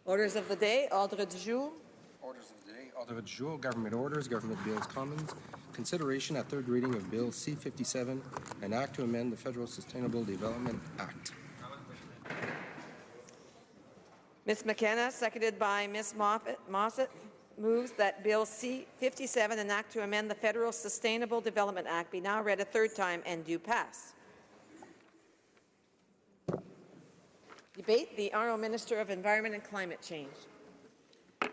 Orders of the day, ordre du jour. Orders of the day, ordre du jour, government orders, government bills, commons. Consideration at third reading of Bill C-57, an act to amend the Federal Sustainable Development Act. Ms. McKenna, seconded by Ms. Mossett, moves that Bill C-57, an act to amend the Federal Sustainable Development Act, be now read a third time and do pass. Debate the Honourable Minister of Environment and Climate Change.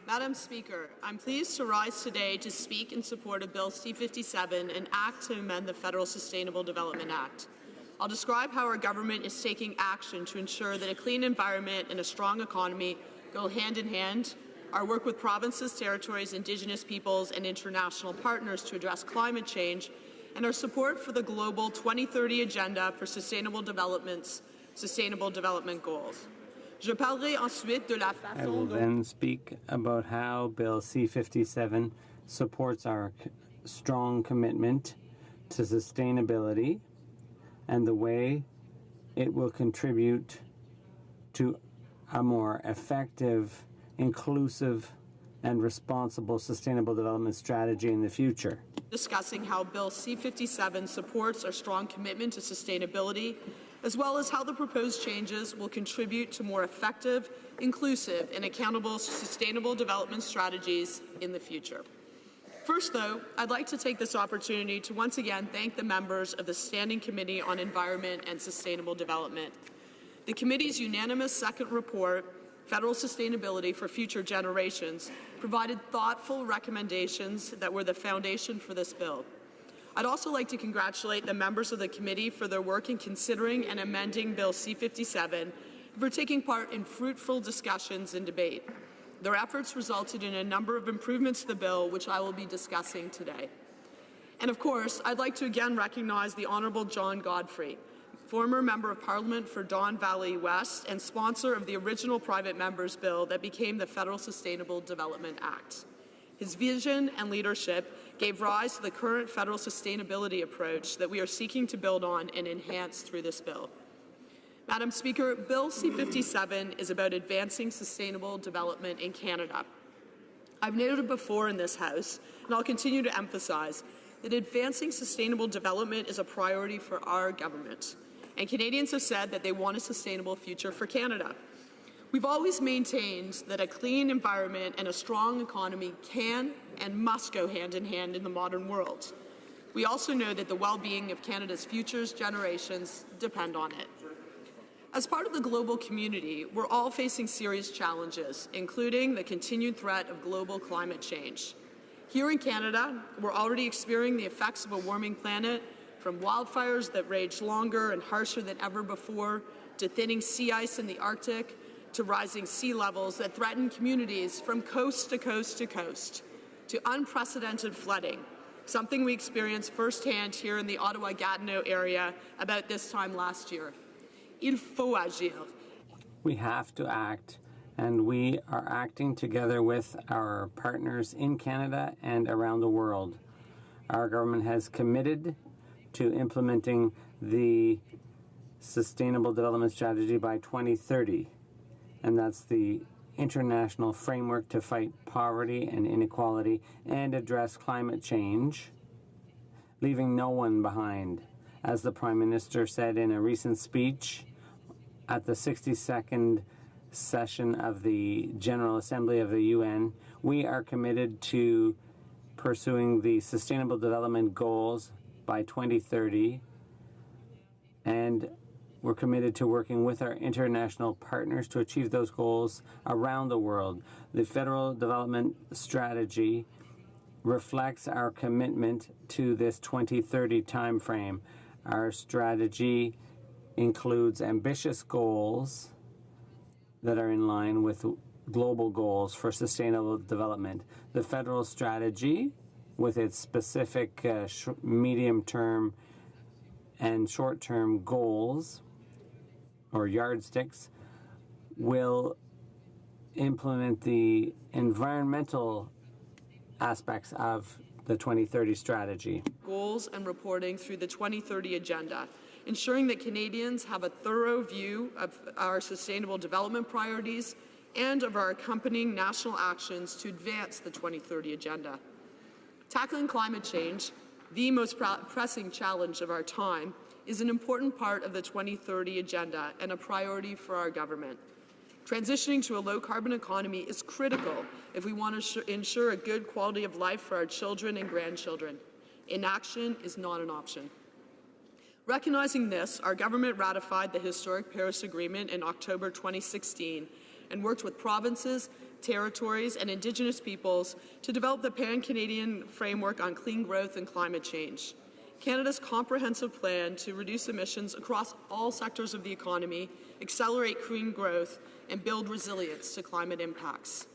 Madam Speaker, I'm pleased to rise today to speak in support of Bill C-57, an act to amend the Federal Sustainable Development Act. I'll describe how our government is taking action to ensure that a clean environment and a strong economy go hand in hand, our work with provinces, territories, Indigenous peoples, and international partners to address climate change, and our support for the Global 2030 Agenda for Sustainable Development Goals. I will then speak about how Bill C-57 supports our strong commitment to sustainability and the way it will contribute to a more effective, inclusive, and responsible sustainable development strategy in the future. Discussing how Bill C-57 supports our strong commitment to sustainability, as well as how the proposed changes will contribute to more effective, inclusive, and accountable sustainable development strategies in the future. First, though, I'd like to take this opportunity to once again thank the members of the Standing Committee on Environment and Sustainable Development. The committee's unanimous second report, Federal Sustainability for Future Generations, provided thoughtful recommendations that were the foundation for this bill. I'd also like to congratulate the members of the committee for their work in considering and amending Bill C-57 and for taking part in fruitful discussions and debate. Their efforts resulted in a number of improvements to the bill, which I will be discussing today. And of course, I'd like to again recognize the Honourable John Godfrey, former Member of Parliament for Don Valley West and sponsor of the original private member's bill that became the Federal Sustainable Development Act. His vision and leadership gave rise to the current federal sustainability approach that we are seeking to build on and enhance through this bill. Madam Speaker, Bill C-57 is about advancing sustainable development in Canada. I've noted before in this House, and I'll continue to emphasize, that advancing sustainable development is a priority for our government. And Canadians have said that they want a sustainable future for Canada. We've always maintained that a clean environment and a strong economy can and must go hand in hand in the modern world. We also know that the well-being of Canada's future generations depend on it. As part of the global community, we're all facing serious challenges, including the continued threat of global climate change. Here in Canada, we're already experiencing the effects of a warming planet, from wildfires that rage longer and harsher than ever before, to thinning sea ice in the Arctic, to rising sea levels that threaten communities from coast to coast to coast, to unprecedented flooding, something we experienced firsthand here in the Ottawa-Gatineau area about this time last year. Il faut agir. We have to act, and we are acting together with our partners in Canada and around the world. Our government has committed to implementing the Sustainable Development Strategy by 2030. And that's the international framework to fight poverty and inequality and address climate change, leaving no one behind. As the Prime Minister said in a recent speech at the 62nd session of the General Assembly of the UN, we are committed to pursuing the Sustainable Development Goals by 2030, and we're committed to working with our international partners to achieve those goals around the world. The Federal Development Strategy reflects our commitment to this 2030 timeframe. Our strategy includes ambitious goals that are in line with global goals for sustainable development. The federal strategy, with its specific medium-term and short-term goals or yardsticks, will implement the environmental aspects of the 2030 strategy. Goals and reporting through the 2030 Agenda, ensuring that Canadians have a thorough view of our sustainable development priorities and of our accompanying national actions to advance the 2030 Agenda. Tackling climate change, the most pressing challenge of our time, is an important part of the 2030 Agenda and a priority for our government. Transitioning to a low-carbon economy is critical if we want to ensure a good quality of life for our children and grandchildren. Inaction is not an option. Recognizing this, our government ratified the historic Paris Agreement in October 2016 and worked with provinces, territories, and Indigenous peoples to develop the Pan-Canadian Framework on Clean Growth and Climate Change. Canada's comprehensive plan to reduce emissions across all sectors of the economy, accelerate clean growth, and build resilience to climate impacts.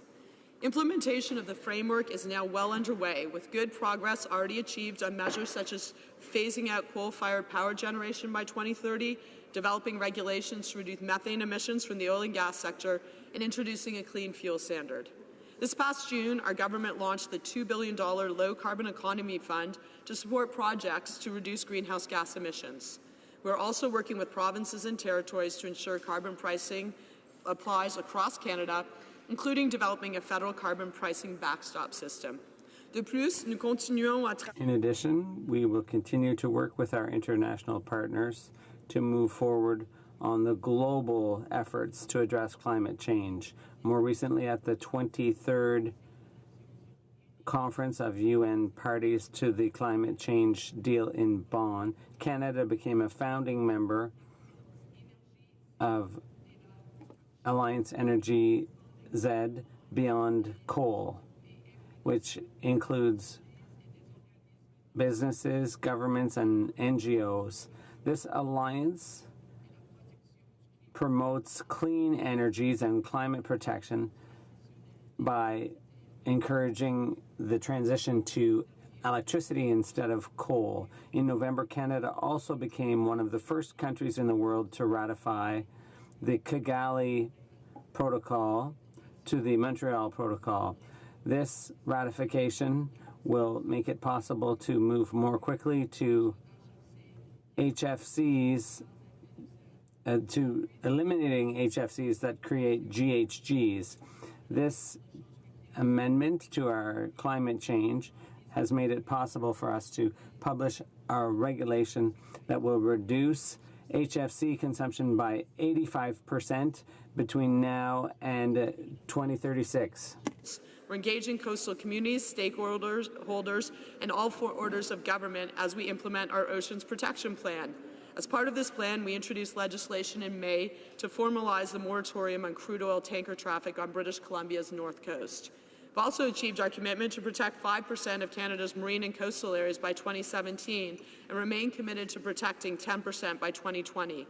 Implementation of the framework is now well underway, with good progress already achieved on measures such as phasing out coal-fired power generation by 2030, developing regulations to reduce methane emissions from the oil and gas sector, and introducing a clean fuel standard. This past June, our government launched the $2 billion Low Carbon Economy Fund to support projects to reduce greenhouse gas emissions. We're also working with provinces and territories to ensure carbon pricing applies across Canada, including developing a federal carbon pricing backstop system. In addition, we will continue to work with our international partners to move forward on the global efforts to address climate change. More recently, at the 23rd Conference of UN Parties to the Climate Change Deal in Bonn, Canada became a founding member of Alliance Energy Z Beyond Coal, which includes businesses, governments, and NGOs. This alliance promotes clean energies and climate protection by encouraging the transition to electricity instead of coal. In November, Canada also became one of the first countries in the world to ratify the Kigali Protocol to the Montreal Protocol. This ratification will make it possible to move more quickly to HFCs, to eliminating HFCs that create GHGs. This amendment to our climate change has made it possible for us to publish our regulation that will reduce HFC consumption by 85% between now and 2036. We're engaging coastal communities, stakeholders, and all four orders of government as we implement our Oceans Protection Plan. As part of this plan, we introduced legislation in May to formalize the moratorium on crude oil tanker traffic on British Columbia's north coast. We've also achieved our commitment to protect 5% of Canada's marine and coastal areas by 2017 and remain committed to protecting 10% by 2020.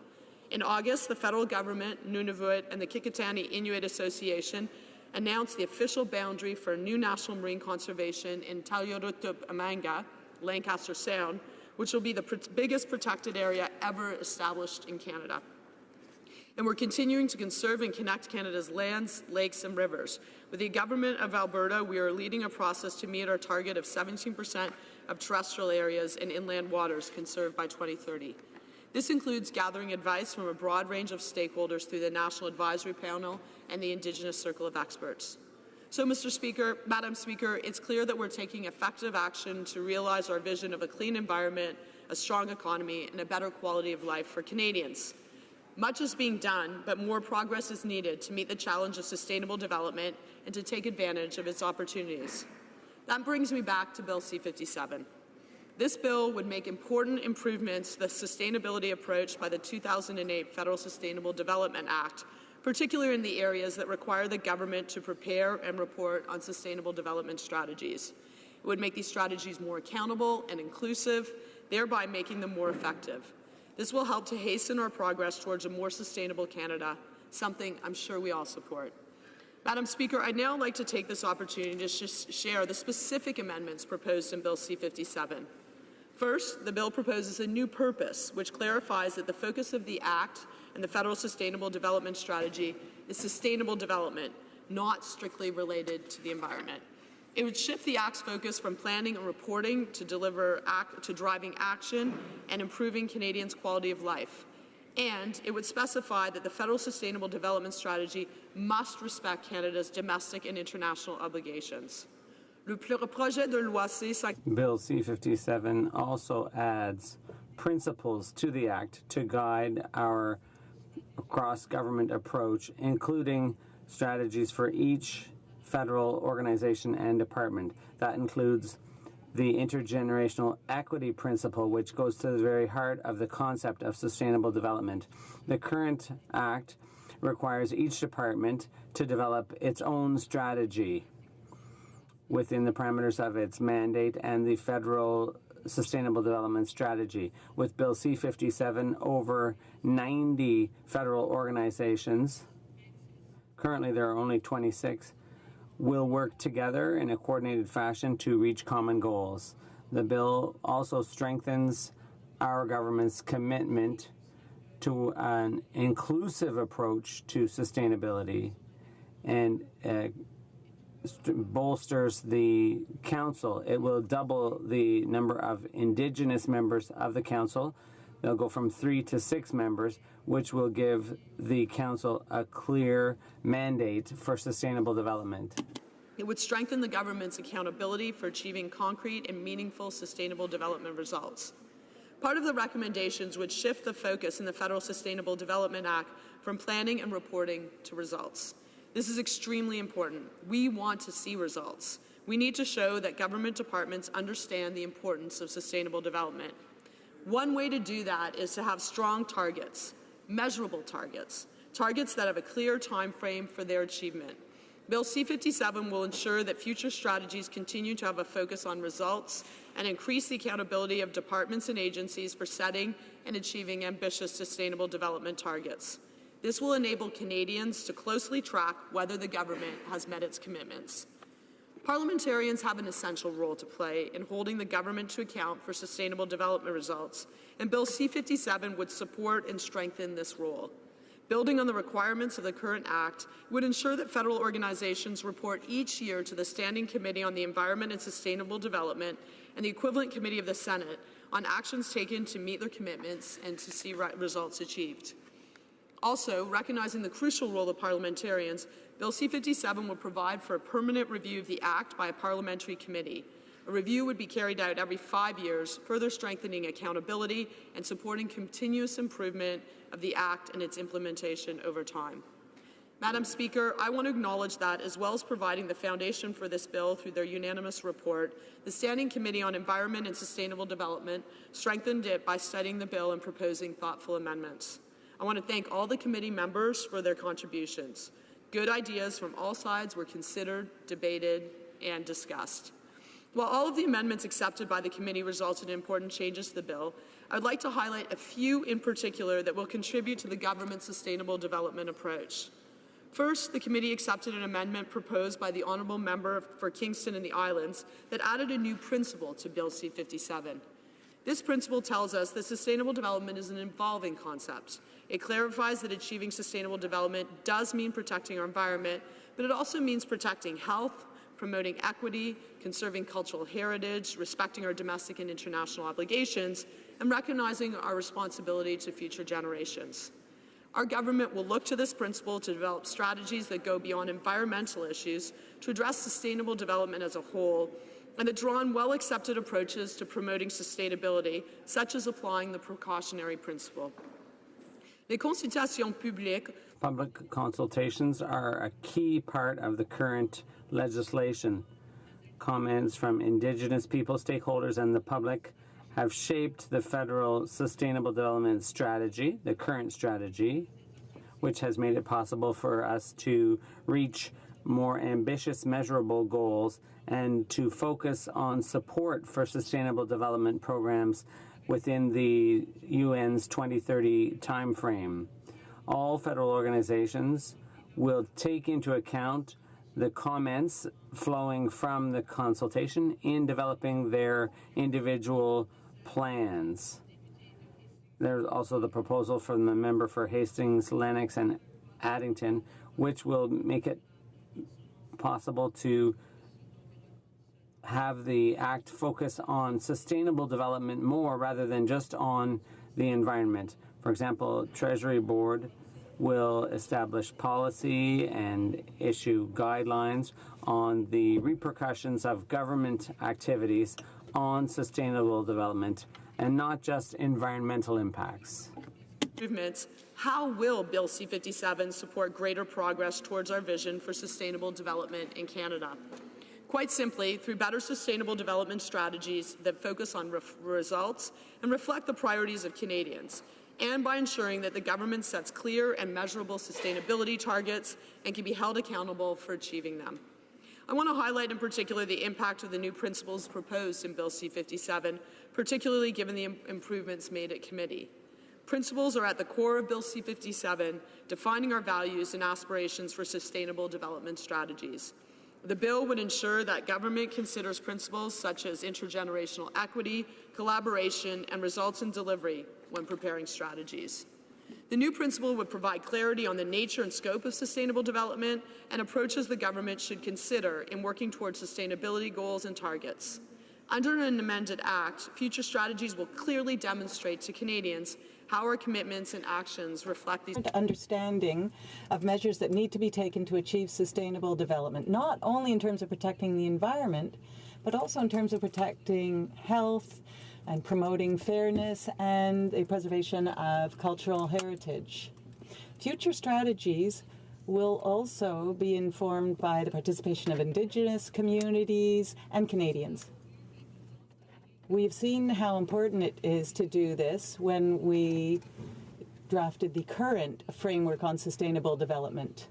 In August, the federal government, Nunavut, and the Kikitani Inuit Association announced the official boundary for new national marine conservation in Tayurutup-Amanga, Lancaster Sound, which will be the biggest protected area ever established in Canada. And we're continuing to conserve and connect Canada's lands, lakes, and rivers. With the Government of Alberta, we are leading a process to meet our target of 17% of terrestrial areas and inland waters conserved by 2030. This includes gathering advice from a broad range of stakeholders through the National Advisory Panel and the Indigenous Circle of Experts. So, Mr. Speaker, Madam Speaker, it's clear that we're taking effective action to realize our vision of a clean environment, a strong economy, and a better quality of life for Canadians. Much is being done, but more progress is needed to meet the challenge of sustainable development and to take advantage of its opportunities. That brings me back to Bill C-57. This bill would make important improvements to the sustainability approach by the 2008 Federal Sustainable Development Act, particularly in the areas that require the government to prepare and report on sustainable development strategies. It would make these strategies more accountable and inclusive, thereby making them more effective. This will help to hasten our progress towards a more sustainable Canada, something I'm sure we all support. Madam Speaker, I'd now like to take this opportunity to share the specific amendments proposed in Bill C-57. First, the bill proposes a new purpose, which clarifies that the focus of the Act and the Federal Sustainable Development Strategy is sustainable development, not strictly related to the environment. It would shift the Act's focus from planning and reporting to driving action and improving Canadians' quality of life. And it would specify that the Federal Sustainable Development Strategy must respect Canada's domestic and international obligations. Le projet de loi Bill C-57 also adds principles to the Act to guide our cross-government approach, including strategies for each federal organization and department. That includes the intergenerational equity principle, which goes to the very heart of the concept of sustainable development. The current Act requires each department to develop its own strategy within the parameters of its mandate and the federal Sustainable Development Strategy. With Bill C-57, over 90 federal organizations, currently there are only 26, will work together in a coordinated fashion to reach common goals. The bill also strengthens our government's commitment to an inclusive approach to sustainability and bolsters the council. It will double the number of Indigenous members of the council. They'll go from 3 to 6 members, which will give the council a clear mandate for sustainable development. It would strengthen the government's accountability for achieving concrete and meaningful sustainable development results. Part of the recommendations would shift the focus in the Federal Sustainable Development Act from planning and reporting to results. This is extremely important. We want to see results. We need to show that government departments understand the importance of sustainable development. One way to do that is to have strong targets, measurable targets, targets that have a clear time frame for their achievement. Bill C-57 will ensure that future strategies continue to have a focus on results and increase the accountability of departments and agencies for setting and achieving ambitious sustainable development targets. This will enable Canadians to closely track whether the government has met its commitments. Parliamentarians have an essential role to play in holding the government to account for sustainable development results, and Bill C-57 would support and strengthen this role. Building on the requirements of the current Act would ensure that federal organizations report each year to the Standing Committee on the Environment and Sustainable Development and the equivalent committee of the Senate on actions taken to meet their commitments and to see results achieved. Also, recognizing the crucial role of parliamentarians, Bill C-57 will provide for a permanent review of the Act by a parliamentary committee. A review would be carried out every 5 years, further strengthening accountability and supporting continuous improvement of the Act and its implementation over time. Madam Speaker, I want to acknowledge that, as well as providing the foundation for this bill through their unanimous report, the Standing Committee on Environment and Sustainable Development strengthened it by studying the bill and proposing thoughtful amendments. I want to thank all the committee members for their contributions. Good ideas from all sides were considered, debated, and discussed. While all of the amendments accepted by the committee resulted in important changes to the bill, I would like to highlight a few in particular that will contribute to the government's sustainable development approach. First, the committee accepted an amendment proposed by the Honourable Member for Kingston and the Islands that added a new principle to Bill C-57. This principle tells us that sustainable development is an evolving concept. It clarifies that achieving sustainable development does mean protecting our environment, but it also means protecting health, promoting equity, conserving cultural heritage, respecting our domestic and international obligations, and recognizing our responsibility to future generations. Our government will look to this principle to develop strategies that go beyond environmental issues to address sustainable development as a whole, and that draw on well-accepted approaches to promoting sustainability, such as applying the precautionary principle. Les consultations publiques. Public consultations are a key part of the current legislation. Comments from Indigenous people, stakeholders, and the public have shaped the federal Sustainable Development Strategy, the current strategy, which has made it possible for us to reach more ambitious, measurable goals and to focus on support for sustainable development programs within the UN's 2030 timeframe. All federal organizations will take into account the comments flowing from the consultation in developing their individual plans. There's also the proposal from the member for Hastings, Lennox, and Addington, which will make it possible to have the Act focus on sustainable development more rather than just on the environment. For example, Treasury Board will establish policy and issue guidelines on the repercussions of government activities on sustainable development and not just environmental impacts. Improvements. How will Bill C-57 support greater progress towards our vision for sustainable development in Canada? Quite simply, through better sustainable development strategies that focus on results and reflect the priorities of Canadians, and by ensuring that the government sets clear and measurable sustainability targets and can be held accountable for achieving them. I want to highlight in particular the impact of the new principles proposed in Bill C-57, particularly given the improvements made at committee. Principles are at the core of Bill C-57, defining our values and aspirations for sustainable development strategies. The bill would ensure that government considers principles such as intergenerational equity, collaboration, and results in delivery when preparing strategies. The new principle would provide clarity on the nature and scope of sustainable development and approaches the government should consider in working towards sustainability goals and targets. Under an amended Act, future strategies will clearly demonstrate to Canadians how our commitments and actions reflect these. Understanding of measures that need to be taken to achieve sustainable development, not only in terms of protecting the environment, but also in terms of protecting health and promoting fairness and the preservation of cultural heritage. Future strategies will also be informed by the participation of Indigenous communities and Canadians. We've seen how important it is to do this when we drafted the current framework on sustainable development.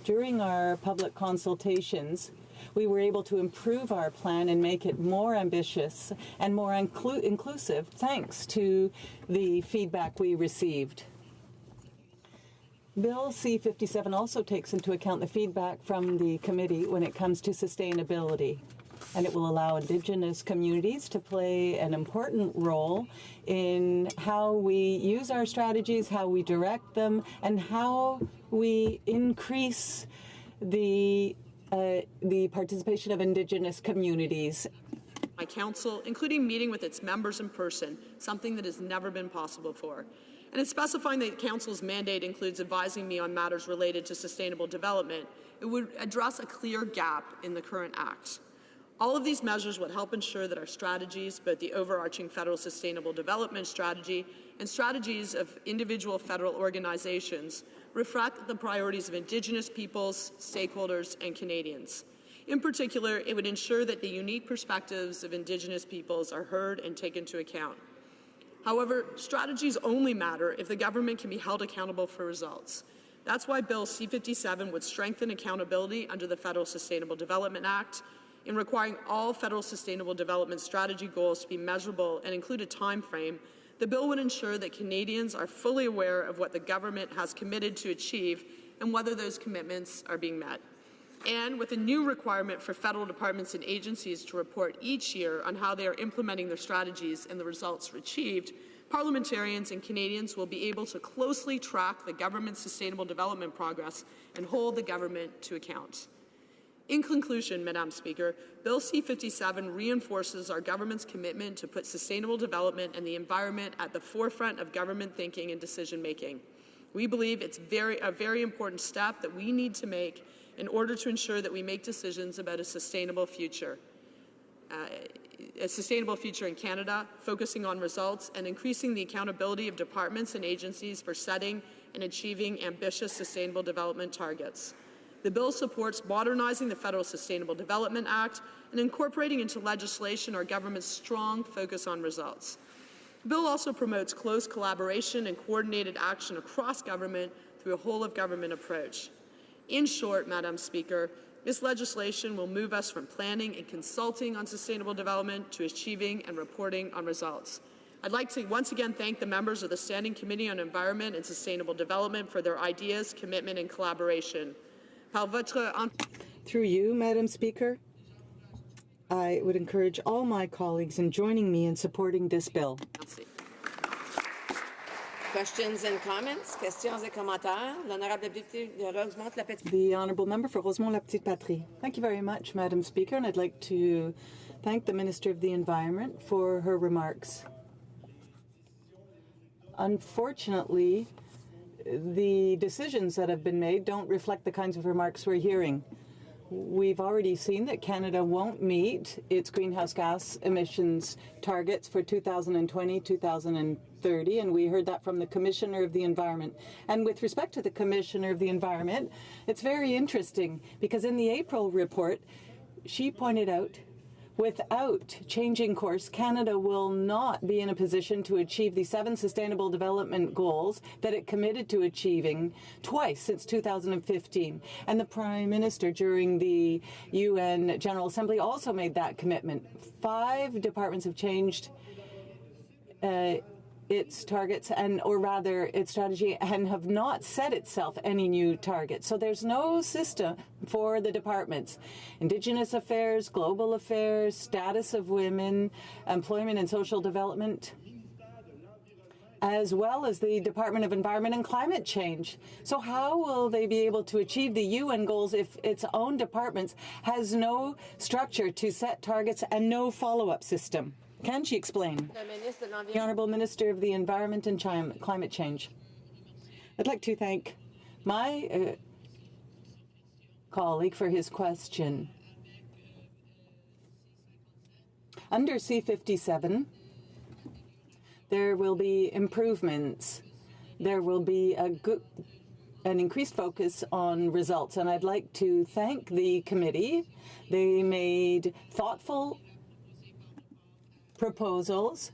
During our public consultations, we were able to improve our plan and make it more ambitious and more inclusive thanks to the feedback we received. Bill C-57 also takes into account the feedback from the committee when it comes to sustainability, and it will allow Indigenous communities to play an important role in how we use our strategies, how we direct them, and how we increase the participation of Indigenous communities. My council, including meeting with its members in person, something that has never been possible before. And in specifying that the council's mandate includes advising me on matters related to sustainable development, it would address a clear gap in the current Act. All of these measures would help ensure that our strategies, both the overarching federal sustainable development strategy and strategies of individual federal organizations, reflect the priorities of Indigenous peoples, stakeholders, and Canadians. In particular, it would ensure that the unique perspectives of Indigenous peoples are heard and taken into account. However, strategies only matter if the government can be held accountable for results. That's why Bill C-57 would strengthen accountability under the Federal Sustainable Development Act in requiring all federal sustainable development strategy goals to be measurable and include a time frame. The bill would ensure that Canadians are fully aware of what the government has committed to achieve and whether those commitments are being met. And with a new requirement for federal departments and agencies to report each year on how they are implementing their strategies and the results achieved, parliamentarians and Canadians will be able to closely track the government's sustainable development progress and hold the government to account. In conclusion, Madam Speaker, Bill C-57 reinforces our government's commitment to put sustainable development and the environment at the forefront of government thinking and decision-making. We believe it's a very important step that we need to make in order to ensure that we make decisions about a sustainable future in Canada, focusing on results and increasing the accountability of departments and agencies for setting and achieving ambitious sustainable development targets. The bill supports modernizing the Federal Sustainable Development Act and incorporating into legislation our government's strong focus on results. The bill also promotes close collaboration and coordinated action across government through a whole-of-government approach. In short, Madam Speaker, this legislation will move us from planning and consulting on sustainable development to achieving and reporting on results. I'd like to once again thank the members of the Standing Committee on Environment and Sustainable Development for their ideas, commitment, and collaboration. Par votre Through you, Madam Speaker, I would encourage all my colleagues in joining me in supporting this bill. Merci. Questions and comments? Questions et commentaires? L'honorable député de Rosemont-la-Petite. The Honourable Member for Rosemont-la-Petite-Patrie. Thank you very much, Madam Speaker, and I'd like to thank the Minister of the Environment for her remarks. Unfortunately, the decisions that have been made don't reflect the kinds of remarks we're hearing. We've already seen that Canada won't meet its greenhouse gas emissions targets for 2020, 2030, and we heard that from the Commissioner of the Environment. And with respect to the Commissioner of the Environment, it's very interesting because in the April report, she pointed out without changing course, Canada will not be in a position to achieve the 7 Sustainable Development Goals that it committed to achieving twice since 2015. And the Prime Minister during the UN General Assembly also made that commitment. 5 departments have changed its targets or rather its strategy and have not set itself any new targets. So there's no system for the departments. Indigenous affairs, global affairs, status of women, employment and social development, as well as the Department of Environment and Climate Change. So how will they be able to achieve the UN goals if its own departments has no structure to set targets and no follow-up system? Can she explain? The Honourable Minister of the Environment and Climate Change. I'd like to thank my colleague for his question. Under C-57, there will be improvements. There will be an increased focus on results, and I'd like to thank the committee. They made thoughtful proposals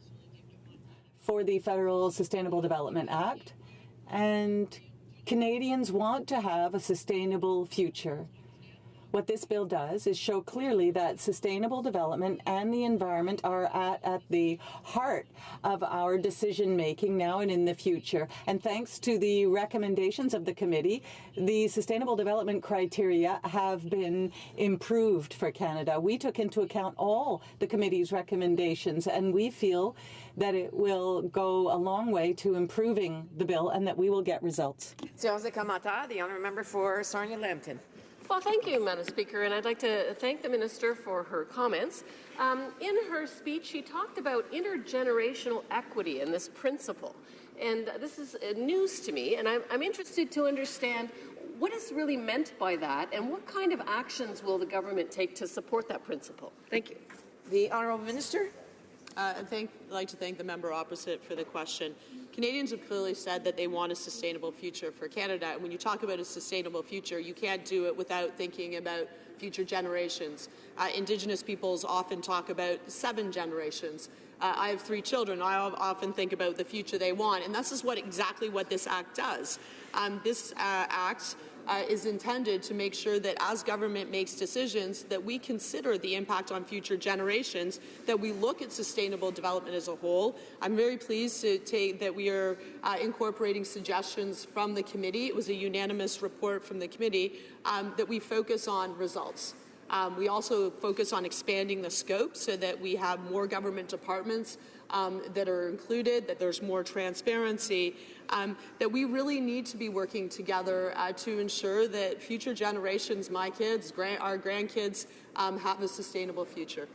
for the Federal Sustainable Development Act, and Canadians want to have a sustainable future. What this bill does is show clearly that sustainable development and the environment are at the heart of our decision-making now and in the future. And thanks to the recommendations of the committee, the sustainable development criteria have been improved for Canada. We took into account all the committee's recommendations, and we feel that it will go a long way to improving the bill and that we will get results. Questions et commentaires? The honourable member for Sarnia-Lambton. Well, thank you, Madam Speaker, and I'd like to thank the Minister for her comments. In her speech, she talked about intergenerational equity and this principle, and this is news to me, and I'm interested to understand what is really meant by that and what kind of actions will the government take to support that principle. Thank you. The honourable minister. I'd like to thank the member opposite for the question. Canadians have clearly said that they want a sustainable future for Canada. And when you talk about a sustainable future, you can't do it without thinking about future generations. Indigenous peoples often talk about 7 generations. I have 3 children. I often think about the future they want, and this is exactly what this Act does. This Act is intended to make sure that as government makes decisions that we consider the impact on future generations, that we look at sustainable development as a whole. I'm very pleased that we are incorporating suggestions from the committee. It was a unanimous report from the committee that we focus on results. We also focus on expanding the scope so that we have more government departments that are included, that there's more transparency, that we really need to be working together to ensure that future generations, my kids, our grandkids, have a sustainable future.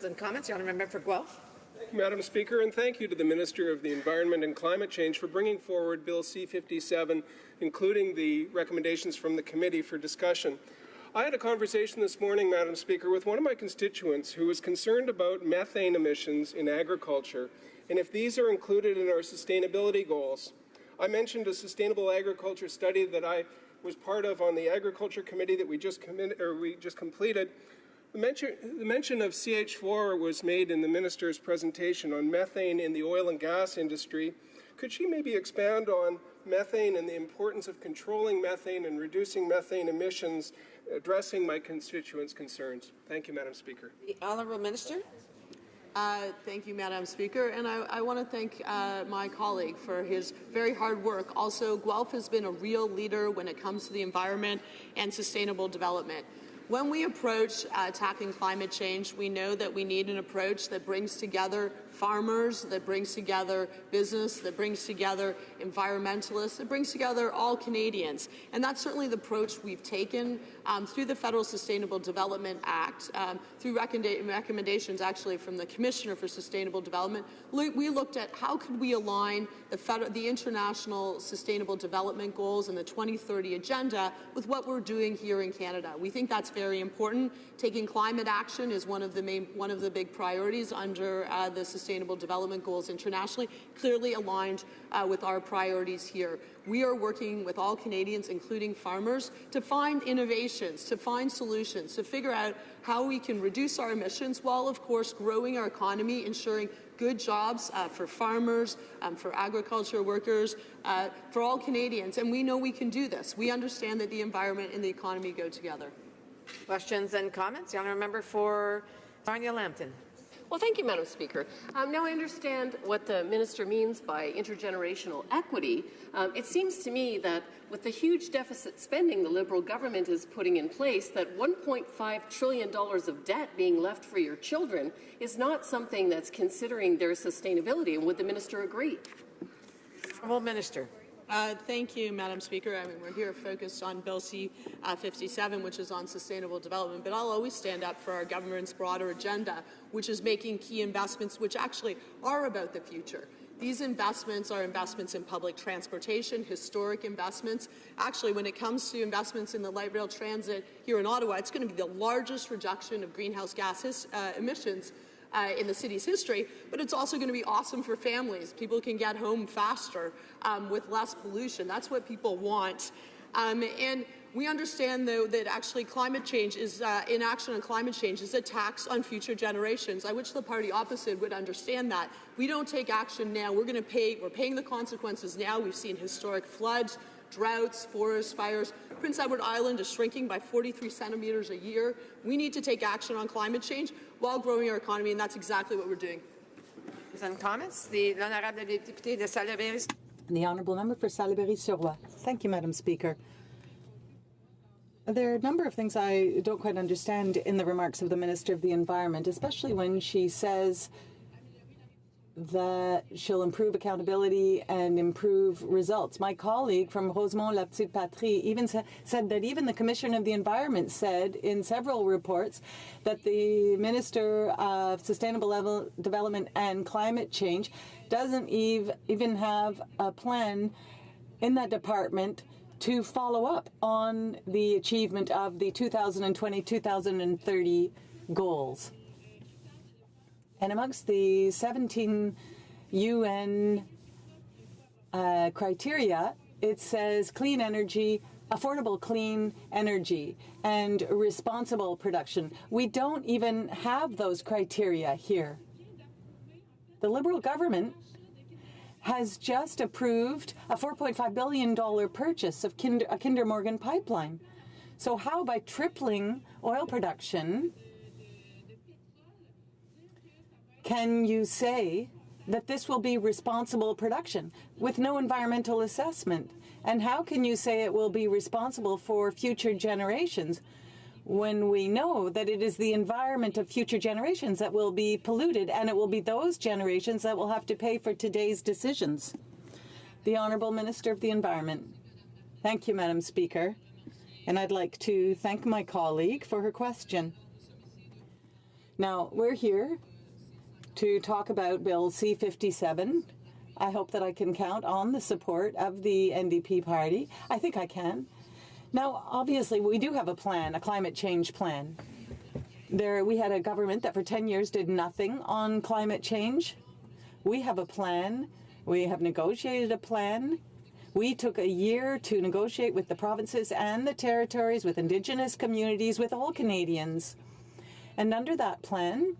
And comments, the honourable member for Guelph. Thank you, Madam Speaker, and thank you to the Minister of the Environment and Climate Change for bringing forward Bill C-57, including the recommendations from the committee for discussion. I had a conversation this morning, Madam Speaker, with one of my constituents who was concerned about methane emissions in agriculture and if these are included in our sustainability goals. I mentioned a sustainable agriculture study that I was part of on the Agriculture Committee that we just completed. The mention of CH4 was made in the Minister's presentation on methane in the oil and gas industry. Could she maybe expand on methane and the importance of controlling methane and reducing methane emissions, addressing my constituents' concerns? Thank you, Madam Speaker. The honourable minister. Thank you, Madam Speaker, and I want to thank my colleague for his very hard work. Also, Guelph has been a real leader when it comes to the environment and sustainable development. When we approach tackling climate change, we know that we need an approach that brings together farmers, that brings together business, that brings together environmentalists, that brings together all Canadians. And that's certainly the approach we've taken through the Federal Sustainable Development Act, through recommendations actually from the Commissioner for Sustainable Development. We looked at how could we align the international sustainable development goals and the 2030 agenda with what we're doing here in Canada. We think that's very important. Taking climate action is one of the big priorities under the Sustainable Development Goals internationally, clearly aligned with our priorities here. We are working with all Canadians, including farmers, to find innovations, to find solutions, to figure out how we can reduce our emissions while, of course, growing our economy, ensuring good jobs for farmers, for agriculture workers, for all Canadians. And we know we can do this. We understand that the environment and the economy go together. Questions and comments? The honourable member for Sarnia-Lambton. Well, thank you, Madam Speaker. Now I understand what the minister means by intergenerational equity. It seems to me that with the huge deficit spending the Liberal government is putting in place, that $1.5 trillion of debt being left for your children is not something that's considering their sustainability. And would the minister agree? Honourable Minister. Thank you, Madam Speaker. I mean, we're here focused on Bill C-57, which is on sustainable development, but I'll always stand up for our government's broader agenda, which is making key investments which actually are about the future. These investments are investments in public transportation, historic investments. Actually, when it comes to investments in the light rail transit here in Ottawa, it's going to be the largest reduction of greenhouse gas emissions in the city's history, but it's also going to be awesome for families. People can get home faster with less pollution. That's what people want. And we understand, though, that actually climate change is, inaction on climate change is a tax on future generations. I wish the party opposite would understand that. We don't take action now. We're paying the consequences now. We've seen historic floods, droughts, forest fires. Prince Edward Island is shrinking by 43 centimeters a year. We need to take action on climate change while growing our economy, and that's exactly what we're doing. And comments? The Honourable Député de Salaberry. The Honourable Member for Salaberry-sur-Roi. Thank you, Madam Speaker. There are a number of things I don't quite understand in the remarks of the Minister of the Environment, especially when she says that she'll improve accountability and improve results. My colleague from Rosemont-la-Petite-Patrie even said that even the Commissioner of the Environment said in several reports that the Minister of Sustainable Development and Climate Change doesn't even have a plan in that department to follow up on the achievement of the 2020-2030 goals. And amongst the 17 UN criteria, it says clean energy, affordable clean energy, and responsible production. We don't even have those criteria here. The Liberal government has just approved a $4.5 billion purchase of a Kinder Morgan pipeline. So how, by tripling oil production, can you say that this will be responsible production with no environmental assessment? And how can you say it will be responsible for future generations when we know that it is the environment of future generations that will be polluted, and it will be those generations that will have to pay for today's decisions? The Honourable Minister of the Environment. Thank you, Madam Speaker. And I'd like to thank my colleague for her question. Now, we're here to talk about Bill C-57. I hope that I can count on the support of the NDP party. I think I can. Now, obviously, we do have a plan, a climate change plan. We had a government that for 10 years did nothing on climate change. We have a plan. We have negotiated a plan. We took a year to negotiate with the provinces and the territories, with Indigenous communities, with all Canadians. And under that plan,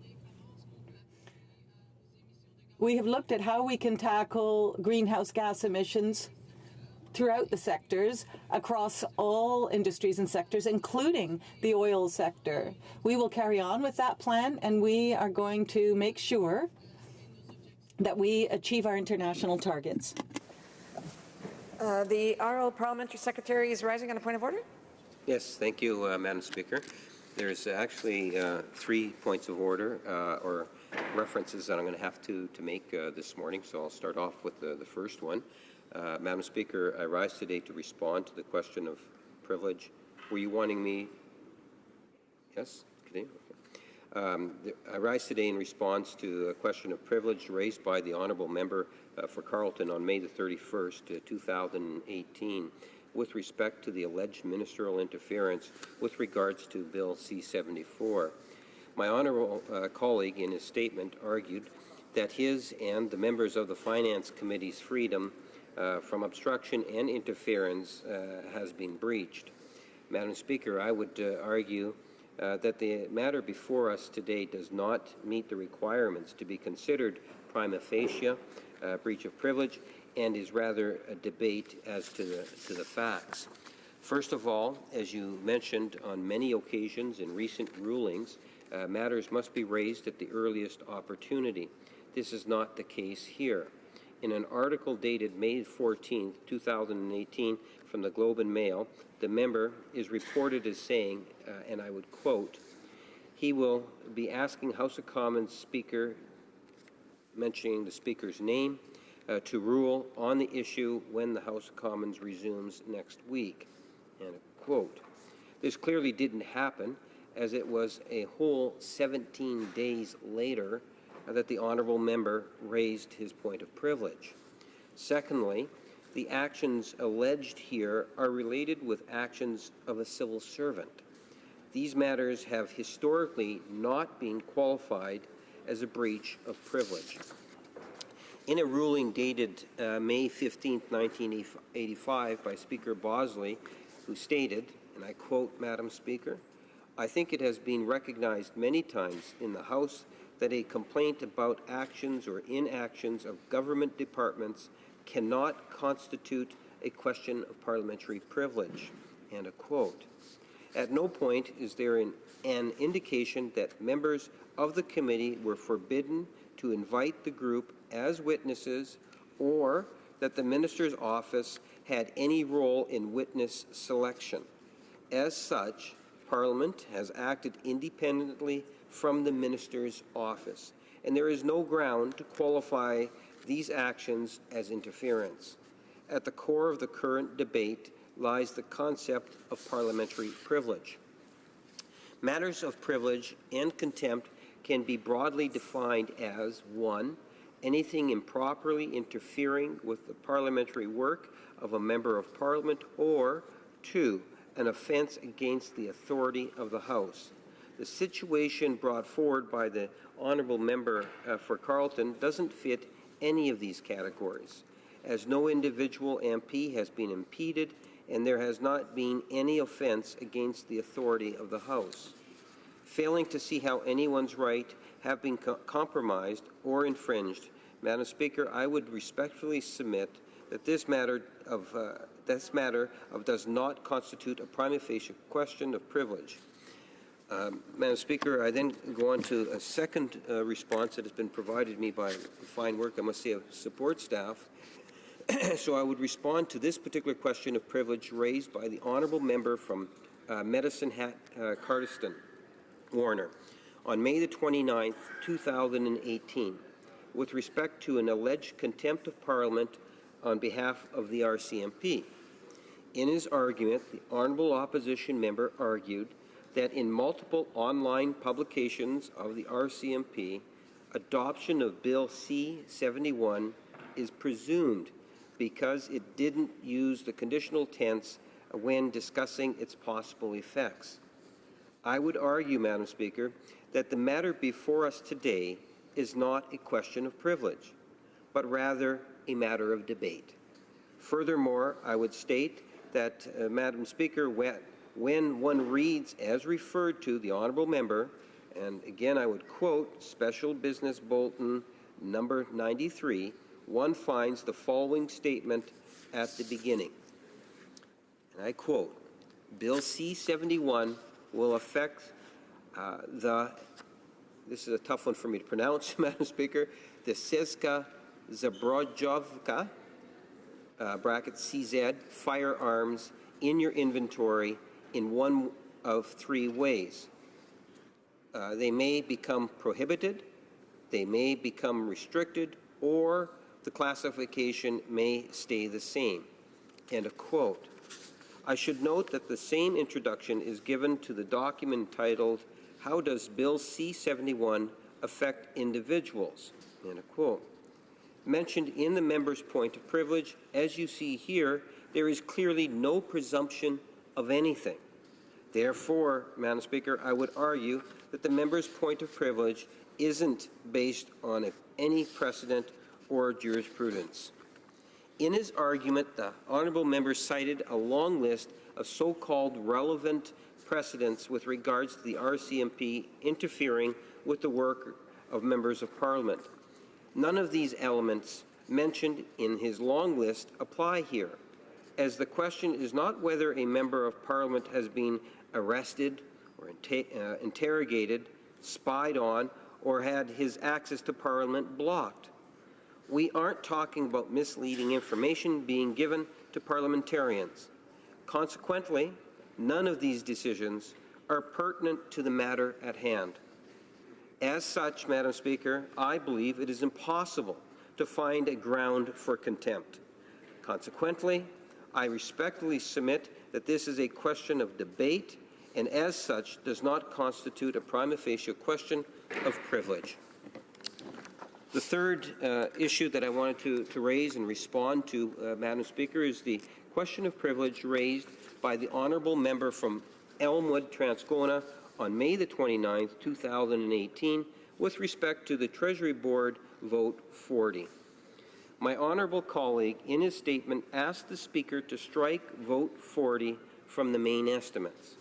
we have looked at how we can tackle greenhouse gas emissions throughout the sectors, across all industries and sectors, including the oil sector. We will carry on with that plan, and we are going to make sure that we achieve our international targets. The Honourable Parliamentary Secretary is rising on a point of order. Yes, thank you, Madam Speaker. There's actually 3 points of order or references that I'm going to have to make this morning, so I'll start off with the first one. Madam Speaker, I rise today to respond to the question of privilege. Were you wanting me? Yes? Continue? Okay. I rise today in response to a question of privilege raised by the Honourable Member for Carleton on May the 31st, 2018, with respect to the alleged ministerial interference with regards to Bill C-74. My honourable colleague in his statement argued that his and the members of the Finance Committee's freedom from obstruction and interference has been breached. Madam Speaker, I would argue that the matter before us today does not meet the requirements to be considered prima facie breach of privilege and is rather a debate as to the facts. First of all, as you mentioned on many occasions in recent rulings, matters must be raised at the earliest opportunity. This is not the case here. In an article dated May 14, 2018 from the Globe and Mail, the member is reported as saying, and I would quote, he will be asking House of Commons Speaker, mentioning the Speaker's name, to rule on the issue when the House of Commons resumes next week. And a quote. This clearly didn't happen, as it was a whole 17 days later that the honourable member raised his point of privilege. Secondly, the actions alleged here are related with actions of a civil servant. These matters have historically not been qualified as a breach of privilege. In a ruling dated May 15, 1985 by Speaker Bosley, who stated, and I quote, Madam Speaker, I think it has been recognized many times in the House that a complaint about actions or inactions of government departments cannot constitute a question of parliamentary privilege, and a quote. At no point is there an indication that members of the committee were forbidden to invite the group as witnesses or that the minister's office had any role in witness selection. As such, Parliament has acted independently from the minister's office, and there is no ground to qualify these actions as interference. At the core of the current debate lies the concept of parliamentary privilege. Matters of privilege and contempt can be broadly defined as 1. Anything improperly interfering with the parliamentary work of a member of Parliament, or 2. An offence against the authority of the House. The situation brought forward by the honourable member for Carleton doesn't fit any of these categories, as no individual MP has been impeded and there has not been any offence against the authority of the House. Failing to see how anyone's right have been compromised or infringed, Madam Speaker, I would respectfully submit that this matter does not constitute a prima facie question of privilege. Madam Speaker, I then go on to a second response that has been provided me by fine work, I must say, of support staff. So I would respond to this particular question of privilege raised by the honourable member from Medicine Hat, Cardiston, Warner, on May the 29th, 2018, with respect to an alleged contempt of Parliament on behalf of the RCMP. In his argument, the honourable opposition member argued that in multiple online publications of the RCMP, adoption of Bill C-71 is presumed because it didn't use the conditional tense when discussing its possible effects. I would argue, Madam Speaker, that the matter before us today is not a question of privilege, but rather a matter of debate. Furthermore, I would state that, Madam Speaker, when one reads, as referred to, the honourable member, and again I would quote Special Business Bulletin number 93, one finds the following statement at the beginning. and I quote, Bill C-71 will affect this is a tough one for me to pronounce, Madam Speaker, the Czeska Zabrojovka, bracket CZ, firearms in your inventory in one of three ways. They may become prohibited, they may become restricted, or the classification may stay the same. End of quote. I should note that the same introduction is given to the document titled, How Does Bill C-71 Affect Individuals? End of quote. Mentioned in the member's point of privilege, as you see here, there is clearly no presumption of anything. Therefore, Madam Speaker, I would argue that the member's point of privilege isn't based on any precedent or jurisprudence. In his argument, the honourable member cited a long list of so-called relevant precedents with regards to the RCMP interfering with the work of members of Parliament. None of these elements mentioned in his long list apply here, as the question is not whether a member of Parliament has been arrested or interrogated, spied on, or had his access to Parliament blocked. We aren't talking about misleading information being given to parliamentarians. Consequently, none of these decisions are pertinent to the matter at hand. As such, Madam Speaker, I believe it is impossible to find a ground for contempt. Consequently, I respectfully submit that this is a question of debate and as such does not constitute a prima facie question of privilege. The third issue that I wanted to raise and respond to, Madam Speaker, is the question of privilege raised by the honourable member from Elmwood, Transcona, on May the 29th, 2018, with respect to the Treasury Board Vote 40. My honourable colleague, in his statement, asked the Speaker to strike Vote 40 from the main estimates.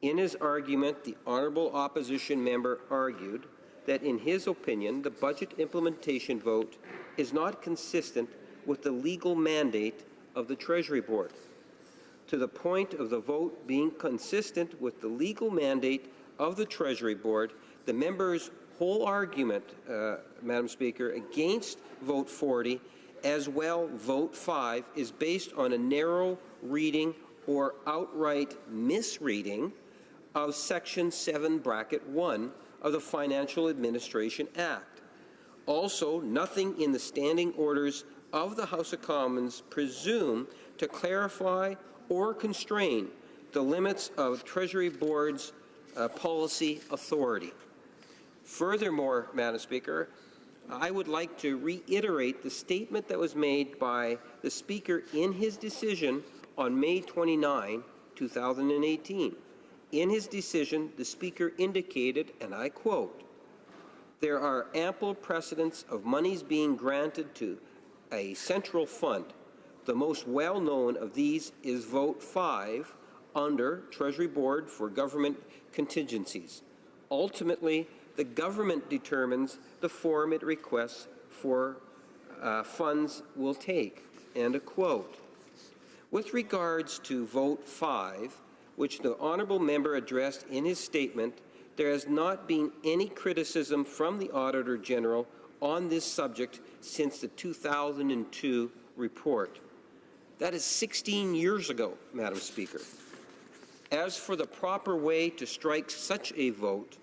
In his argument, the honourable opposition member argued that, in his opinion, the budget implementation vote is not consistent with the legal mandate of the Treasury Board. To the point of the vote being consistent with the legal mandate of the Treasury Board, the member's whole argument, Madam Speaker, against Vote 40, as well Vote 5, is based on a narrow reading or outright misreading of Section 7, Bracket 1 of the Financial Administration Act. Also, nothing in the standing orders of the House of Commons presume to clarify or constrain the limits of Treasury Board's policy authority. Furthermore, Madam Speaker, I would like to reiterate the statement that was made by the Speaker in his decision on May 29, 2018. In his decision, the Speaker indicated, and I quote, "There are ample precedents of monies being granted to a central fund. The most well-known of these is Vote 5 under Treasury Board for Government Contingencies. Ultimately, the government determines the form it requests for funds will take." End of quote. With regards to Vote 5, which the honourable member addressed in his statement, there has not been any criticism from the Auditor General on this subject since the 2002 report. That is 16 years ago, Madam Speaker. As for the proper way to strike such a vote,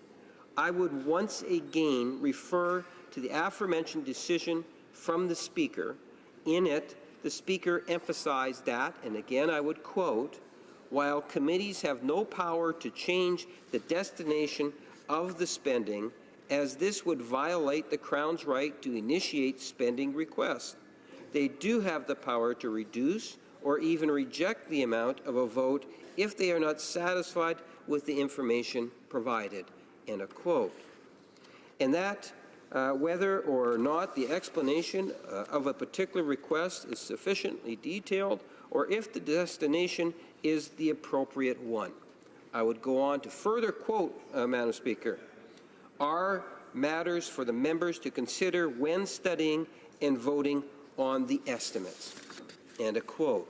I would once again refer to the aforementioned decision from the Speaker. In it, the Speaker emphasized that, and again I would quote, "While committees have no power to change the destination of the spending, as this would violate the Crown's right to initiate spending requests, they do have the power to reduce or even reject the amount of a vote if they are not satisfied with the information provided." End of quote. And that whether or not the explanation of a particular request is sufficiently detailed or if the destination is the appropriate one. I would go on to further quote, Madam Speaker, "are matters for the members to consider when studying and voting on the estimates." End of quote.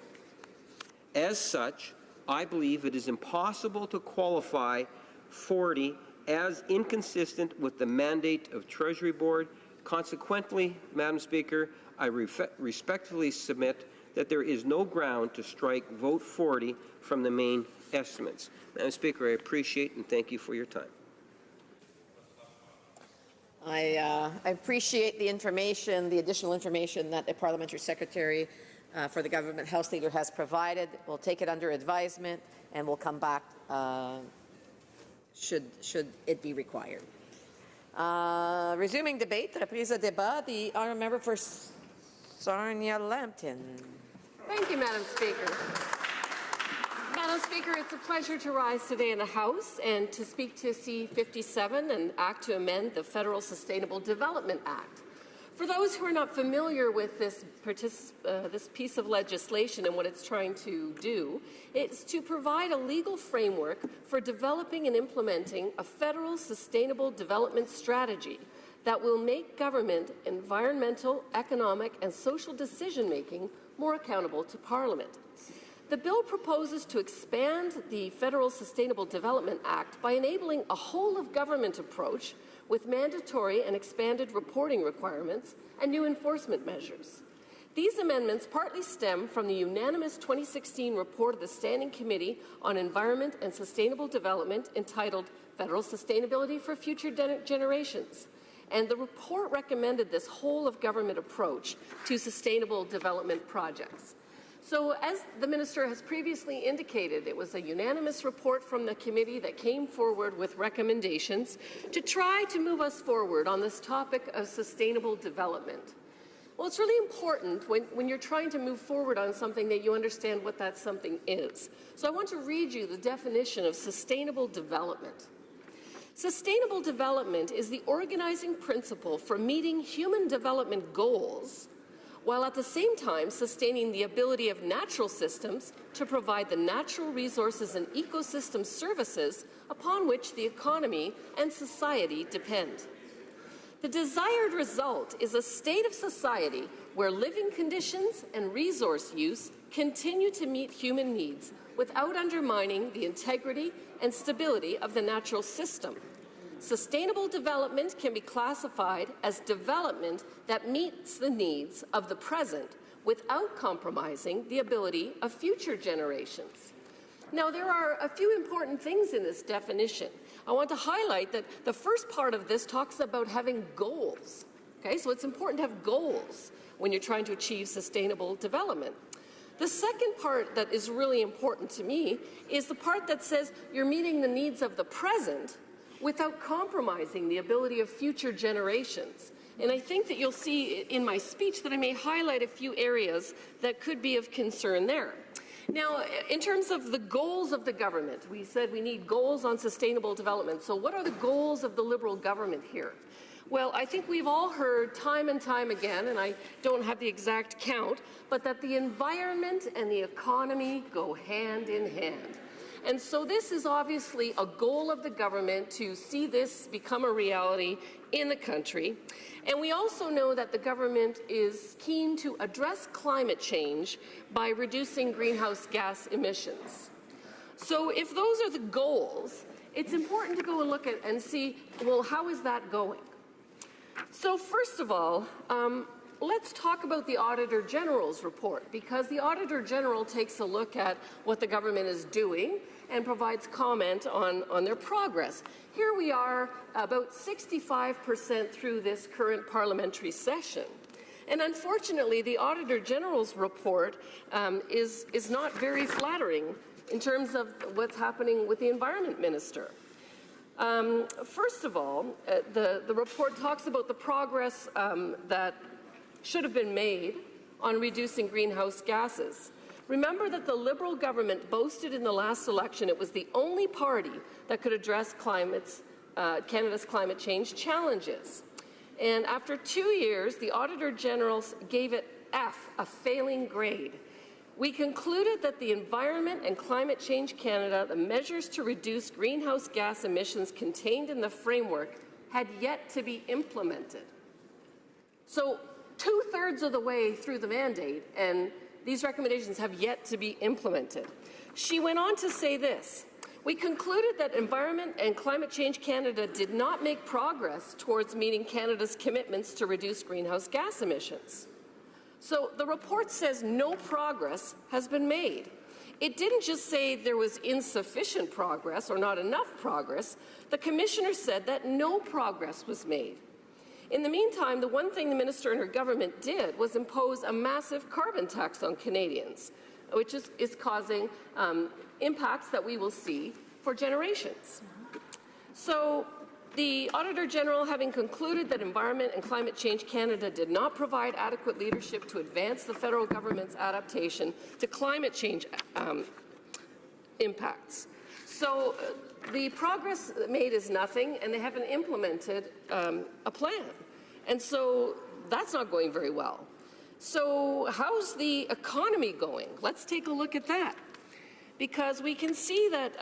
As such, I believe it is impossible to qualify 40 as inconsistent with the mandate of Treasury Board. Consequently, Madam Speaker, I respectfully submit that there is no ground to strike vote 40 from the main estimates. Madam Speaker, I appreciate and thank you for your time. I appreciate the information, the additional information that the Parliamentary Secretary for the Government House Leader has provided. We'll take it under advisement and we'll come back should it be required. Resuming debate, reprise de débat, the honourable member for Sarnia-Lambton. Thank you, Madam Speaker. Madam Speaker, it's a pleasure to rise today in the House and to speak to C-57, an act to amend the Federal Sustainable Development Act. For those who are not familiar with this piece of legislation and what it's trying to do, it's to provide a legal framework for developing and implementing a federal sustainable development strategy that will make government environmental, economic, and social decision-making more accountable to Parliament. The bill proposes to expand the Federal Sustainable Development Act by enabling a whole-of-government approach with mandatory and expanded reporting requirements and new enforcement measures. These amendments partly stem from the unanimous 2016 report of the Standing Committee on Environment and Sustainable Development entitled Federal Sustainability for Future Generations. And the report recommended this whole-of-government approach to sustainable development projects. So, as the Minister has previously indicated, it was a unanimous report from the committee that came forward with recommendations to try to move us forward on this topic of sustainable development. Well, it's really important when you're trying to move forward on something that you understand what that something is. So I want to read you the definition of sustainable development. Sustainable development is the organizing principle for meeting human development goals while at the same time sustaining the ability of natural systems to provide the natural resources and ecosystem services upon which the economy and society depend. The desired result is a state of society where living conditions and resource use continue to meet human needs without undermining the integrity and stability of the natural system. Sustainable development can be classified as development that meets the needs of the present without compromising the ability of future generations. Now, there are a few important things in this definition. I want to highlight that the first part of this talks about having goals. Okay, so it's important to have goals when you're trying to achieve sustainable development. The second part that is really important to me is the part that says you're meeting the needs of the present without compromising the ability of future generations. And I think that you'll see in my speech that I may highlight a few areas that could be of concern there. Now, in terms of the goals of the government, we said we need goals on sustainable development. So what are the goals of the Liberal government here? Well, I think we've all heard time and time again, and I don't have the exact count, but that the environment and the economy go hand in hand. And so this is obviously a goal of the government to see this become a reality in the country. And we also know that the government is keen to address climate change by reducing greenhouse gas emissions. So if those are the goals, it's important to go and look at and see, well, how is that going? So first of all, let's talk about the Auditor General's report, because the Auditor General takes a look at what the government is doing and provides comment on their progress. Here we are about 65% through this current parliamentary session. And unfortunately, the Auditor General's report is not very flattering in terms of what's happening with the Environment Minister. First of all, the report talks about the progress that should have been made on reducing greenhouse gases. Remember that the Liberal government boasted in the last election it was the only party that could address Canada's climate change challenges. And after 2 years, the Auditor General gave it F, a failing grade. We concluded that the Environment and Climate Change Canada, the measures to reduce greenhouse gas emissions contained in the framework, had yet to be implemented. So 2/3 of the way through the mandate, and these recommendations have yet to be implemented. She went on to say this: "We concluded that Environment and Climate Change Canada did not make progress towards meeting Canada's commitments to reduce greenhouse gas emissions." So the report says no progress has been made. It didn't just say there was insufficient progress or not enough progress. The Commissioner said that no progress was made. In the meantime, the one thing the Minister and her government did was impose a massive carbon tax on Canadians, which is causing impacts that we will see for generations. So the Auditor General, having concluded that Environment and Climate Change Canada did not provide adequate leadership to advance the federal government's adaptation to climate change impacts. So the progress made is nothing, and they haven't implemented a plan. And so that's not going very well. So how's the economy going? Let's take a look at that. Because we can see that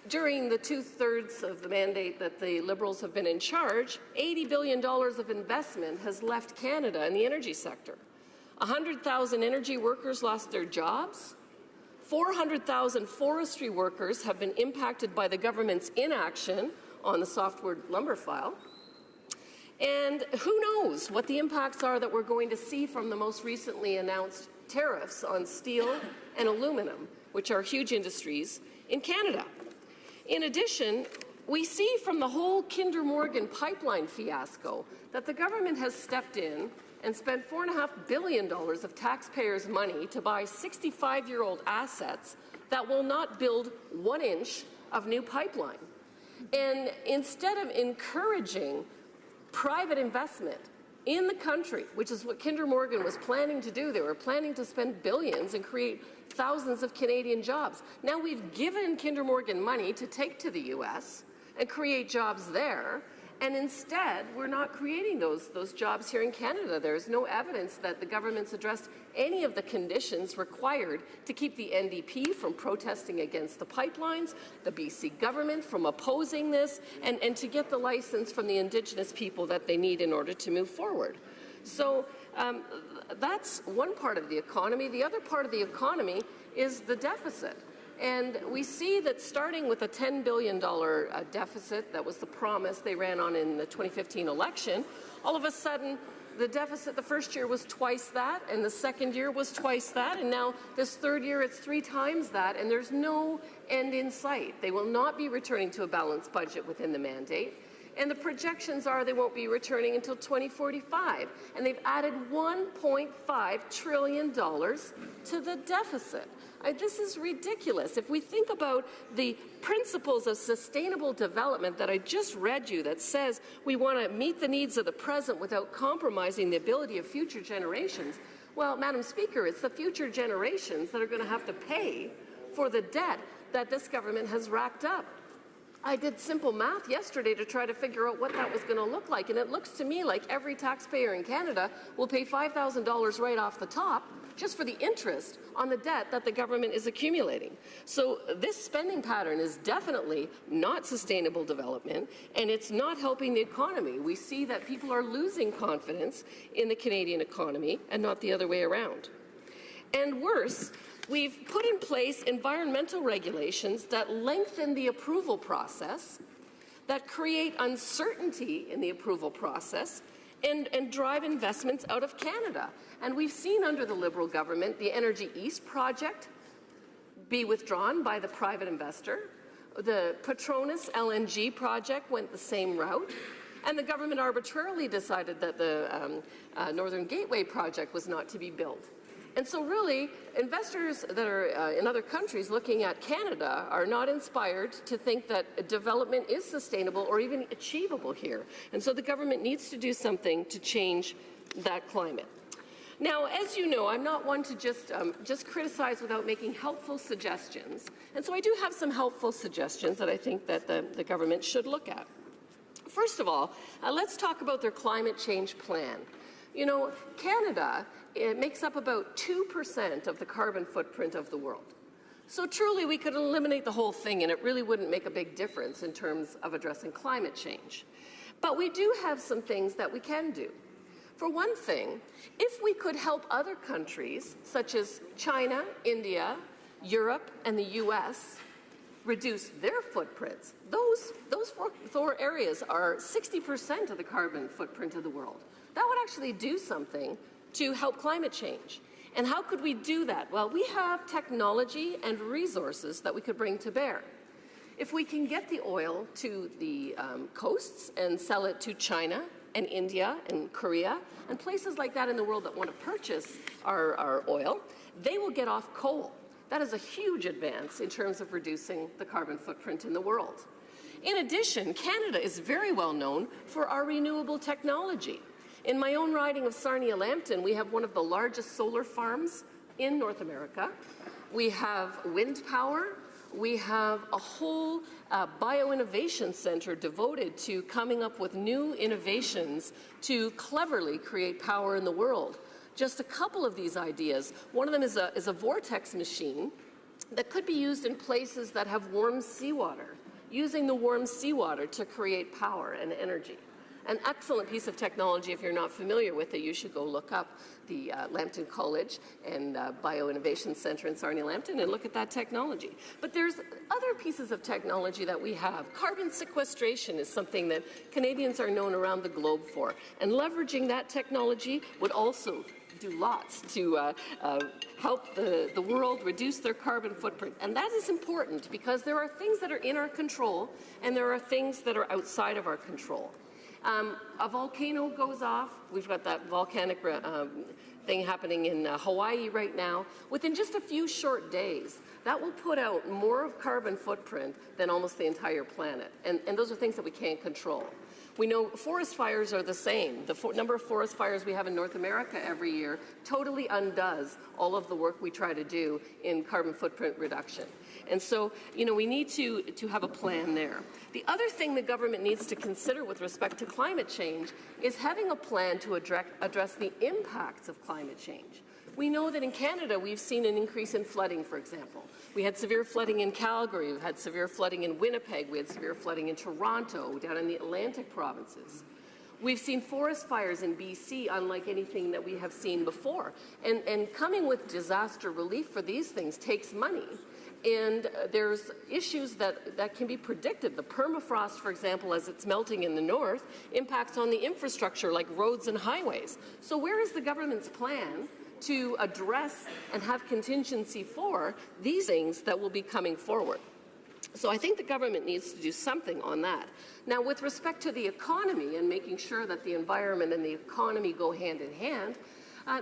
during the 2/3 of the mandate that the Liberals have been in charge, $80 billion of investment has left Canada in the energy sector. 100,000 energy workers lost their jobs. 400,000 forestry workers have been impacted by the government's inaction on the softwood lumber file. And who knows what the impacts are that we're going to see from the most recently announced tariffs on steel and aluminum, which are huge industries in Canada. In addition, we see from the whole Kinder Morgan pipeline fiasco that the government has stepped in and spent $4.5 billion of taxpayers' money to buy 65-year-old assets that will not build 1 inch of new pipeline. And instead of encouraging private investment in the country, which is what Kinder Morgan was planning to do, they were planning to spend billions and create thousands of Canadian jobs. Now we've given Kinder Morgan money to take to the U.S. and create jobs there, and instead we're not creating those jobs here in Canada. There's no evidence that the government's addressed any of the conditions required to keep the NDP from protesting against the pipelines, the BC government from opposing this, and to get the license from the Indigenous people that they need in order to move forward. So that's one part of the economy. The other part of the economy is the deficit. And we see that starting with a $10 billion deficit, that was the promise they ran on in the 2015 election, all of a sudden the deficit the first year was twice that, and the second year was twice that, and now this third year it's 3 times that, and there's no end in sight. They will not be returning to a balanced budget within the mandate. And the projections are they won't be returning until 2045. And they've added $1.5 trillion to the deficit. This is ridiculous. If we think about the principles of sustainable development that I just read you that says we want to meet the needs of the present without compromising the ability of future generations, well, Madam Speaker, it's the future generations that are going to have to pay for the debt that this government has racked up. I did simple math yesterday to try to figure out what that was going to look like, and it looks to me like every taxpayer in Canada will pay $5,000 right off the top just for the interest on the debt that the government is accumulating. So this spending pattern is definitely not sustainable development, and it's not helping the economy. We see that people are losing confidence in the Canadian economy and not the other way around. And worse, we've put in place environmental regulations that lengthen the approval process, that create uncertainty in the approval process, and drive investments out of Canada. And we've seen under the Liberal government the Energy East project be withdrawn by the private investor. The Petronas LNG project went the same route. And the government arbitrarily decided that the Northern Gateway project was not to be built. And so really, investors that are in other countries looking at Canada are not inspired to think that development is sustainable or even achievable here. And so the government needs to do something to change that climate. Now, as you know, I'm not one to just criticize without making helpful suggestions. And so I do have some helpful suggestions that I think that the government should look at. First of all, let's talk about their climate change plan. You know, Canada, it makes up about 2% of the carbon footprint of the world. So truly, we could eliminate the whole thing, and it really wouldn't make a big difference in terms of addressing climate change. But we do have some things that we can do. For one thing, if we could help other countries, such as China, India, Europe, and the US, reduce their footprints, those four areas are 60% of the carbon footprint of the world. That would actually do something to help climate change. And how could we do that? Well, we have technology and resources that we could bring to bear. If we can get the oil to the coasts and sell it to China and India and Korea and places like that in the world that want to purchase our oil, they will get off coal. That is a huge advance in terms of reducing the carbon footprint in the world. In addition, Canada is very well known for our renewable technology. In my own riding of Sarnia-Lambton, we have one of the largest solar farms in North America. We have wind power. We have a whole bioinnovation center devoted to coming up with new innovations to cleverly create power in the world. Just a couple of these ideas. One of them is a vortex machine that could be used in places that have warm seawater, using the warm seawater to create power and energy. An excellent piece of technology. If you're not familiar with it, you should go look up the Lambton College and Bioinnovation Center in Sarnia-Lambton and look at that technology. But there's other pieces of technology that we have. Carbon sequestration is something that Canadians are known around the globe for. And leveraging that technology would also do lots to help the world reduce their carbon footprint. And that is important because there are things that are in our control and there are things that are outside of our control. A volcano goes off. We've got that volcanic thing happening in Hawaii right now. Within just a few short days, that will put out more of carbon footprint than almost the entire planet. And those are things that we can't control. We know forest fires are the same. The number of forest fires we have in North America every year totally undoes all of the work we try to do in carbon footprint reduction. And so, we need to have a plan there. The other thing the government needs to consider with respect to climate change is having a plan to address the impacts of climate change. We know that in Canada, we've seen an increase in flooding, for example. We had severe flooding in Calgary, we've had severe flooding in Winnipeg, we had severe flooding in Toronto, down in the Atlantic provinces. We've seen forest fires in BC unlike anything that we have seen before. And coming with disaster relief for these things takes money. And there's issues that can be predicted. The permafrost, for example, as it's melting in the north, impacts on the infrastructure like roads and highways. So where is the government's plan to address and have contingency for these things that will be coming forward? So I think the government needs to do something on that. Now, with respect to the economy and making sure that the environment and the economy go hand in hand,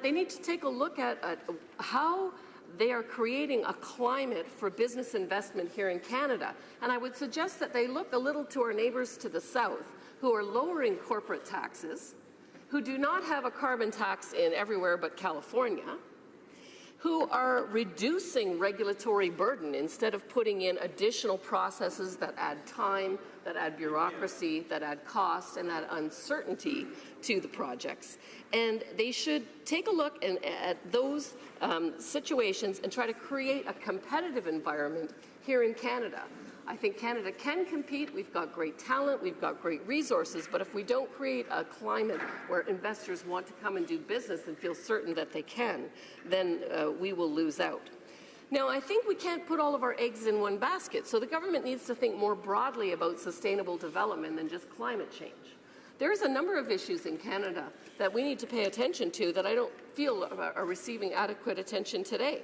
they need to take a look at how they are creating a climate for business investment here in Canada. And I would suggest that they look a little to our neighbors to the south who are lowering corporate taxes, who do not have a carbon tax in everywhere but California, who are reducing regulatory burden instead of putting in additional processes that add time, that add bureaucracy, that add cost, and that uncertainty to the projects. And they should take a look at those situations and try to create a competitive environment here in Canada. I think Canada can compete. We've got great talent, we've got great resources, but if we don't create a climate where investors want to come and do business and feel certain that they can, then we will lose out. Now, I think we can't put all of our eggs in one basket, so the government needs to think more broadly about sustainable development than just climate change. There's a number of issues in Canada that we need to pay attention to that I don't feel are receiving adequate attention today.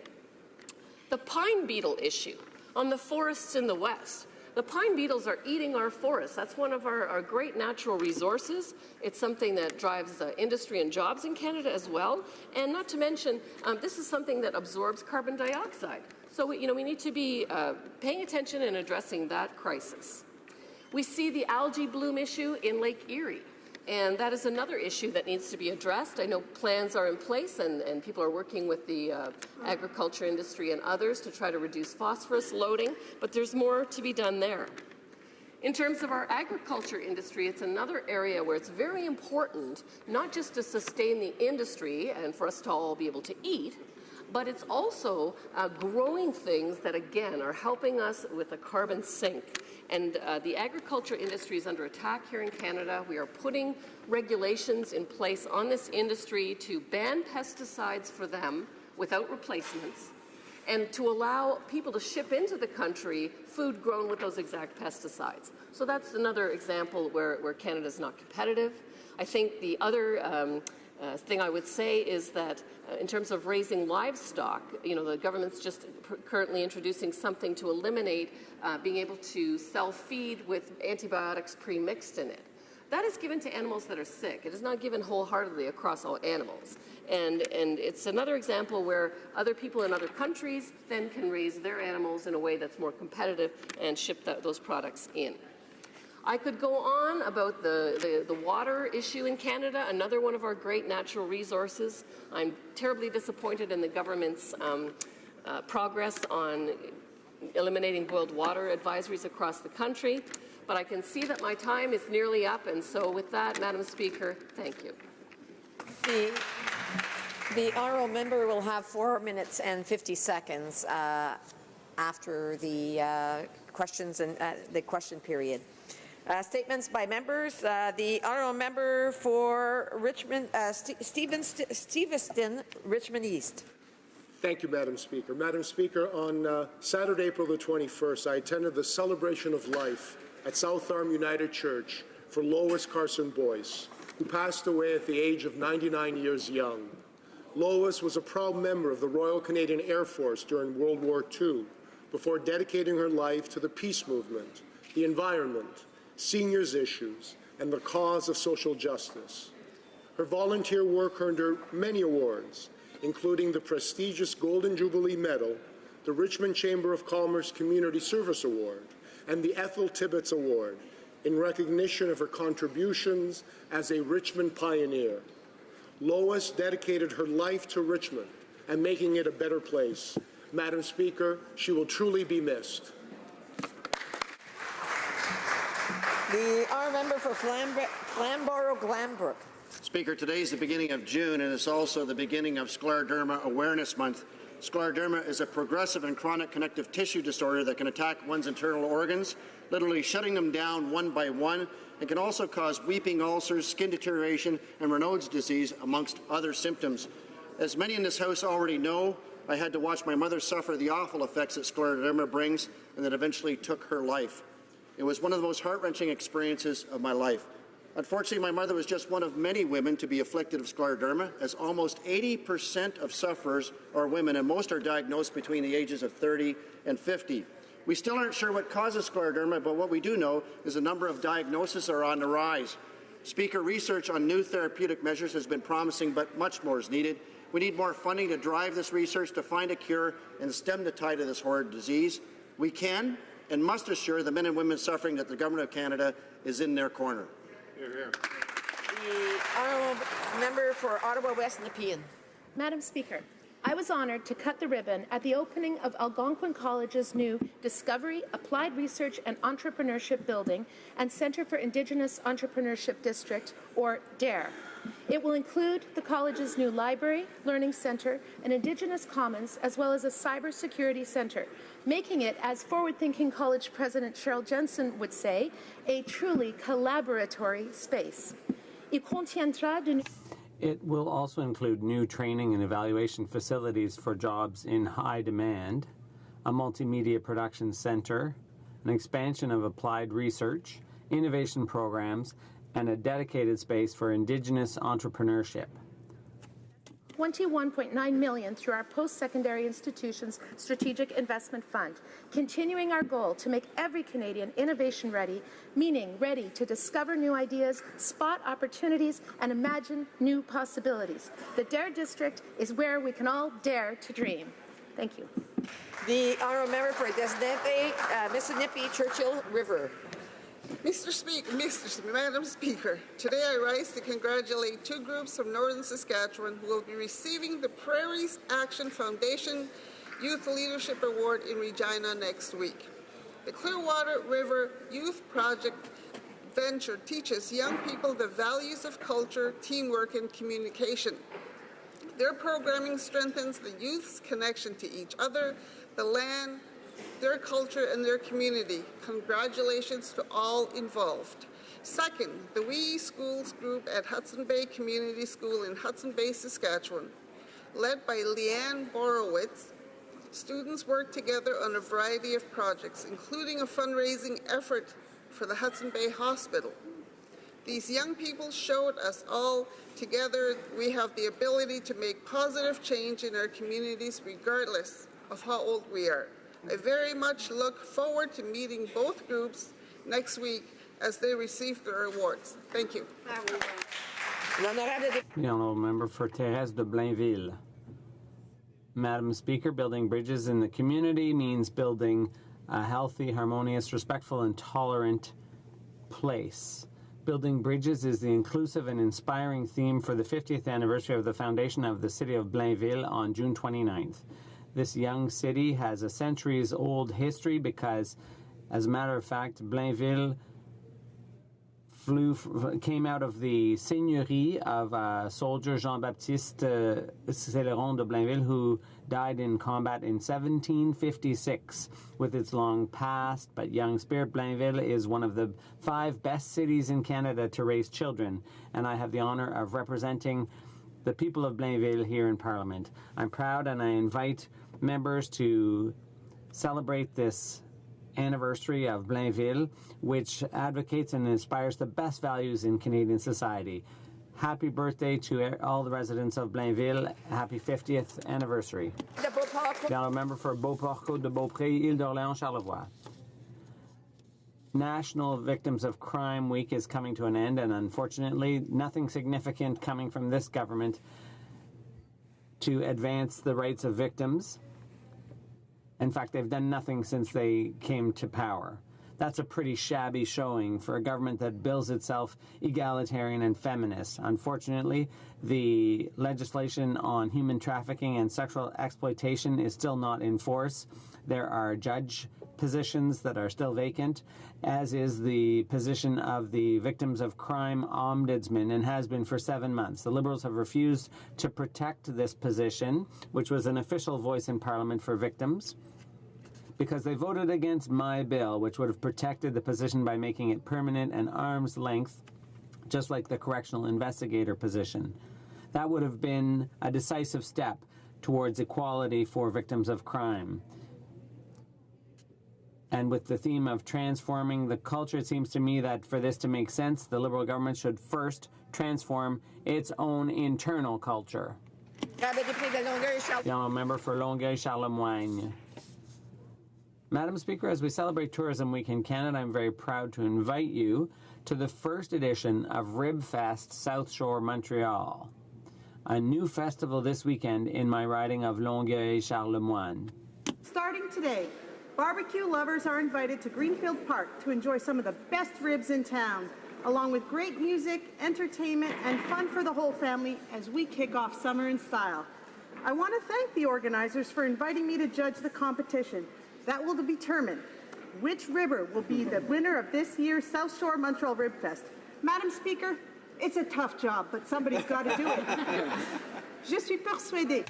The pine beetle issue on the forests in the West. The pine beetles are eating our forests. That's one of our great natural resources. It's something that drives industry and jobs in Canada as well. And not to mention, this is something that absorbs carbon dioxide. So we need to be paying attention and addressing that crisis. We see the algae bloom issue in Lake Erie. And that is another issue that needs to be addressed. I know plans are in place and people are working with the agriculture industry and others to try to reduce phosphorus loading, but there's more to be done there. In terms of our agriculture industry, it's another area where it's very important not just to sustain the industry and for us to all be able to eat, but it's also growing things that, again, are helping us with a carbon sink. And the agriculture industry is under attack here in Canada. We are putting regulations in place on this industry to ban pesticides for them without replacements, and to allow people to ship into the country food grown with those exact pesticides. So that's another example where Canada is not competitive. I think the other thing I would say is that in terms of raising livestock, the government's just currently introducing something to eliminate being able to sell feed with antibiotics pre-mixed in it. That is given to animals that are sick. It is not given wholeheartedly across all animals. And it's another example where other people in other countries then can raise their animals in a way that's more competitive and ship those products in. I could go on about the water issue in Canada, another one of our great natural resources. I'm terribly disappointed in the government's progress on eliminating boiled water advisories across the country. But I can see that my time is nearly up, and so with that, Madam Speaker, thank you. The honourable member will have 4 minutes and 50 seconds after the questions and the question period. Statements by members. The honourable member for Richmond, Steveston, Richmond East. Thank you, Madam Speaker. Madam Speaker, on Saturday, April the 21st, I attended the celebration of life at South Arm United Church for Lois Carson Boyce, who passed away at the age of 99 years young. Lois was a proud member of the Royal Canadian Air Force during World War II, before dedicating her life to the peace movement, the environment, seniors' issues, and the cause of social justice. Her volunteer work earned her many awards, including the prestigious Golden Jubilee Medal, the Richmond Chamber of Commerce Community Service Award, and the Ethel Tibbetts Award, in recognition of her contributions as a Richmond pioneer. Lois dedicated her life to Richmond and making it a better place. Madam Speaker, she will truly be missed. The honourable member for Flamborough-Glanbrook. Speaker, today is the beginning of June, and it's also the beginning of Scleroderma Awareness Month. Scleroderma is a progressive and chronic connective tissue disorder that can attack one's internal organs, literally shutting them down one by one, and can also cause weeping ulcers, skin deterioration, and Raynaud's disease, amongst other symptoms. As many in this House already know, I had to watch my mother suffer the awful effects that scleroderma brings, and that eventually took her life. It was one of the most heart-wrenching experiences of my life. Unfortunately, my mother was just one of many women to be afflicted of scleroderma, as almost 80% of sufferers are women, and most are diagnosed between the ages of 30 and 50. We still aren't sure what causes scleroderma, but what we do know is the number of diagnoses are on the rise. Speaker, research on new therapeutic measures has been promising, but much more is needed. We need more funding to drive this research to find a cure and stem the tide of this horrid disease. We can and must assure the men and women suffering that the Government of Canada is in their corner. Hear, hear. The honourable member for Ottawa West Nepean. Madam Speaker, I was honoured to cut the ribbon at the opening of Algonquin College's new Discovery, Applied Research and Entrepreneurship Building and Centre for Indigenous Entrepreneurship District, or DARE. It will include the college's new library, learning centre, and Indigenous Commons, as well as a cybersecurity centre, making it, as forward-thinking college president Cheryl Jensen would say, a truly collaboratory space. It will also include new training and evaluation facilities for jobs in high demand, a multimedia production center, an expansion of applied research, innovation programs, and a dedicated space for Indigenous entrepreneurship. $21.9 million through our post-secondary institutions strategic investment fund, continuing our goal to make every Canadian innovation ready, meaning ready to discover new ideas, spot opportunities, and imagine new possibilities. The DARE district is where we can all dare to dream. Thank you. The honourable member for Mississippi Churchill River. Madam Speaker, today I rise to congratulate two groups from Northern Saskatchewan who will be receiving the Prairies Action Foundation Youth Leadership Award in Regina next week. The Clearwater River Youth Project venture teaches young people the values of culture, teamwork, and communication. Their programming strengthens the youth's connection to each other, the land, their culture, and their community. Congratulations to all involved. Second, the We Schools group at Hudson Bay Community School in Hudson Bay, Saskatchewan, led by Leanne Borowitz. Students worked together on a variety of projects, including a fundraising effort for the Hudson Bay Hospital. These young people showed us all together we have the ability to make positive change in our communities regardless of how old we are. I very much look forward to meeting both groups next week as they receive their awards. Thank you. The honourable member for Thérèse de Blainville. Madam Speaker, building bridges in the community means building a healthy, harmonious, respectful, and tolerant place. Building bridges is the inclusive and inspiring theme for the 50th anniversary of the foundation of the city of Blainville on June 29th. This young city has a centuries-old history because, as a matter of fact, Blainville came out of the seigneurie of soldier Jean-Baptiste Céléron de Blainville, who died in combat in 1756. With its long past but young spirit, Blainville is one of the 5 best cities in Canada to raise children, and I have the honour of representing the people of Blainville here in Parliament. I'm proud, and I invite members to celebrate this anniversary of Blainville, which advocates and inspires the best values in Canadian society. Happy birthday to all the residents of Blainville. Happy 50th anniversary. The honourable member for Beauport de Beaupré, Île-d'Orléans, Charlevoix. National Victims of Crime Week is coming to an end, and unfortunately, nothing significant coming from this government to advance the rights of victims. In fact, they've done nothing since they came to power. That's a pretty shabby showing for a government that bills itself egalitarian and feminist. Unfortunately, the legislation on human trafficking and sexual exploitation is still not in force. There are judge positions that are still vacant, as is the position of the Victims of Crime Ombudsman, and has been for 7 months. The Liberals have refused to protect this position, which was an official voice in Parliament for victims, because they voted against my bill, which would have protected the position by making it permanent and arm's length, just like the correctional investigator position. That would have been a decisive step towards equality for victims of crime. And with the theme of transforming the culture, it seems to me that for this to make sense, the Liberal government should first transform its own internal culture. The honourable member for Longueuil-Charlemagne. Madam Speaker, as we celebrate Tourism Week in Canada, I'm very proud to invite you to the first edition of RibFest South Shore Montreal, a new festival this weekend in my riding of Longueuil-Charlemagne. Starting today, barbecue lovers are invited to Greenfield Park to enjoy some of the best ribs in town, along with great music, entertainment, and fun for the whole family as we kick off summer in style. I want to thank the organizers for inviting me to judge the competition. That will determine which ribber will be the winner of this year's South Shore Montreal Rib Fest. Madam Speaker, it's a tough job, but somebody's got to do it. Je suis persuadée.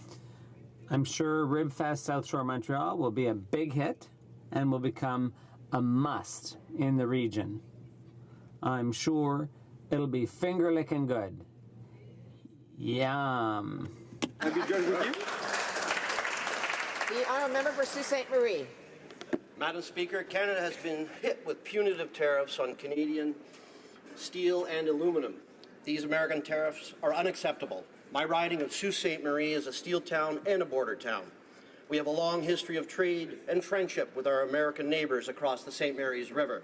I'm sure RibFest South Shore Montreal will be a big hit and will become a must in the region. I'm sure it'll be finger-licking good. Yum. Have you joined with you? The honourable member for Sault Ste. Marie. Madam Speaker, Canada has been hit with punitive tariffs on Canadian steel and aluminum. These American tariffs are unacceptable. My riding of Sault Ste. Marie is a steel town and a border town. We have a long history of trade and friendship with our American neighbors across the St. Mary's River.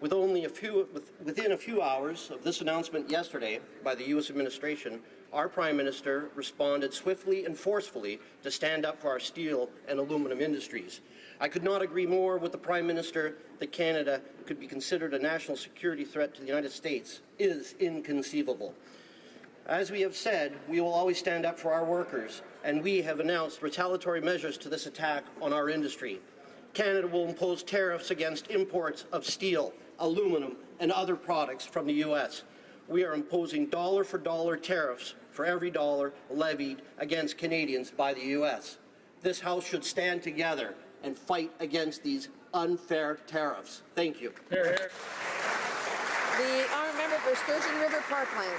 Within a few hours of this announcement yesterday by the U.S. administration, our Prime Minister responded swiftly and forcefully to stand up for our steel and aluminum industries. I could not agree more with the Prime Minister that Canada could be considered a national security threat to the United States is inconceivable. As we have said, we will always stand up for our workers, and we have announced retaliatory measures to this attack on our industry. Canada will impose tariffs against imports of steel, aluminum, and other products from the U.S. We are imposing dollar-for-dollar tariffs for every dollar levied against Canadians by the U.S. This House should stand together and fight against these unfair tariffs. Thank you. The honourable member for Sturgeon River Parkland.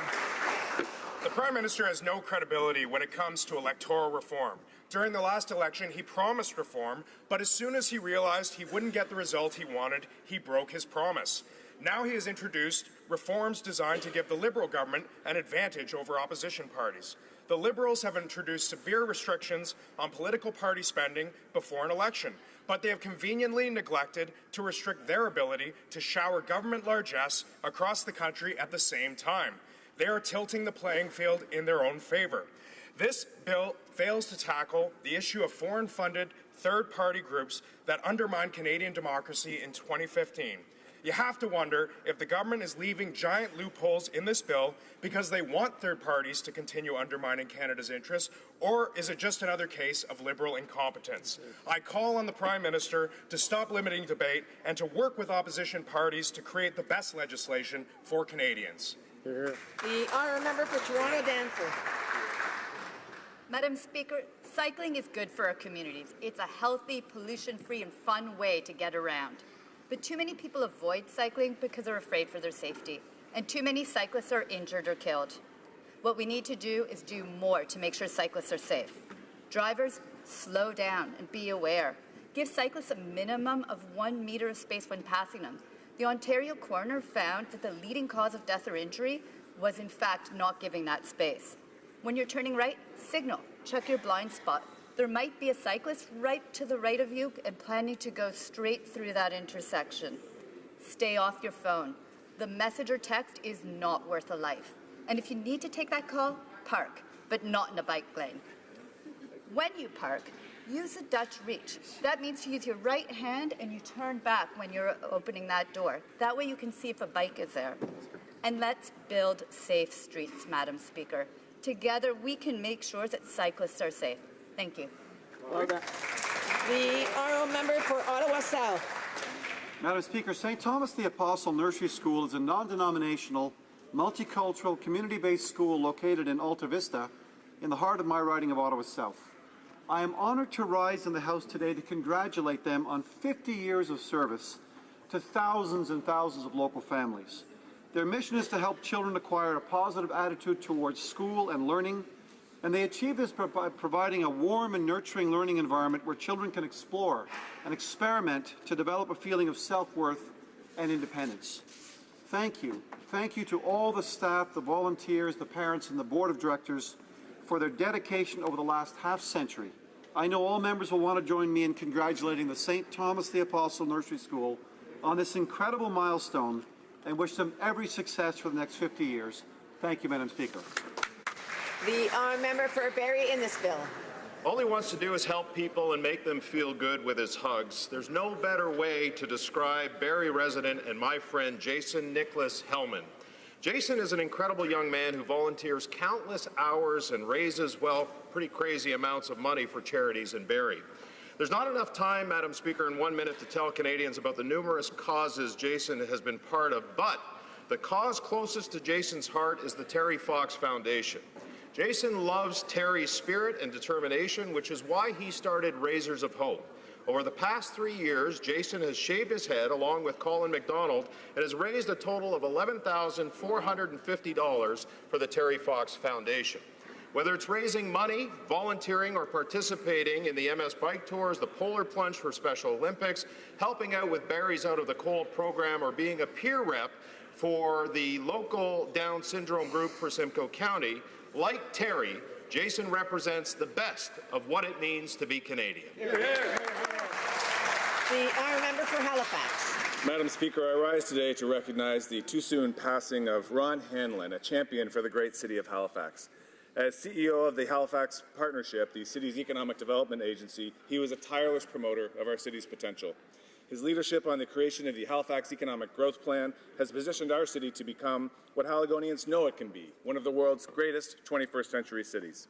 The Prime Minister has no credibility when it comes to electoral reform. During the last election, he promised reform, but as soon as he realized he wouldn't get the result he wanted, he broke his promise. Now he has introduced reforms designed to give the Liberal government an advantage over opposition parties. The Liberals have introduced severe restrictions on political party spending before an election, but they have conveniently neglected to restrict their ability to shower government largesse across the country at the same time. They are tilting the playing field in their own favor. This bill fails to tackle the issue of foreign-funded third-party groups that undermined Canadian democracy in 2015. You have to wonder if the government is leaving giant loopholes in this bill because they want third parties to continue undermining Canada's interests, or is it just another case of Liberal incompetence? I call on the Prime Minister to stop limiting debate and to work with opposition parties to create the best legislation for Canadians. The honourable member for Toronto Danforth. Madam Speaker, cycling is good for our communities. It's a healthy, pollution-free and fun way to get around. But too many people avoid cycling because they're afraid for their safety, and too many cyclists are injured or killed. What we need to do is do more to make sure cyclists are safe. Drivers, slow down and be aware. Give cyclists a minimum of 1 meter of space when passing them. The Ontario coroner found that the leading cause of death or injury was in fact not giving that space. When you're turning right, signal, check your blind spot. There might be a cyclist right to the right of you and planning to go straight through that intersection. Stay off your phone. The message or text is not worth a life. And if you need to take that call, park, but not in a bike lane. When you park, use the Dutch reach. That means you use your right hand and you turn back when you're opening that door. That way you can see if a bike is there. And let's build safe streets, Madam Speaker. Together we can make sure that cyclists are safe. Thank you. Well done. The honourable member for Ottawa South. Madam Speaker, St. Thomas the Apostle Nursery School is a non-denominational, multicultural, community-based school located in Alta Vista in the heart of my riding of Ottawa South. I am honoured to rise in the House today to congratulate them on 50 years of service to thousands and thousands of local families. Their mission is to help children acquire a positive attitude towards school and learning, and they achieve this by providing a warm and nurturing learning environment where children can explore and experiment to develop a feeling of self-worth and independence. Thank you. Thank you to all the staff, the volunteers, the parents, and the Board of Directors for their dedication over the last half-century. I know all members will want to join me in congratulating the St. Thomas the Apostle Nursery School on this incredible milestone and wish them every success for the next 50 years. Thank you, Madam Speaker. The honourable member for Barrie Innisfil. All he wants to do is help people and make them feel good with his hugs. There's no better way to describe Barrie resident and my friend Jason Nicholas Hellman. Jason is an incredible young man who volunteers countless hours and raises, well, pretty crazy amounts of money for charities in Barrie. There's not enough time, Madam Speaker, in 1 minute to tell Canadians about the numerous causes Jason has been part of, but the cause closest to Jason's heart is the Terry Fox Foundation. Jason loves Terry's spirit and determination, which is why he started Raisers of Hope. Over the past 3 years, Jason has shaved his head along with Colin McDonald and has raised a total of $11,450 for the Terry Fox Foundation. Whether it's raising money, volunteering, or participating in the MS Bike Tours, the Polar Plunge for Special Olympics, helping out with Barrie's Out of the Cold program, or being a peer rep for the local Down syndrome group for Simcoe County, like Terry, Jason represents the best of what it means to be Canadian. The honourable member for Halifax. Madam Speaker, I rise today to recognize the too soon passing of Ron Hanlon, a champion for the great city of Halifax. As CEO of the Halifax Partnership, the city's economic development agency, he was a tireless promoter of our city's potential. His leadership on the creation of the Halifax Economic Growth Plan has positioned our city to become what Haligonians know it can be, one of the world's greatest 21st century cities.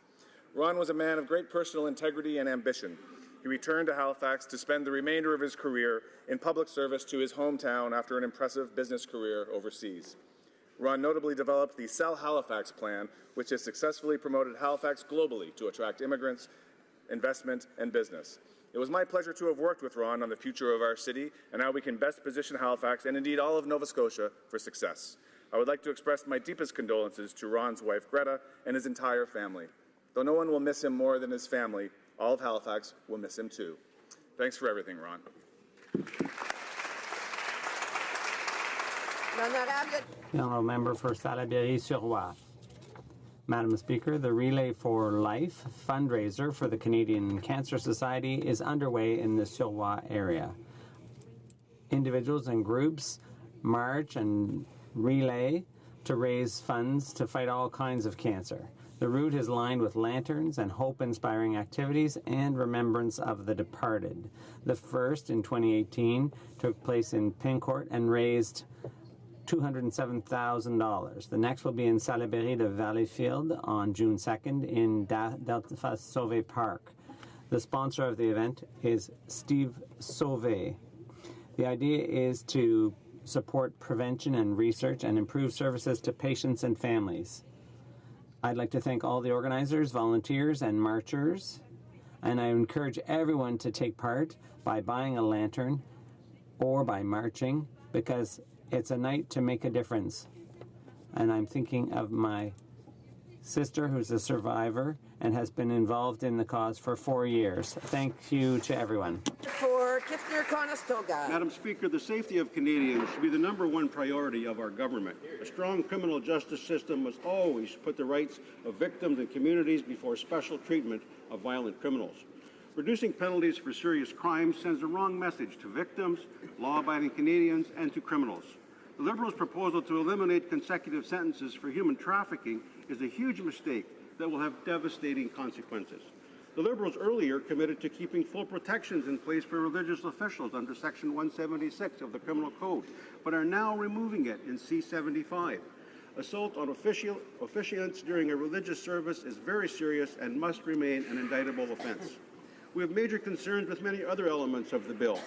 Ron was a man of great personal integrity and ambition. He returned to Halifax to spend the remainder of his career in public service to his hometown after an impressive business career overseas. Ron notably developed the Sell Halifax plan, which has successfully promoted Halifax globally to attract immigrants, investment, and business. It was my pleasure to have worked with Ron on the future of our city and how we can best position Halifax and indeed all of Nova Scotia for success. I would like to express my deepest condolences to Ron's wife, Greta, and his entire family. Though no one will miss him more than his family, all of Halifax will miss him too. Thanks for everything, Ron. The honourable member for Salaberry-sur-Loire. Madam Speaker, the Relay for Life fundraiser for the Canadian Cancer Society is underway in the Sur-Loire area. Individuals and groups march and relay to raise funds to fight all kinds of cancer. The route is lined with lanterns and hope-inspiring activities and remembrance of the departed. The first, in 2018, took place in Pincourt and raised $207,000. The next will be in Salaberry de Valleyfield on June 2nd in Delta Sauvé Park. The sponsor of the event is Steve Sauvé. The idea is to support prevention and research and improve services to patients and families. I'd like to thank all the organizers, volunteers, and marchers, and I encourage everyone to take part by buying a lantern or by marching, because it's a night to make a difference. And I'm thinking of my sister, who's a survivor and has been involved in the cause for 4 years. Thank you to everyone. For Kitchener-Conestoga. Madam Speaker, the safety of Canadians should be the #1 priority of our government. A strong criminal justice system must always put the rights of victims and communities before special treatment of violent criminals. Reducing penalties for serious crimes sends a wrong message to victims, law-abiding Canadians, and to criminals. The Liberals' proposal to eliminate consecutive sentences for human trafficking is a huge mistake that will have devastating consequences. The Liberals earlier committed to keeping full protections in place for religious officials under Section 176 of the Criminal Code, but are now removing it in C-75. Assault on officiants during a religious service is very serious and must remain an indictable offence. We have major concerns with many other elements of the bill.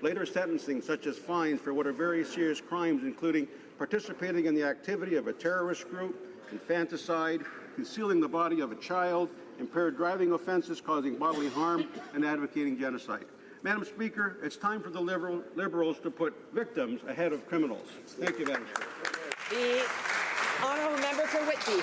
Later sentencing, such as fines for what are very serious crimes, including participating in the activity of a terrorist group, infanticide, concealing the body of a child, impaired driving offences causing bodily harm, and advocating genocide. Madam Speaker, it's time for the Liberals to put victims ahead of criminals. Thank you, Madam Speaker. The honourable member for Whitby.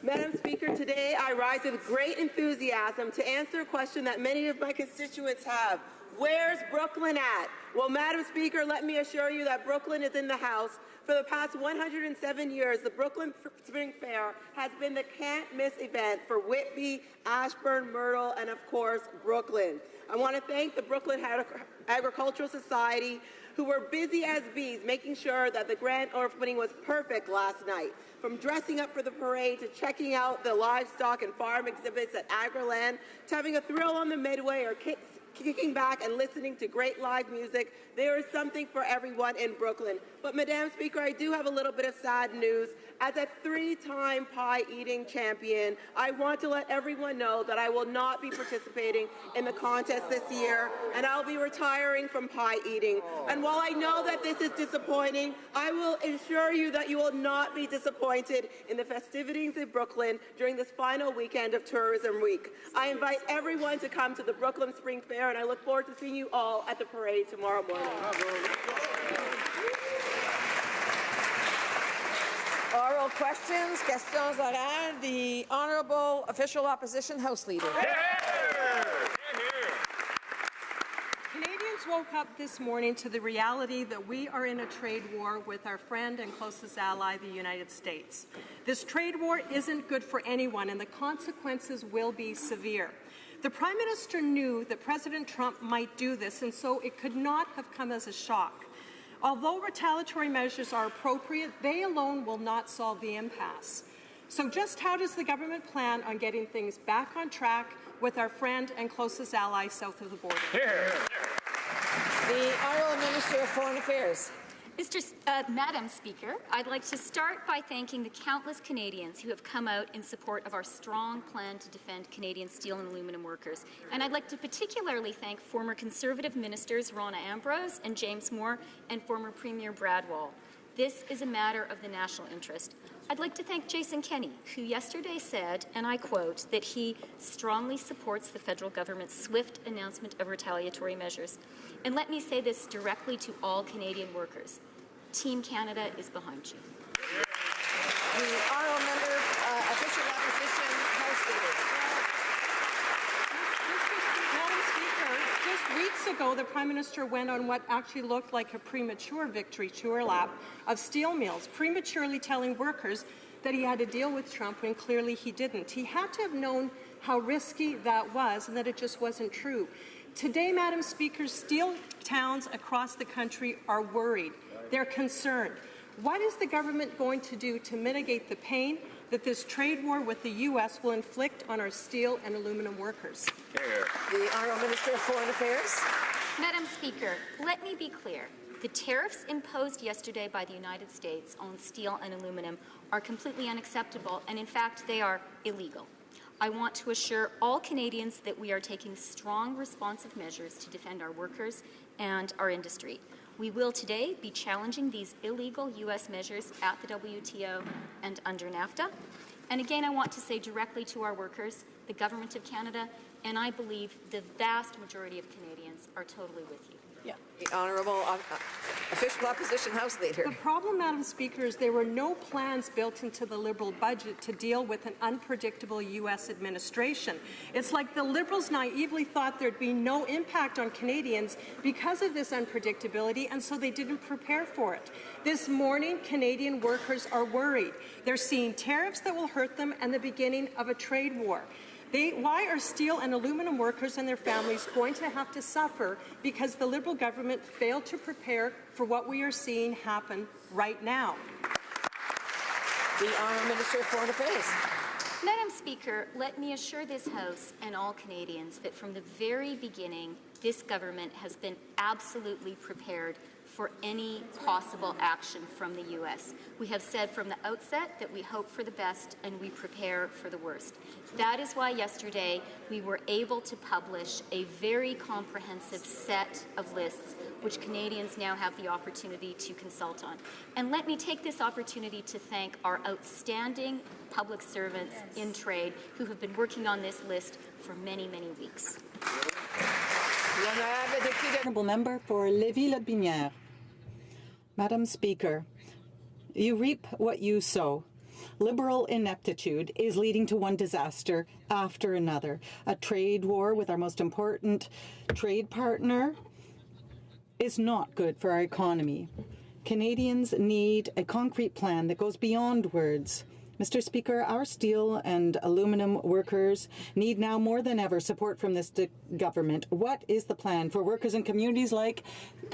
Madam Speaker, today I rise with great enthusiasm to answer a question that many of my constituents have. Where's Brooklyn at? Well, Madam Speaker, let me assure you that Brooklyn is in the House. For the past 107 years, the Brooklyn Spring Fair has been the can't-miss event for Whitby, Ashburn, Myrtle, and of course, Brooklyn. I want to thank the Brooklyn Agricultural Society, who were busy as bees making sure that the grand opening was perfect last night. From dressing up for the parade to checking out the livestock and farm exhibits at Agriland to having a thrill on the Midway or kicking back and listening to great live music, there is something for everyone in Brooklyn. But Madam Speaker, I do have a little bit of sad news. As a 3-time pie-eating champion, I want to let everyone know that I will not be participating in the contest this year, and I'll be retiring from pie eating. And while I know that this is disappointing, I will assure you that you will not be disappointed in the festivities in Brooklyn during this final weekend of Tourism Week. I invite everyone to come to the Brooklyn Spring Fair, and I look forward to seeing you all at the parade tomorrow morning. Oral questions, questions orales. The Honourable Official Opposition House Leader. Canadians woke up this morning to the reality that we are in a trade war with our friend and closest ally, the United States. This trade war isn't good for anyone, and the consequences will be severe. The Prime Minister knew that President Trump might do this, and so it could not have come as a shock. Although retaliatory measures are appropriate, they alone will not solve the impasse. So just how does the government plan on getting things back on track with our friend and closest ally south of the border? The Honourable Minister of Foreign Affairs. Madam Speaker, I'd like to start by thanking the countless Canadians who have come out in support of our strong plan to defend Canadian steel and aluminum workers. And I'd like to particularly thank former Conservative ministers Rona Ambrose and James Moore and former Premier Brad Wall. This is a matter of the national interest. I'd like to thank Jason Kenney, who yesterday said, and I quote, that he strongly supports the federal government's swift announcement of retaliatory measures. And let me say this directly to all Canadian workers. Team Canada is behind you. The honourable member, official opposition, House Leader. Madam Speaker, just weeks ago, the Prime Minister went on what actually looked like a premature victory tour lap of steel mills, prematurely telling workers that he had to deal with Trump when clearly he didn't. He had to have known how risky that was and that it just wasn't true. Today, Madam Speaker, steel towns across the country are worried. They're concerned. What is the government going to do to mitigate the pain that this trade war with the U.S. will inflict on our steel and aluminum workers? The Honourable Minister of Foreign Affairs. Madam Speaker, let me be clear. The tariffs imposed yesterday by the United States on steel and aluminum are completely unacceptable, and in fact, they are illegal. I want to assure all Canadians that we are taking strong, responsive measures to defend our workers and our industry. We will today be challenging these illegal U.S. measures at the WTO and under NAFTA. And again, I want to say directly to our workers, the Government of Canada, and I believe the vast majority of Canadians are totally with you. The Honourable Official Opposition House Leader. The problem, Madam Speaker, is there were no plans built into the Liberal budget to deal with an unpredictable U.S. administration. It's like the Liberals naively thought there'd be no impact on Canadians because of this unpredictability, and so they didn't prepare for it. This morning, Canadian workers are worried. They're seeing tariffs that will hurt them and the beginning of a trade war. Why are steel and aluminum workers and their families going to have to suffer because the Liberal government failed to prepare for what we are seeing happen right now? The Honourable Minister of Foreign Affairs. Madam Speaker, let me assure this House and all Canadians that from the very beginning, this government has been absolutely prepared for any possible action from the U.S. We have said from the outset that we hope for the best and we prepare for the worst. That is why yesterday we were able to publish a very comprehensive set of lists which Canadians now have the opportunity to consult on. And let me take this opportunity to thank our outstanding public servants in trade who have been working on this list for many, many weeks. Honourable Member for Lévis-Lotbinière. Madam Speaker, you reap what you sow. Liberal ineptitude is leading to one disaster after another. A trade war with our most important trade partner is not good for our economy. Canadians need a concrete plan that goes beyond words. Mr. Speaker, our steel and aluminum workers need now more than ever support from this government. What is the plan for workers in communities like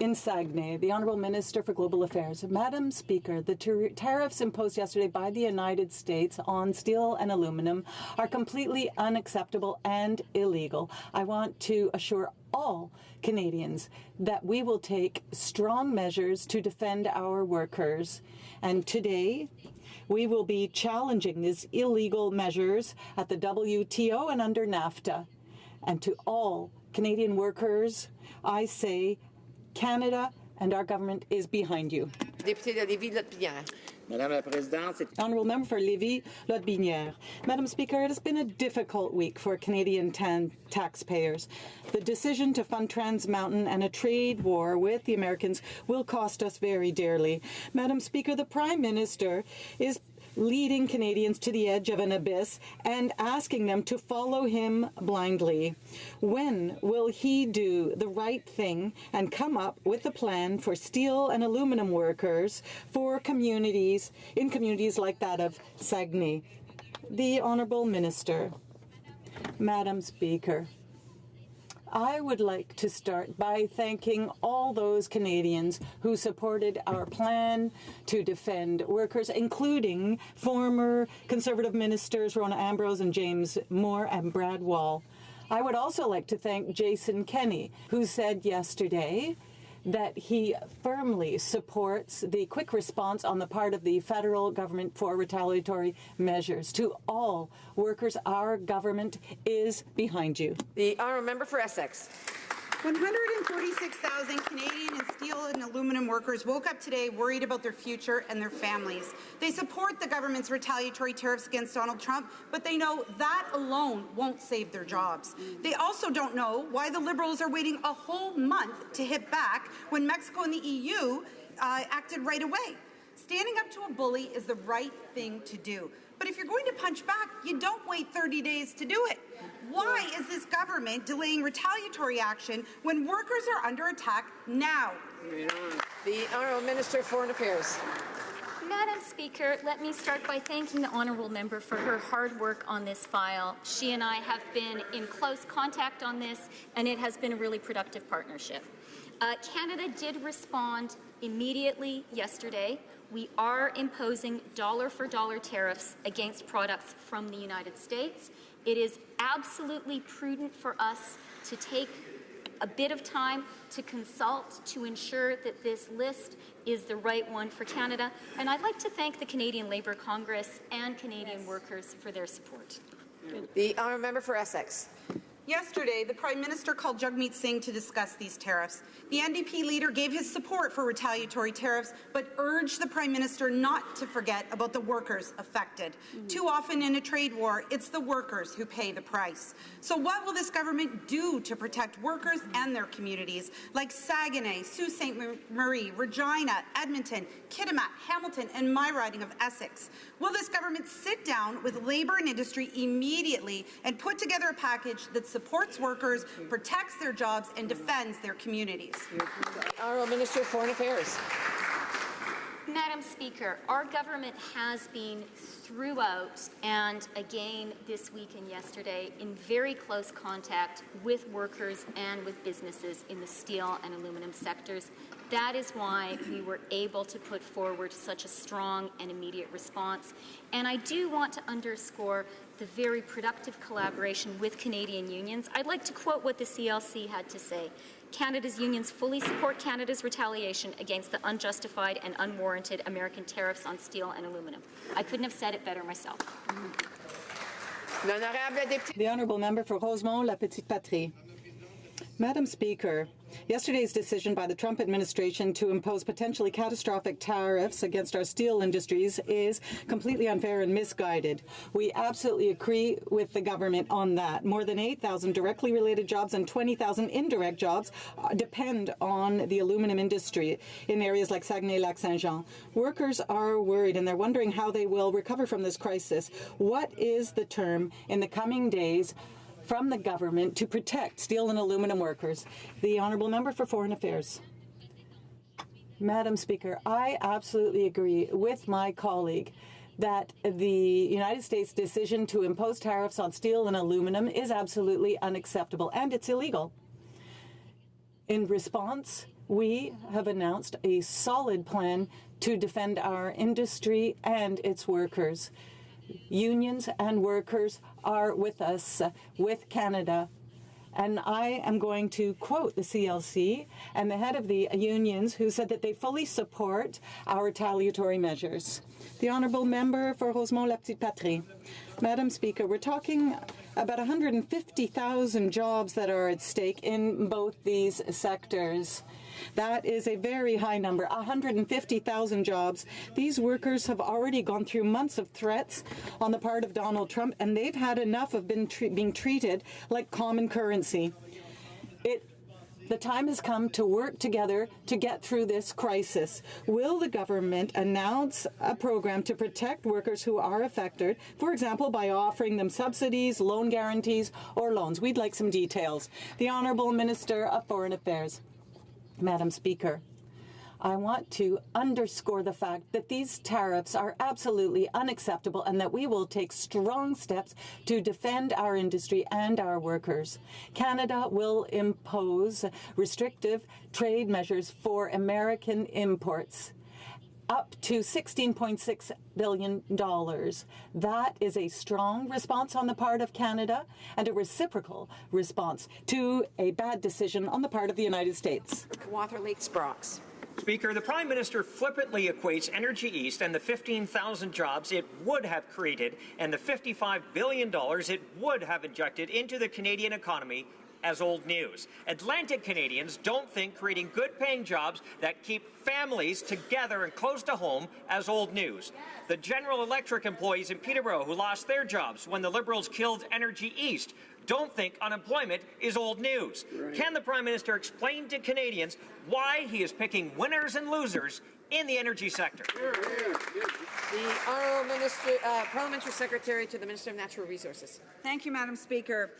in Saguenay? The Honourable Minister for Global Affairs. Madam Speaker, the tariffs imposed yesterday by the United States on steel and aluminum are completely unacceptable and illegal. I want to assure all Canadians that we will take strong measures to defend our workers. And today, we will be challenging these illegal measures at the WTO and under NAFTA. And to all Canadian workers, I say Canada and our government is behind you. Député de Lévis-Lotbinière. Madame la Présidente, Honourable Member for Lévis-Lotbinière. Madam Speaker, it has been a difficult week for Canadian taxpayers. The decision to fund Trans Mountain and a trade war with the Americans will cost us very dearly. Madam Speaker, the Prime Minister is leading Canadians to the edge of an abyss and asking them to follow him blindly. When will he do the right thing and come up with a plan for steel and aluminum workers for communities, in communities like that of Saguenay? The Honourable Minister. Madam Speaker, I would like to start by thanking all those Canadians who supported our plan to defend workers, including former Conservative ministers Rona Ambrose and James Moore and Brad Wall. I would also like to thank Jason Kenney, who said yesterday that he firmly supports the quick response on the part of the federal government for retaliatory measures. To all workers, our government is behind you. The Honourable Member for Essex. 146,000 Canadian and steel and aluminum workers woke up today worried about their future and their families. They support the government's retaliatory tariffs against Donald Trump, but they know that alone won't save their jobs. They also don't know why the Liberals are waiting a whole month to hit back when Mexico and the EU acted right away. Standing up to a bully is the right thing to do. But if you're going to punch back, you don't wait 30 days to do it. Why is this government delaying retaliatory action when workers are under attack now? The Honourable Minister of Foreign Affairs. Madam Speaker, let me start by thanking the honourable member for her hard work on this file. She and I have been in close contact on this, and it has been a really productive partnership. Canada did respond immediately yesterday. We are imposing dollar-for-dollar tariffs against products from the United States. It is absolutely prudent for us to take a bit of time to consult to ensure that this list is the right one for Canada. And I'd like to thank the Canadian Labour Congress and Canadian workers for their support. The honourable member for Essex. Yesterday, the Prime Minister called Jagmeet Singh to discuss these tariffs. The NDP leader gave his support for retaliatory tariffs, but urged the Prime Minister not to forget about the workers affected. Too often in a trade war, it's the workers who pay the price. So what will this government do to protect workers and their communities, like Saguenay, Sault Ste. Marie, Regina, Edmonton, Kitimat, Hamilton, and my riding of Essex? Will this government sit down with labour and industry immediately and put together a package that supports workers, protects their jobs, and defends their communities? Honourable Minister of Foreign Affairs. Madam Speaker, our government has been throughout, and again this week and yesterday, in very close contact with workers and with businesses in the steel and aluminum sectors. That is why we were able to put forward such a strong and immediate response. And I do want to underscore the very productive collaboration with Canadian unions. I'd like to quote what the CLC had to say. Canada's unions fully support Canada's retaliation against the unjustified and unwarranted American tariffs on steel and aluminum. I couldn't have said it better myself. The honourable member for Rosemont-La Petite Patrie. Madam Speaker, yesterday's decision by the Trump administration to impose potentially catastrophic tariffs against our steel industries is completely unfair and misguided. We absolutely agree with the government on that. More than 8,000 directly related jobs and 20,000 indirect jobs depend on the aluminum industry in areas like Saguenay-Lac-Saint-Jean. Workers are worried and they're wondering how they will recover from this crisis. What is the term in the coming days from the government to protect steel and aluminum workers? The honourable member for Foreign Affairs. Madam Speaker, I absolutely agree with my colleague that the United States decision to impose tariffs on steel and aluminum is absolutely unacceptable, and it's illegal. In response, we have announced a solid plan to defend our industry and its workers. Unions and workers are with us, with Canada. And I am going to quote the CLC and the head of the unions who said that they fully support our retaliatory measures. The honourable member for Rosemont-La Petite Patrie. Madam Speaker, we're talking about 150,000 jobs that are at stake in both these sectors. That is a very high number, 150,000 jobs. These workers have already gone through months of threats on the part of Donald Trump, and they've had enough of being treated like common currency. The time has come to work together to get through this crisis. Will the government announce a program to protect workers who are affected, for example, by offering them subsidies, loan guarantees, or loans? We'd like some details. The Honourable Minister of Foreign Affairs. Madam Speaker, I want to underscore the fact that these tariffs are absolutely unacceptable and that we will take strong steps to defend our industry and our workers. Canada will impose restrictive trade measures for American imports up to $16.6 billion. That is a strong response on the part of Canada and a reciprocal response to a bad decision on the part of the United States. Water Lakes Brox. Speaker, the Prime Minister flippantly equates Energy East and the 15,000 jobs it would have created and the $55 billion it would have injected into the Canadian economy as old news. Atlantic Canadians don't think creating good-paying jobs that keep families together and close to home as old news. The General Electric employees in Peterborough who lost their jobs when the Liberals killed Energy East don't think unemployment is old news. Right. Can the Prime Minister explain to Canadians why he is picking winners and losers in the energy sector? The Honourable Parliamentary Secretary to the Minister of Natural Resources. Thank you, Madam Speaker.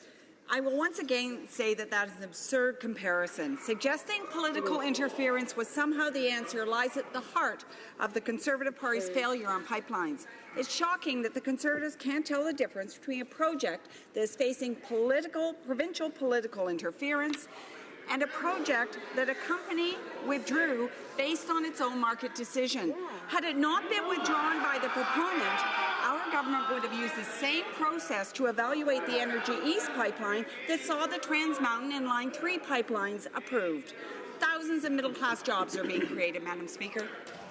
I will once again say that that is an absurd comparison. Suggesting political interference was somehow the answer lies at the heart of the Conservative Party's failure on pipelines. It's shocking that the Conservatives can't tell the difference between a project that is facing provincial political interference and a project that a company withdrew based on its own market decision. Had it not been withdrawn by the proponent, our government would have used the same process to evaluate the Energy East pipeline that saw the Trans Mountain and Line 3 pipelines approved. Thousands of middle-class jobs are being created, Madam Speaker.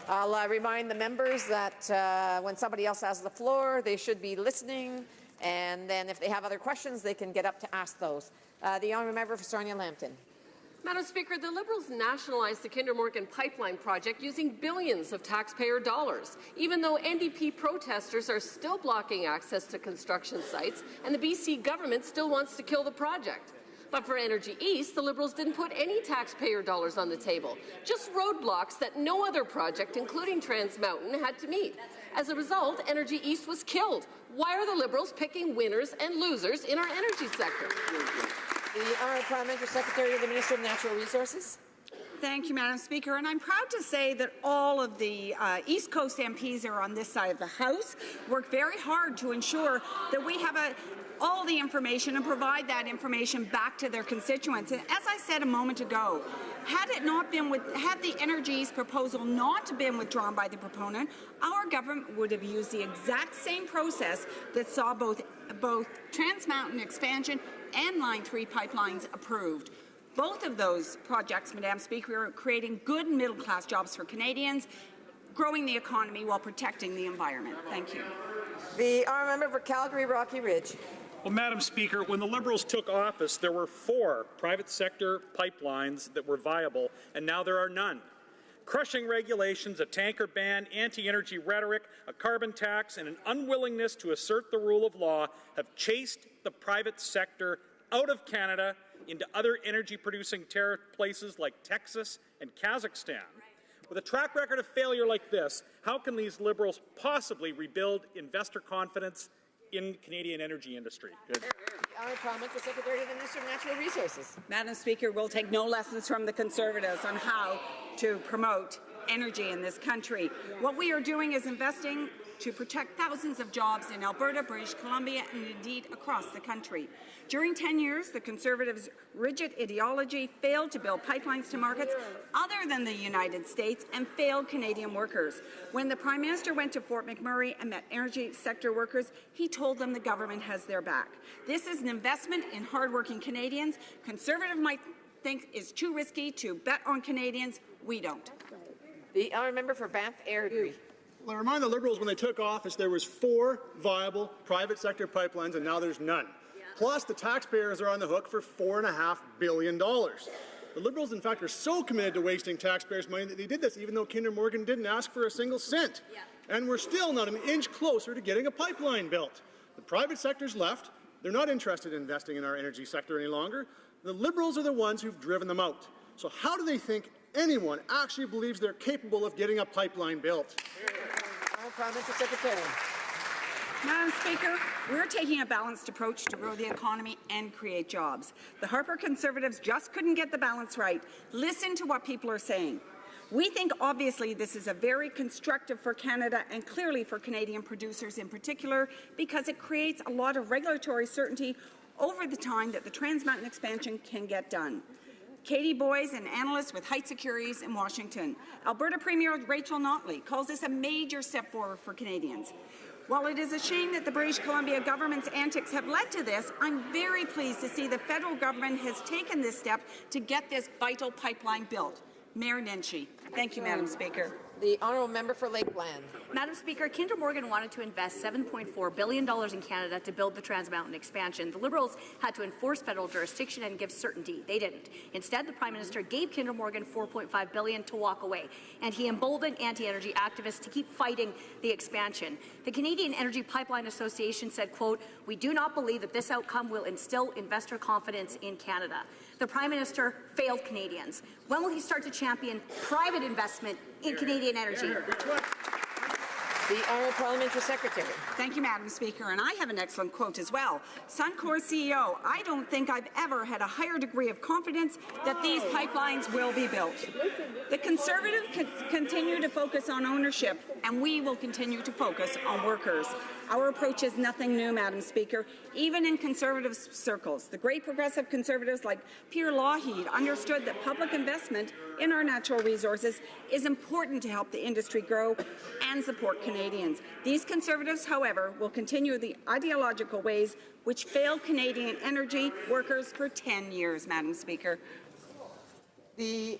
I'll remind the members that when somebody else has the floor, they should be listening, and then if they have other questions, they can get up to ask those. The Honourable Member for Sarnia-Lambton. Madam Speaker, the Liberals nationalized the Kinder Morgan pipeline project using billions of taxpayer dollars, even though NDP protesters are still blocking access to construction sites and the BC government still wants to kill the project. But for Energy East, the Liberals didn't put any taxpayer dollars on the table, just roadblocks that no other project, including Trans Mountain, had to meet. As a result, Energy East was killed. Why are the Liberals picking winners and losers in our energy sector? The Honourable Parliamentary Secretary to the Minister of Natural Resources. Thank you, Madam Speaker. And I'm proud to say that all of the East Coast MPs are on this side of the House, work very hard to ensure that we have all the information and provide that information back to their constituents. And as I said a moment ago, had the Energy East proposal not been withdrawn by the proponent, our government would have used the exact same process that saw both Trans Mountain expansion and Line 3 pipelines approved. Both of those projects, Madam Speaker, are creating good middle-class jobs for Canadians, growing the economy while protecting the environment. Thank you. The Honourable Member for Calgary Rocky Ridge. Well, Madam Speaker, when the Liberals took office, there were 4 private sector pipelines that were viable, and now there are none. Crushing regulations, a tanker ban, anti-energy rhetoric, a carbon tax, and an unwillingness to assert the rule of law have chased the private sector out of Canada into other energy-producing places like Texas and Kazakhstan. With a track record of failure like this, how can these Liberals possibly rebuild investor confidence in Canadian energy industry? Good. Honourable Parliamentary Secretary to the Minister of Natural Resources. Madam Speaker, we'll take no lessons from the Conservatives on how to promote energy in this country. What we are doing is investing to protect thousands of jobs in Alberta, British Columbia, and indeed across the country. During 10 years, the Conservatives' rigid ideology failed to build pipelines to markets other than the United States and failed Canadian workers. When the Prime Minister went to Fort McMurray and met energy sector workers, he told them the government has their back. This is an investment in hardworking Canadians. Conservative might think it's too risky to bet on Canadians. We don't. The Honourable Member for Banff Airdrie. Well, I remind the Liberals when they took office there was 4 viable private sector pipelines and now there's none. Plus the taxpayers are on the hook for $4.5 billion. The Liberals, in fact, are so committed to wasting taxpayers' money that they did this even though Kinder Morgan didn't ask for a single cent. And we're still not an inch closer to getting a pipeline built. The private sector's left. They're not interested in investing in our energy sector any longer. The Liberals are the ones who've driven them out. So how do they think anyone actually believes they're capable of getting a pipeline built? Parliamentary Secretary. Madam Speaker, we're taking a balanced approach to grow the economy and create jobs. The Harper Conservatives just couldn't get the balance right. Listen to what people are saying. We think obviously this is a very constructive for Canada and clearly for Canadian producers in particular because it creates a lot of regulatory certainty over the time that the Trans Mountain expansion can get done. Katie Boyes, an analyst with Height Securities in Washington. Alberta Premier Rachel Notley calls this a major step forward for Canadians. While it is a shame that the British Columbia government's antics have led to this, I'm very pleased to see the federal government has taken this step to get this vital pipeline built. Mayor Nenshi. Thank you, Madam Speaker. The honourable member for Lakeland. Madam Speaker, Kinder Morgan wanted to invest $7.4 billion in Canada to build the Trans Mountain expansion. The Liberals had to enforce federal jurisdiction and give certainty. They didn't. Instead, the Prime Minister gave Kinder Morgan $4.5 billion to walk away, and he emboldened anti-energy activists to keep fighting the expansion. The Canadian Energy Pipeline Association said, quote, "We do not believe that this outcome will instill investor confidence in Canada." The Prime Minister failed Canadians. When will he start to champion private investment in Canadian energy? The Honourable Parliamentary Secretary. Thank you, Madam Speaker. And I have an excellent quote as well. Suncor CEO, "I don't think I've ever had a higher degree of confidence that these pipelines will be built." The Conservatives continue to focus on ownership, and we will continue to focus on workers. Our approach is nothing new, Madam Speaker. Even in Conservative circles, the great progressive Conservatives like Pierre Lougheed understood that public investment in our natural resources is important to help the industry grow and support Canadians. These Conservatives, however, will continue the ideological ways which failed Canadian energy workers for 10 years, Madam Speaker. The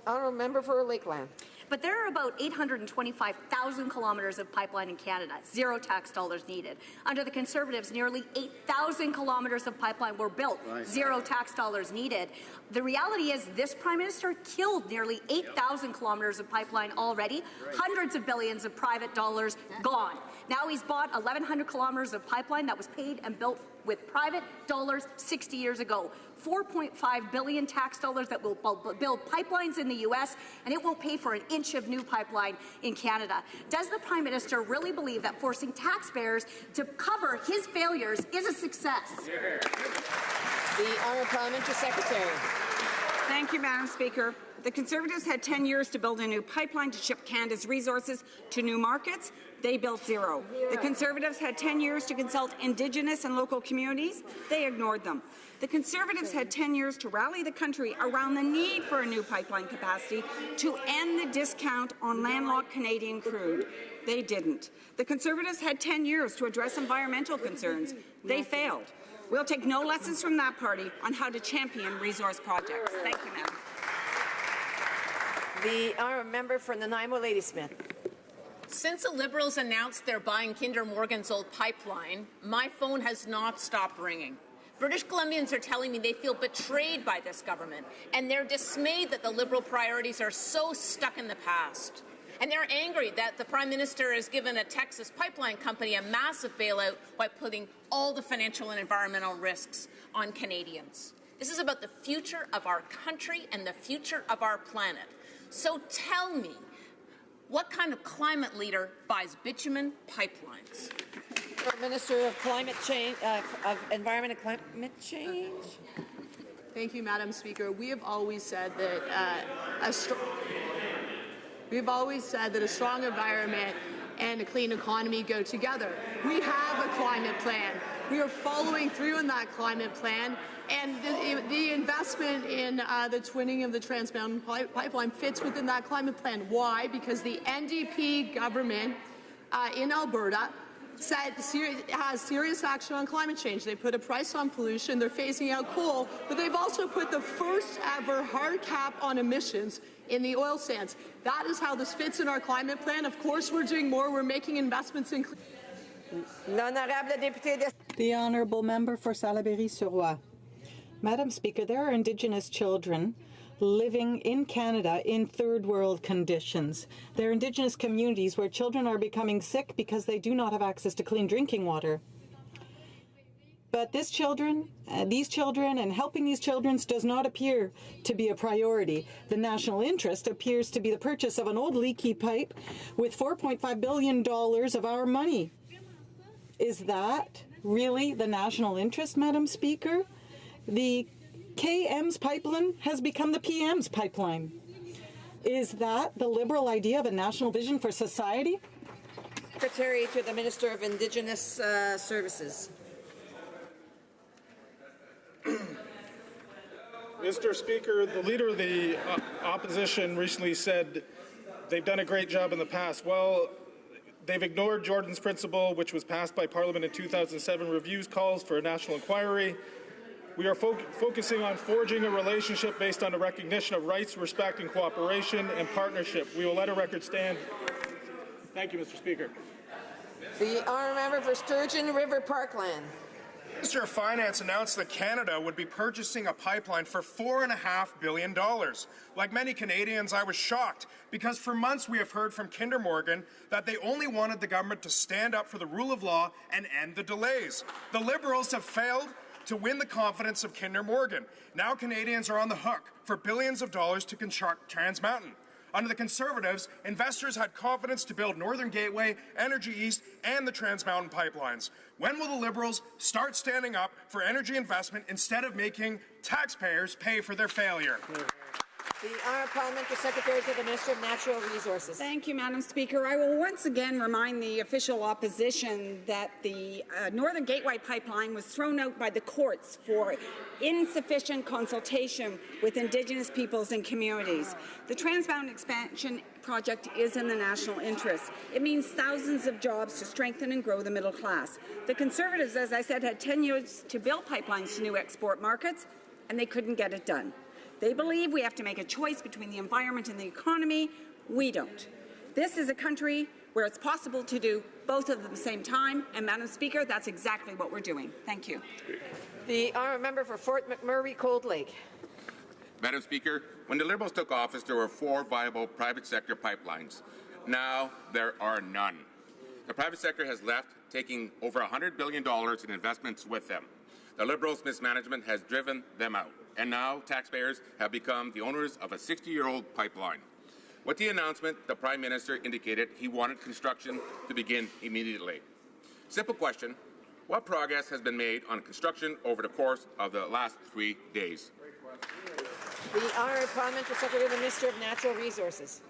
honourable member for Lakeland. But there are about 825,000 kilometres of pipeline in Canada, zero tax dollars needed. Under the Conservatives, nearly 8,000 kilometres of pipeline were built, zero tax dollars needed. The reality is this Prime Minister killed nearly 8,000 kilometres of pipeline already, hundreds of billions of private dollars gone. Now he's bought 1,100 kilometres of pipeline that was paid and built with private dollars 60 years ago. 4.5 billion tax dollars that will build pipelines in the U.S., and it will pay for an inch of new pipeline in Canada. Does the Prime Minister really believe that forcing taxpayers to cover his failures is a success? The Honourable Parliamentary Secretary. Thank you, Madam Speaker. The Conservatives had 10 years to build a new pipeline to ship Canada's resources to new markets. They built zero. The Conservatives had 10 years to consult Indigenous and local communities. They ignored them. The Conservatives had 10 years to rally the country around the need for a new pipeline capacity to end the discount on landlocked Canadian crude. They didn't. The Conservatives had 10 years to address environmental concerns. They failed. We'll take no lessons from that party on how to champion resource projects. Thank you, Madam. The honourable member for Nanaimo Ladysmith. Since the Liberals announced they're buying Kinder Morgan's old pipeline, my phone has not stopped ringing. British Columbians are telling me they feel betrayed by this government, and they're dismayed that the Liberal priorities are so stuck in the past. And they're angry that the Prime Minister has given a Texas pipeline company a massive bailout by putting all the financial and environmental risks on Canadians. This is about the future of our country and the future of our planet. So tell me, what kind of climate leader buys bitumen pipelines? Minister of Climate Change, of Environment and Climate Change. Thank you, Madam Speaker. We have always said that a strong environment and a clean economy go together. We have a climate plan. We are following through on that climate plan, and the investment in the twinning of the Trans Mountain Pipeline fits within that climate plan. Why? Because the NDP government in Alberta has serious action on climate change. They put a price on pollution, they're phasing out coal, but they've also put the first ever hard cap on emissions in the oil sands. That is how this fits in our climate plan. Of course, we're doing more. We're making investments in... The Honourable Member for Salaberry-sur-Roi. Madam Speaker, there are Indigenous children living in Canada in third world conditions. There are Indigenous communities where children are becoming sick because they do not have access to clean drinking water. But these children and helping these children does not appear to be a priority. The national interest appears to be the purchase of an old leaky pipe with $4.5 billion of our money. Is that really the national interest, Madam Speaker? The KM's pipeline has become the PM's pipeline. Is that the Liberal idea of a national vision for society? Secretary to the Minister of Indigenous Services. Mr. Speaker, the Leader of the Opposition recently said they've done a great job in the past. Well, they've ignored Jordan's Principle, which was passed by Parliament in 2007, reviews calls for a national inquiry. We are focusing on forging a relationship based on a recognition of rights, respect, and cooperation and partnership. We will let a record stand. Thank you, Mr. Speaker. The honourable member for Sturgeon River Parkland. Minister of Finance announced that Canada would be purchasing a pipeline for $4.5 billion. Like many Canadians, I was shocked because for months we have heard from Kinder Morgan that they only wanted the government to stand up for the rule of law and end the delays. The Liberals have failed to win the confidence of Kinder Morgan. Now Canadians are on the hook for billions of dollars to construct Trans Mountain. Under the Conservatives, investors had confidence to build Northern Gateway, Energy East, and the Trans Mountain pipelines. When will the Liberals start standing up for energy investment instead of making taxpayers pay for their failure? The Honourable Parliamentary Secretary to the Minister of Natural Resources. Thank you, Madam Speaker. I will once again remind the official opposition that the Northern Gateway pipeline was thrown out by the courts for insufficient consultation with Indigenous peoples and communities. The Trans Mountain expansion project is in the national interest. It means thousands of jobs to strengthen and grow the middle class. The Conservatives, as I said, had 10 years to build pipelines to new export markets, and they couldn't get it done. They believe we have to make a choice between the environment and the economy. We don't. This is a country where it's possible to do both at the same time, and Madam Speaker, that's exactly what we're doing. Thank you. The honourable member for Fort McMurray Cold Lake. Madam Speaker, when the Liberals took office, there were 4 viable private sector pipelines. Now there are none. The private sector has left, taking over $100 billion in investments with them. The Liberals' mismanagement has driven them out, and now taxpayers have become the owners of a 60-year-old pipeline. With the announcement, the Prime Minister indicated he wanted construction to begin immediately. Simple question, what progress has been made on construction over the course of the last 3 days? The Honourable Parliamentary Secretary to the Minister of Natural Resources.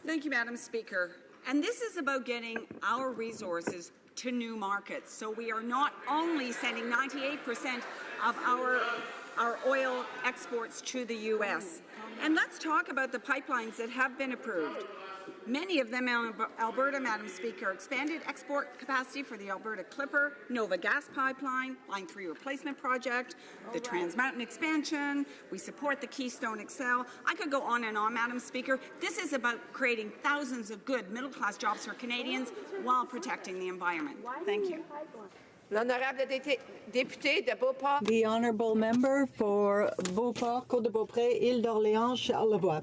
Thank you, Madam Speaker. And this is about getting our resources to new markets. So we are not only sending 98% of our oil exports to the U.S. And let's talk about the pipelines that have been approved. Many of them in Alberta, Madam Speaker, expanded export capacity for the Alberta Clipper, Nova Gas Pipeline, Line 3 replacement project, the Trans Mountain expansion. We support the Keystone XL. I could go on and on, Madam Speaker. This is about creating thousands of good middle-class jobs for Canadians while protecting the environment. Thank you. L'honorable député de Beauport. The honourable member for Beauport, Côte-de-Beaupré, Île d'Orléans, Charlevoix.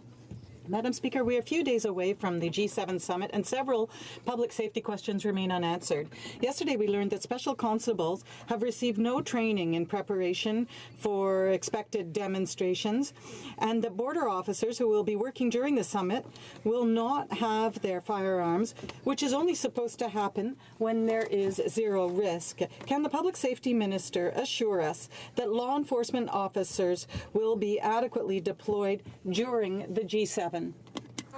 Madam Speaker, we are a few days away from the G7 summit and several public safety questions remain unanswered. Yesterday we learned that special constables have received no training in preparation for expected demonstrations and that border officers who will be working during the summit will not have their firearms, which is only supposed to happen when there is zero risk. Can the public safety minister assure us that law enforcement officers will be adequately deployed during the G7?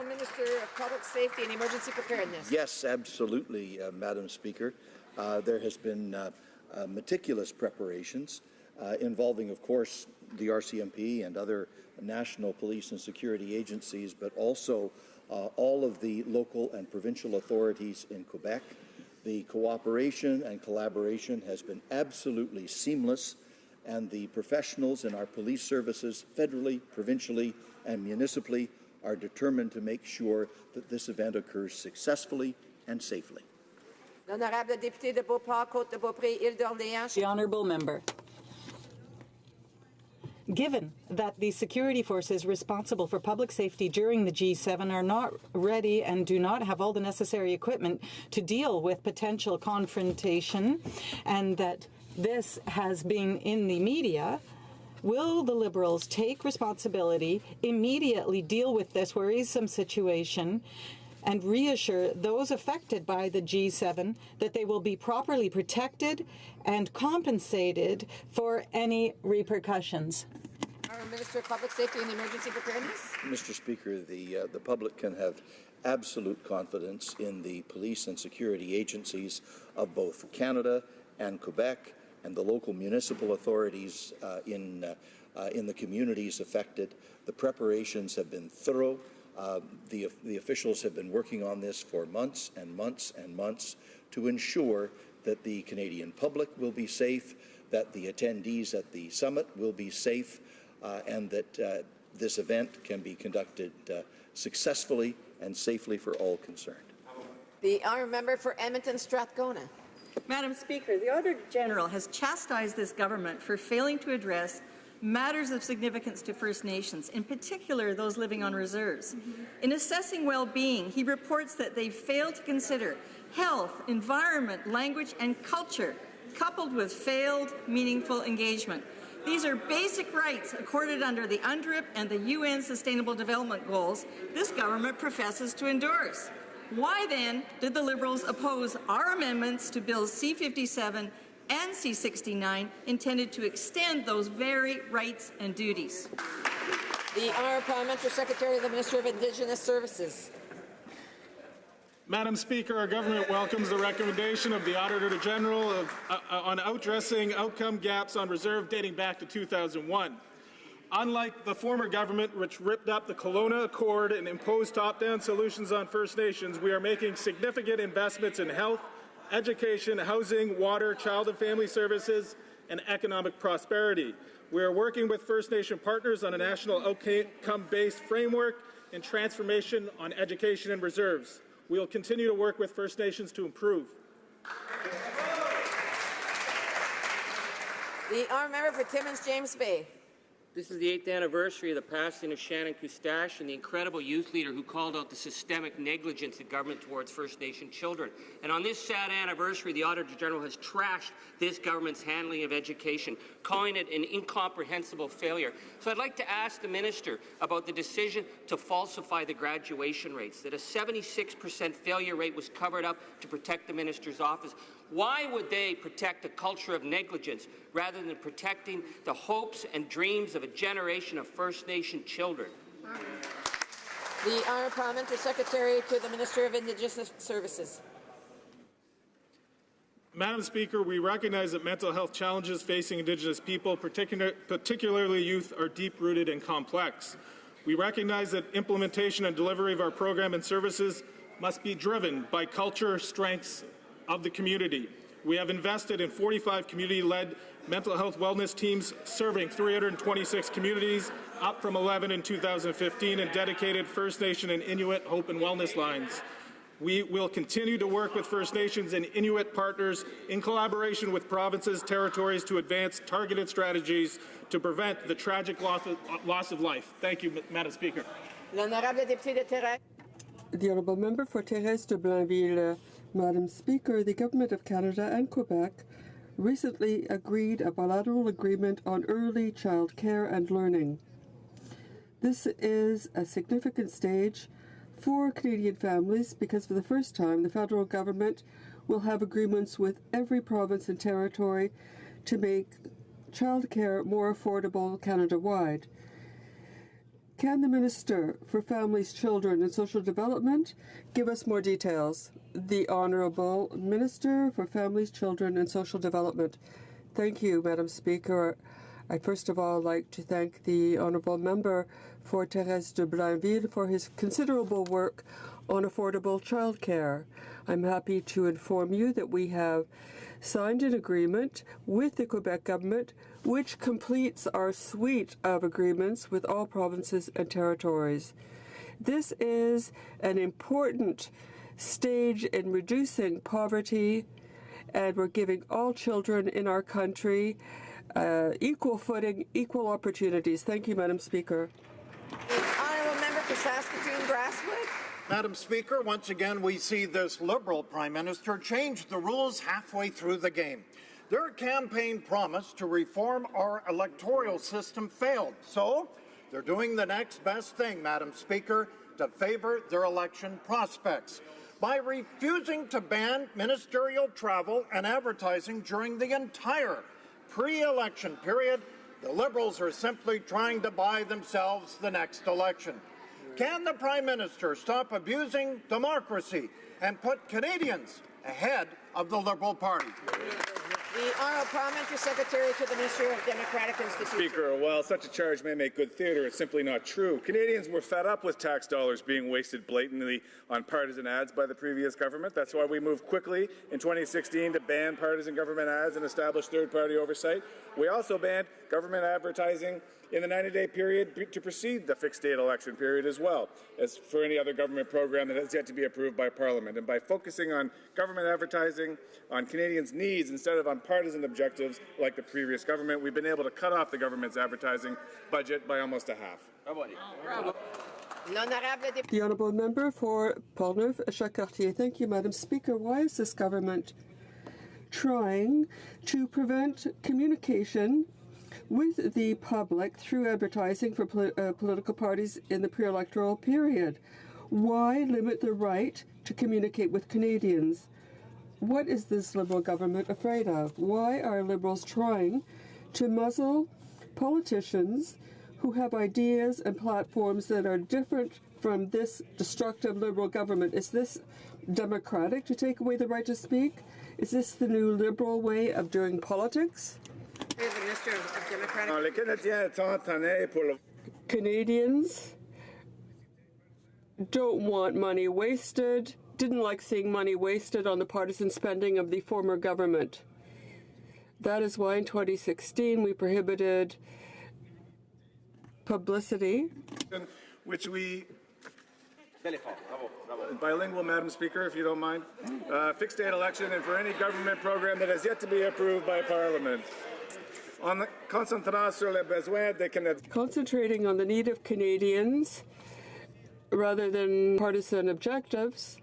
Minister of Public Safety and Emergency Preparedness. Yes, absolutely, Madam Speaker. There has been meticulous preparations involving, of course, the RCMP and other national police and security agencies, but also all of the local and provincial authorities in Quebec. The cooperation and collaboration has been absolutely seamless, and the professionals in our police services, federally, provincially, and municipally, are determined to make sure that this event occurs successfully and safely. L'honorable député de Beauport, Côte-de-Beaupré, Île d'Orléans. The honourable member. Given that the security forces responsible for public safety during the G7 are not ready and do not have all the necessary equipment to deal with potential confrontation, and that this has been in the media, will the Liberals take responsibility, immediately deal with this worrisome situation, and reassure those affected by the G7 that they will be properly protected and compensated for any repercussions? Our Minister of Public Safety and Emergency Preparedness. Mr. Speaker, the public can have absolute confidence in the police and security agencies of both Canada and Quebec, and the local municipal authorities in the communities affected. The preparations have been thorough. The officials have been working on this for months and months and months to ensure that the Canadian public will be safe, that the attendees at the summit will be safe and that this event can be conducted successfully and safely for all concerned. The honourable member for Edmonton Strathcona. Madam Speaker, the Auditor General has chastised this government for failing to address matters of significance to First Nations, in particular those living on reserves. In assessing well-being, he reports that they failed to consider health, environment, language, and culture, coupled with failed meaningful engagement. These are basic rights accorded under the UNDRIP and the UN Sustainable Development Goals this government professes to endorse. Why then did the Liberals oppose our amendments to Bills C-57 and C-69 intended to extend those very rights and duties? The Honourable Parliamentary Secretary of the Minister of Indigenous Services. Madam Speaker, our government welcomes the recommendation of the Auditor General on addressing outcome gaps on reserve dating back to 2001. Unlike the former government, which ripped up the Kelowna Accord and imposed top-down solutions on First Nations, we are making significant investments in health, education, housing, water, child and family services, and economic prosperity. We are working with First Nation partners on a national outcome-based framework and transformation on education and reserves. We will continue to work with First Nations to improve. The honourable member for Timmins James Bay. This is the 8th anniversary of the passing of Shannon Coustache and the incredible youth leader who called out the systemic negligence of government towards First Nation children. And on this sad anniversary, the Auditor General has trashed this government's handling of education, calling it an incomprehensible failure. So I'd like to ask the Minister about the decision to falsify the graduation rates, that a 76% failure rate was covered up to protect the Minister's office. Why would they protect a culture of negligence rather than protecting the hopes and dreams of a generation of First Nation children? The Honourable Parliamentary Secretary to the Minister of Indigenous Services. Madam Speaker, we recognize that mental health challenges facing Indigenous people, particularly youth, are deep-rooted and complex. We recognize that implementation and delivery of our program and services must be driven by culture, strengths of the community. We have invested in 45 community-led mental health wellness teams serving 326 communities, up from 11 in 2015, and dedicated First Nation and Inuit Hope and Wellness lines. We will continue to work with First Nations and Inuit partners in collaboration with provinces, territories to advance targeted strategies to prevent the tragic loss of life. Thank you, Madam Speaker. The Honourable Member for Thérèse de Blainville. Madam Speaker, the Government of Canada and Quebec recently agreed a bilateral agreement on early child care and learning. This is a significant stage for Canadian families because for the first time the federal government will have agreements with every province and territory to make child care more affordable Canada-wide. Can the Minister for Families, Children and Social Development give us more details? The Honourable Minister for Families, Children and Social Development. Thank you, Madam Speaker. I'd first of all like to thank the Honourable Member for Thérèse de Blainville for his considerable work on affordable childcare. I'm happy to inform you that we have signed an agreement with the Quebec government which completes our suite of agreements with all provinces and territories. This is an important stage in reducing poverty, and we're giving all children in our country equal footing, equal opportunities. Thank you, Madam Speaker. The Honourable Member for Saskatoon-Grasswood. Madam Speaker, once again we see this Liberal Prime Minister change the rules halfway through the game. Their campaign promise to reform our electoral system failed, so they're doing the next best thing, Madam Speaker, to favor their election prospects by refusing to ban ministerial travel and advertising during the entire pre-election period. The Liberals are simply trying to buy themselves the next election. Can the Prime Minister stop abusing democracy and put Canadians ahead of the Liberal Party? The Honourable Parliamentary Secretary to the Minister of Democratic Institutions. Speaker, while such a charge may make good theatre, it's simply not true. Canadians were fed up with tax dollars being wasted blatantly on partisan ads by the previous government. That's why we moved quickly in 2016 to ban partisan government ads and establish third-party oversight. We also banned government advertising in the 90-day period to precede the fixed date election period as well as for any other government program that has yet to be approved by Parliament. And by focusing on government advertising on Canadians' needs instead of on partisan objectives like the previous government, we've been able to cut off the government's advertising budget by almost a half. The Honourable Member for Portneuf-Jacques-Cartier. Thank you, Madam Speaker. Why is this government trying to prevent communication with the public through advertising for political parties in the pre-electoral period? Why limit the right to communicate with Canadians? What is this Liberal government afraid of? Why are Liberals trying to muzzle politicians who have ideas and platforms that are different from this destructive Liberal government? Is this democratic to take away the right to speak? Is this the new Liberal way of doing politics? Canadians don't want money wasted, didn't like seeing money wasted on the partisan spending of the former government. That is why in 2016 we prohibited publicity. Which we... Bilingual, Madam Speaker, if you don't mind. Fixed date election and for any government program that has yet to be approved by Parliament. Concentrating on the need of Canadians rather than partisan objectives.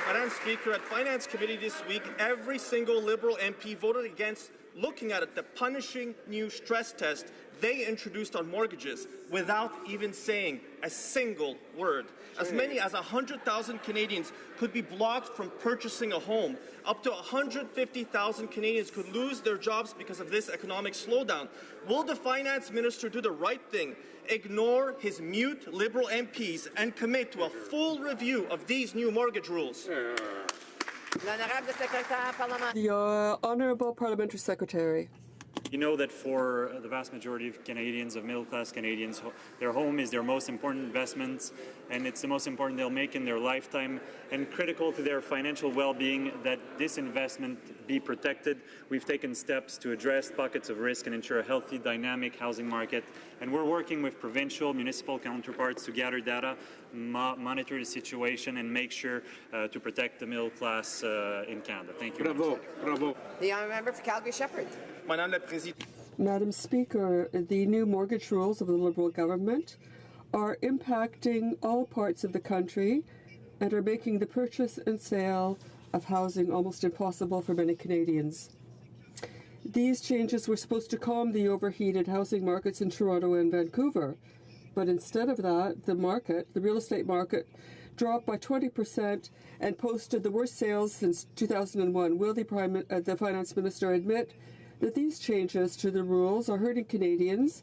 Madam Speaker, at Finance Committee this week, every single Liberal MP voted against looking at the punishing new stress test they introduced on mortgages without even saying a single word. As many as 100,000 Canadians could be blocked from purchasing a home. Up to 150,000 Canadians could lose their jobs because of this economic slowdown. Will the Finance Minister do the right thing, ignore his mute Liberal MPs, and commit to a full review of these new mortgage rules? The Honourable Parliamentary Secretary. You know that for the vast majority of Canadians, of middle-class Canadians, their home is their most important investment, and it's the most important they'll make in their lifetime, and critical to their financial well-being that this investment be protected. We've taken steps to address pockets of risk and ensure a healthy, dynamic housing market, and we're working with provincial, municipal counterparts to gather data, monitor the situation, and make sure to protect the middle class in Canada. Thank you. Bravo. Bravo. The Honourable Member for Calgary-Shepherd. Madam Speaker, the new mortgage rules of the Liberal government are impacting all parts of the country and are making the purchase and sale of housing almost impossible for many Canadians. These changes were supposed to calm the overheated housing markets in Toronto and Vancouver, but instead of that, the real estate market, dropped by 20% and posted the worst sales since 2001. Will the Finance Minister admit that these changes to the rules are hurting Canadians?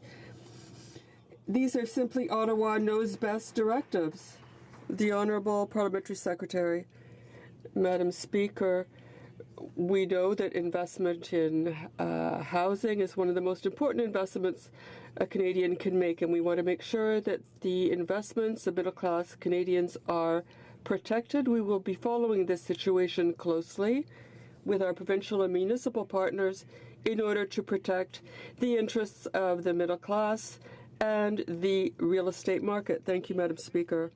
These are simply Ottawa knows best directives. The Honourable Parliamentary Secretary. Madam Speaker, we know that investment in housing is one of the most important investments a Canadian can make, and we want to make sure that the investments of middle-class Canadians are protected. We will be following this situation closely with our provincial and municipal partners in order to protect the interests of the middle class and the real estate market. Thank you, Madam Speaker.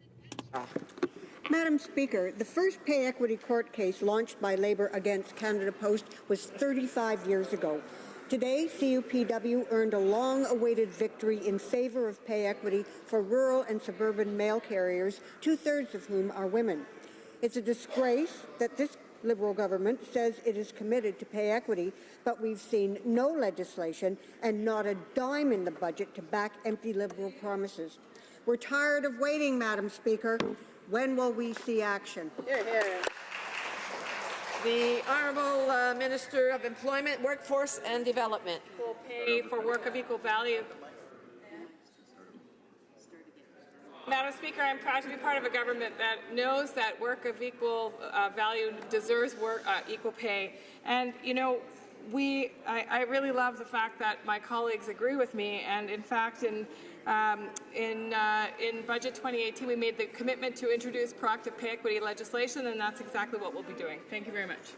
Madam Speaker, the first pay equity court case launched by Labour against Canada Post was 35 years ago. Today, CUPW earned a long-awaited victory in favour of pay equity for rural and suburban mail carriers, two-thirds of whom are women. It's a disgrace that this Liberal government says it is committed to pay equity, but we've seen no legislation and not a dime in the budget to back empty Liberal promises. We're tired of waiting, Madam Speaker. When will we see action? The Honourable Minister of Employment, Workforce and Development. Equal pay for work of equal value. Madam Speaker, I'm proud to be part of a government that knows that work of equal value deserves equal pay. And, you know, I really love the fact that my colleagues agree with me. And in fact, in Budget 2018, we made the commitment to introduce proactive pay equity legislation, and that's exactly what we'll be doing. Thank you very much.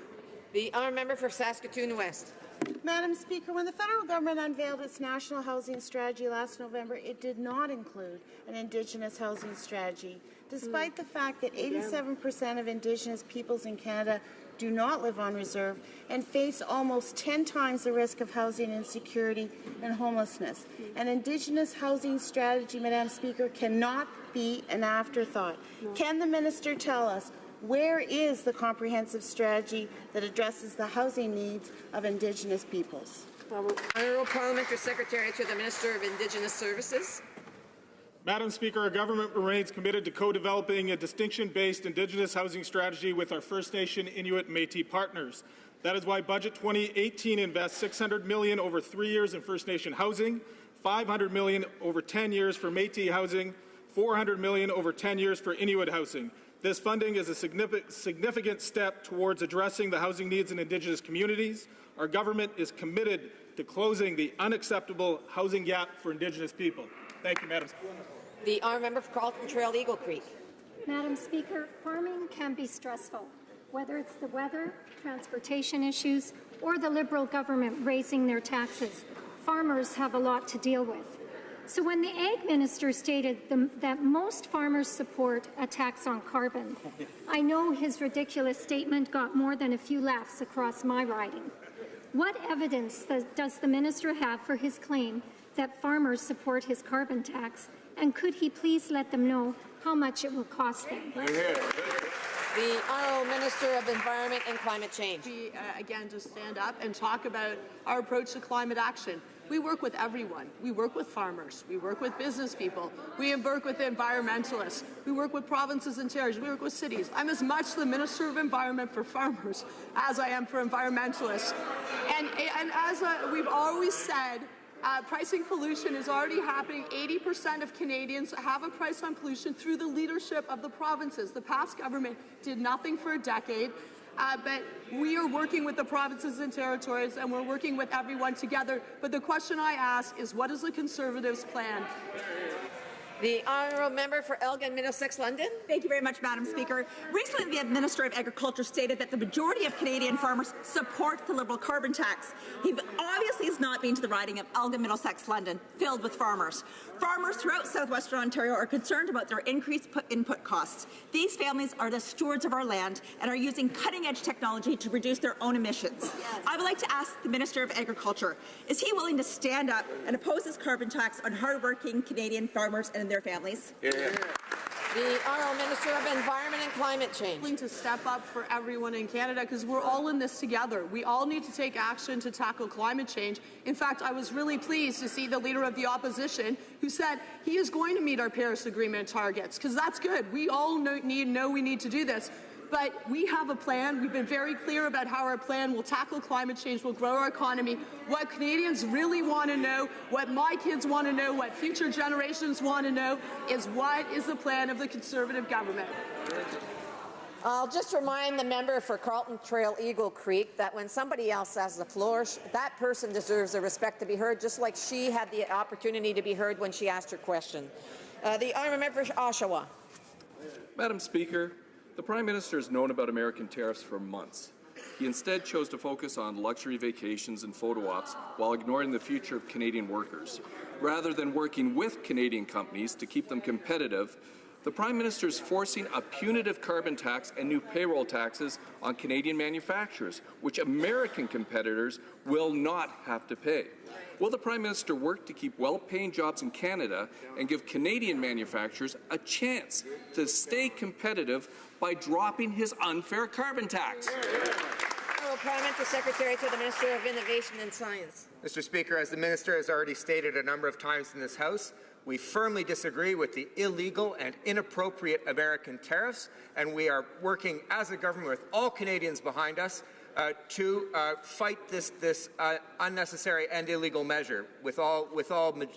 The honourable member for Saskatoon West. Madam Speaker, when the federal government unveiled its national housing strategy last November, it did not include an Indigenous housing strategy, despite the fact that 87% of Indigenous peoples in Canada do not live on reserve and face almost 10 times the risk of housing insecurity and homelessness. An Indigenous housing strategy, Madam Speaker, cannot be an afterthought. Can the minister tell us where is the comprehensive strategy that addresses the housing needs of Indigenous peoples? Honourable Parliamentary Secretary to the Minister of Indigenous Services. Madam Speaker, our government remains committed to co-developing a distinction-based Indigenous housing strategy with our First Nation, Inuit, and Métis partners. That is why Budget 2018 invests $600 million over 3 years in First Nation housing, $500 million over 10 years for Métis housing, $400 million over 10 years for Inuit housing. This funding is a significant step towards addressing the housing needs in Indigenous communities. Our government is committed to closing the unacceptable housing gap for Indigenous people. Thank you, Madam Speaker. The honourable member for Carleton Trail Eagle Creek. Madam Speaker, farming can be stressful, whether it's the weather, transportation issues, or the Liberal government raising their taxes. Farmers have a lot to deal with. So when the Ag Minister stated that most farmers support a tax on carbon, I know his ridiculous statement got more than a few laughs across my riding. What evidence does the Minister have for his claim that farmers support his carbon tax, and could he please let them know how much it will cost them? The Honourable Minister of Environment and Climate Change. Again, to stand up and talk about our approach to climate action. We work with everyone. We work with farmers. We work with business people. We work with environmentalists. We work with provinces and territories. We work with cities. I'm as much the Minister of Environment for farmers as I am for environmentalists. And as we've always said, pricing pollution is already happening. 80% of Canadians have a price on pollution through the leadership of the provinces. The past government did nothing for a decade. But we are working with the provinces and territories, and we're working with everyone together. But the question I ask is, what is the Conservatives' plan? The honourable member for Elgin, Middlesex, London. Thank you very much, Madam Speaker. Recently, the Minister of Agriculture stated that the majority of Canadian farmers support the Liberal carbon tax. He obviously has not been to the riding of Elgin, Middlesex, London, filled with farmers. Farmers throughout southwestern Ontario are concerned about their increased input costs. These families are the stewards of our land and are using cutting-edge technology to reduce their own emissions. Yes. I would like to ask the Minister of Agriculture, is he willing to stand up and oppose this carbon tax on hard-working Canadian farmers and their families? Yeah. The Honourable Minister of Environment and Climate Change. Willing to step up for everyone in Canada, because we're all in this together. We all need to take action to tackle climate change. In fact, I was really pleased to see the Leader of the Opposition who said he is going to meet our Paris Agreement targets, because that's good. We all know we need to do this. But we have a plan. We've been very clear about how our plan will tackle climate change, will grow our economy. What Canadians really want to know, what my kids want to know, what future generations want to know is what is the plan of the Conservative government. I'll just remind the member for Carleton Trail Eagle Creek that when somebody else has the floor, that person deserves the respect to be heard, just like she had the opportunity to be heard when she asked her question. The honourable member for Oshawa. Madam Speaker, the Prime Minister has known about American tariffs for months. He instead chose to focus on luxury vacations and photo ops while ignoring the future of Canadian workers. Rather than working with Canadian companies to keep them competitive, the Prime Minister is forcing a punitive carbon tax and new payroll taxes on Canadian manufacturers, which American competitors will not have to pay. Will the Prime Minister work to keep well-paying jobs in Canada and give Canadian manufacturers a chance to stay competitive by dropping his unfair carbon tax? Parliamentary Secretary to the Minister of Innovation and Science. Mr. Speaker, as the Minister has already stated a number of times in this House, we firmly disagree with the illegal and inappropriate American tariffs, and we are working as a government with all Canadians behind us to fight this unnecessary and illegal measure with all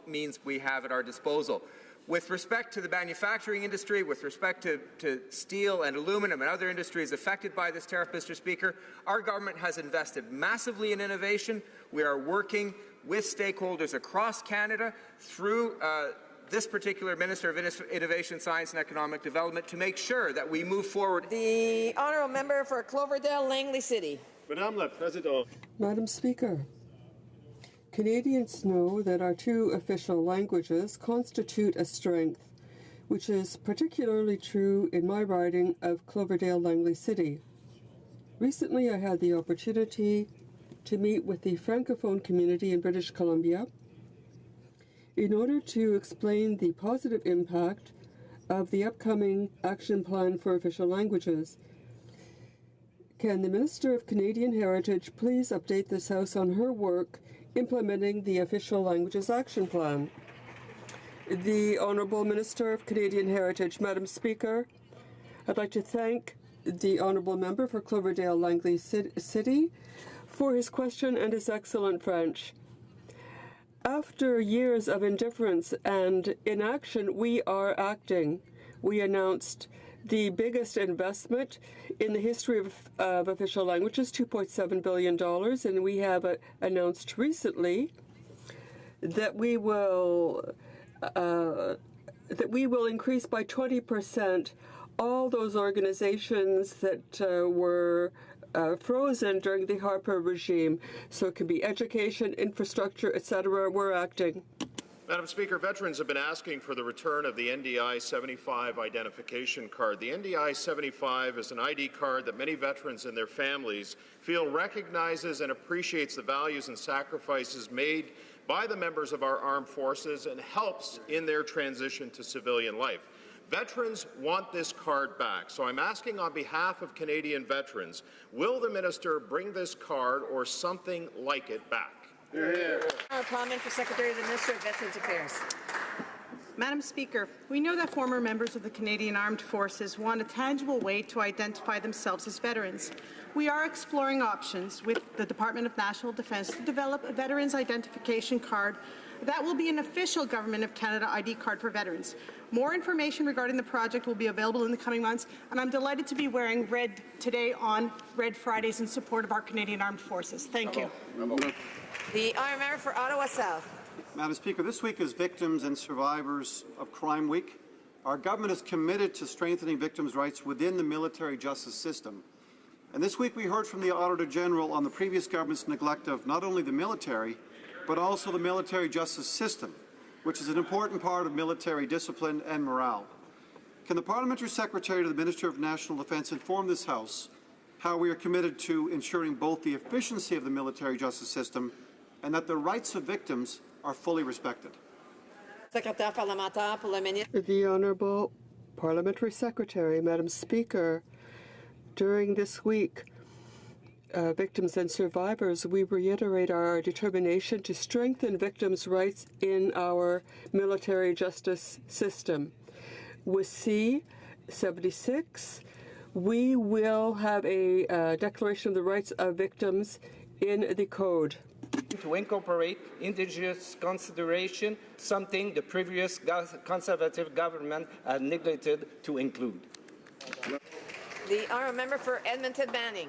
means we have at our disposal. With respect to the manufacturing industry, with respect to steel and aluminum and other industries affected by this tariff, Mr. Speaker, our government has invested massively in innovation. We are working with stakeholders across Canada through this particular Minister of Innovation, Science and Economic Development to make sure that we move forward. The honourable member for Cloverdale, Langley City. Madame la Présidente. Madam Speaker, Canadians know that our two official languages constitute a strength, which is particularly true in my riding of Cloverdale, Langley City. Recently, I had the opportunity to meet with the Francophone community in British Columbia in order to explain the positive impact of the upcoming Action Plan for Official Languages. Can the Minister of Canadian Heritage please update this House on her work implementing the Official Languages Action Plan? The Honourable Minister of Canadian Heritage. Madam Speaker, I'd like to thank the Honourable Member for Cloverdale Langley City for his question and his excellent French. After years of indifference and inaction, we are acting. We announced the biggest investment in the history of official languages, $2.7 billion, and we have announced recently that we will increase by 20% all those organizations that were frozen during the Harper regime. So it can be education, infrastructure, etc. We're acting. Madam Speaker, veterans have been asking for the return of the NDI 75 identification card. The NDI 75 is an ID card that many veterans and their families feel recognizes and appreciates the values and sacrifices made by the members of our armed forces and helps in their transition to civilian life. Veterans want this card back, so I'm asking on behalf of Canadian veterans, will the minister bring this card or something like it back? Our comment for Secretary of the Minister of Veterans Affairs. Madam Speaker, we know that former members of the Canadian Armed Forces want a tangible way to identify themselves as veterans. We are exploring options with the Department of National Defence to develop a veterans identification card that will be an official Government of Canada ID card for veterans. More information regarding the project will be available in the coming months, and I'm delighted to be wearing red today on Red Fridays in support of our Canadian Armed Forces. Thank you. The honourable member for Ottawa South. Madam Speaker, this week is Victims and Survivors of Crime Week. Our government is committed to strengthening victims' rights within the military justice system. And this week we heard from the Auditor General on the previous government's neglect of not only the military, but also the military justice system, which is an important part of military discipline and morale. Can the Parliamentary Secretary to the Minister of National Defence inform this House how we are committed to ensuring both the efficiency of the military justice system and that the rights of victims are fully respected? The Honourable Parliamentary Secretary. Madam Speaker, during this week, Victims and Survivors, we reiterate our determination to strengthen victims' rights in our military justice system. With C-76, we will have a declaration of the rights of victims in the Code. To incorporate Indigenous consideration, something the previous Conservative government had neglected to include. The honourable member for Edmonton Banning.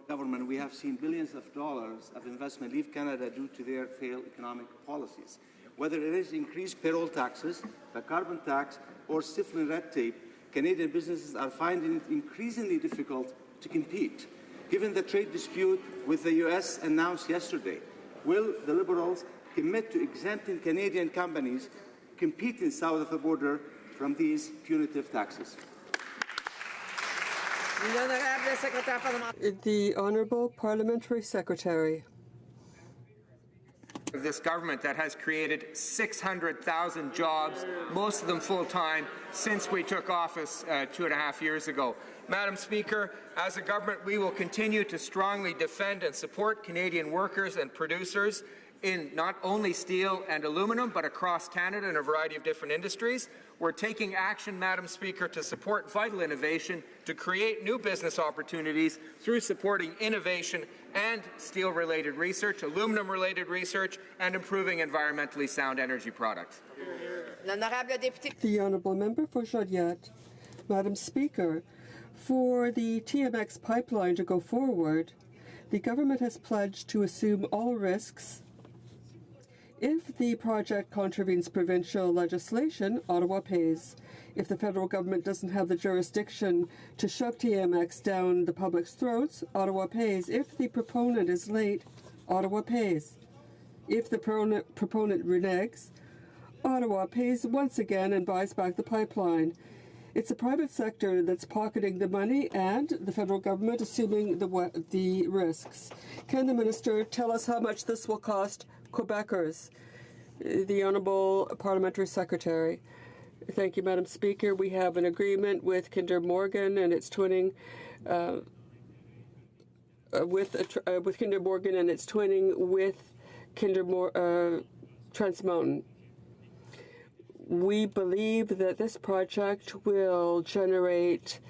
Government, we have seen billions of dollars of investment leave Canada due to their failed economic policies. Whether it is increased payroll taxes, the carbon tax, or stifling red tape, Canadian businesses are finding it increasingly difficult to compete. Given the trade dispute with the U.S. announced yesterday, will the Liberals commit to exempting Canadian companies competing south of the border from these punitive taxes? The Honourable Parliamentary Secretary. This government that has created 600,000 jobs, most of them full-time, since we took office 2.5 years ago. Madam Speaker, as a government, we will continue to strongly defend and support Canadian workers and producers in not only steel and aluminum, but across Canada in a variety of different industries. We're taking action, Madam Speaker, to support vital innovation, to create new business opportunities through supporting innovation and steel-related research, aluminum-related research, and improving environmentally sound energy products. The Honourable Member for Joliette. Madam Speaker, for the TMX pipeline to go forward, the government has pledged to assume all risks. If the project contravenes provincial legislation, Ottawa pays. If the federal government doesn't have the jurisdiction to shove TMX down the public's throats, Ottawa pays. If the proponent is late, Ottawa pays. If the proponent reneges, Ottawa pays once again and buys back the pipeline. It's the private sector that's pocketing the money and the federal government assuming the risks. Can the minister tell us how much this will cost Quebecers? The Honourable Parliamentary Secretary. Thank you, Madam Speaker. We have an agreement with Kinder Morgan and its twinning with Kinder Morgan and its twinning with Trans Mountain. We believe that this project will generate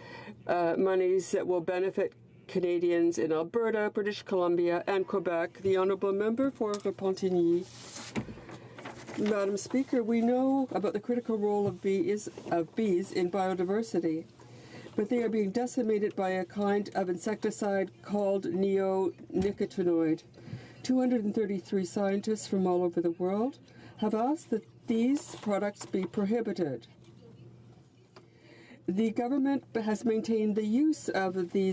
monies that will benefit Canadians in Alberta, British Columbia, and Quebec. The Honourable Member for Repentigny. Madam Speaker, we know about the critical role of bees in biodiversity, but they are being decimated by a kind of insecticide called neonicotinoid. 233 scientists from all over the world have asked that these products be prohibited. The government has maintained the use of the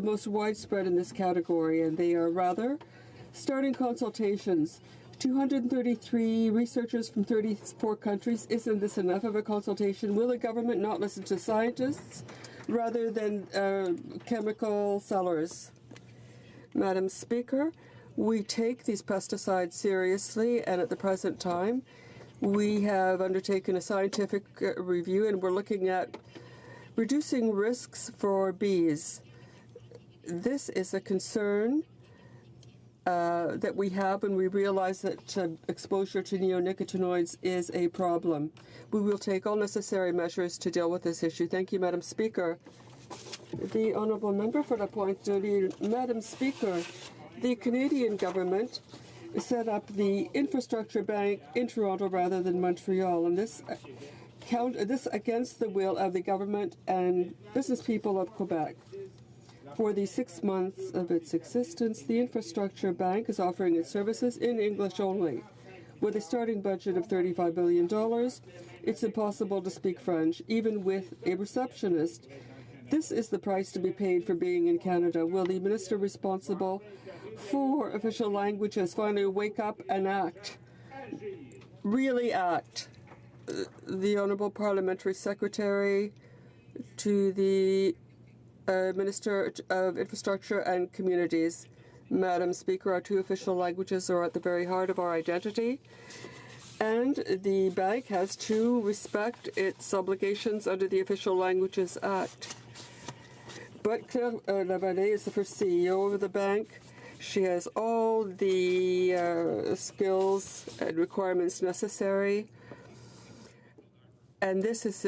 most widespread in this category, and they are rather starting consultations. 233 researchers from 34 countries. Isn't this enough of a consultation? Will the government not listen to scientists rather than chemical sellers? Madam Speaker, we take these pesticides seriously, and at the present time, we have undertaken a scientific review, and we're looking at reducing risks for bees. This is a concern that we have, and we realize that exposure to neonicotinoids is a problem. We will take all necessary measures to deal with this issue. Thank you, Madam Speaker. The Honourable Member for La Pointe-de-L'Île. Madam Speaker, the Canadian government set up the Infrastructure Bank in Toronto rather than Montreal, and this against the will of the government and business people of Quebec. For the 6 months of its existence, the Infrastructure Bank is offering its services in English only. With a starting budget of $35 billion, it's impossible to speak French, even with a receptionist. This is the price to be paid for being in Canada. Will the minister responsible for official languages finally wake up and act? Really act. The Honourable Parliamentary Secretary to the Minister of Infrastructure and Communities. Madam Speaker, our two official languages are at the very heart of our identity, and the bank has to respect its obligations under the Official Languages Act. But Claire Lavallée is the first CEO of the bank. She has all the skills and requirements necessary. And this is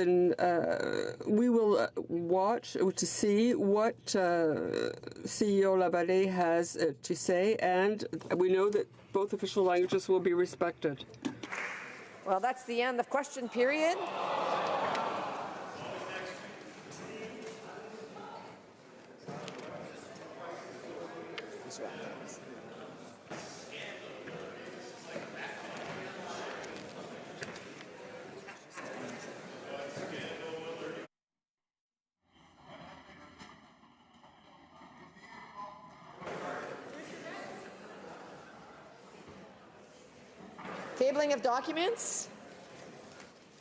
we will watch to see what CEO Lavallée has to say, and we know that both official languages will be respected. Well, that's the end of question period. Tabling of documents.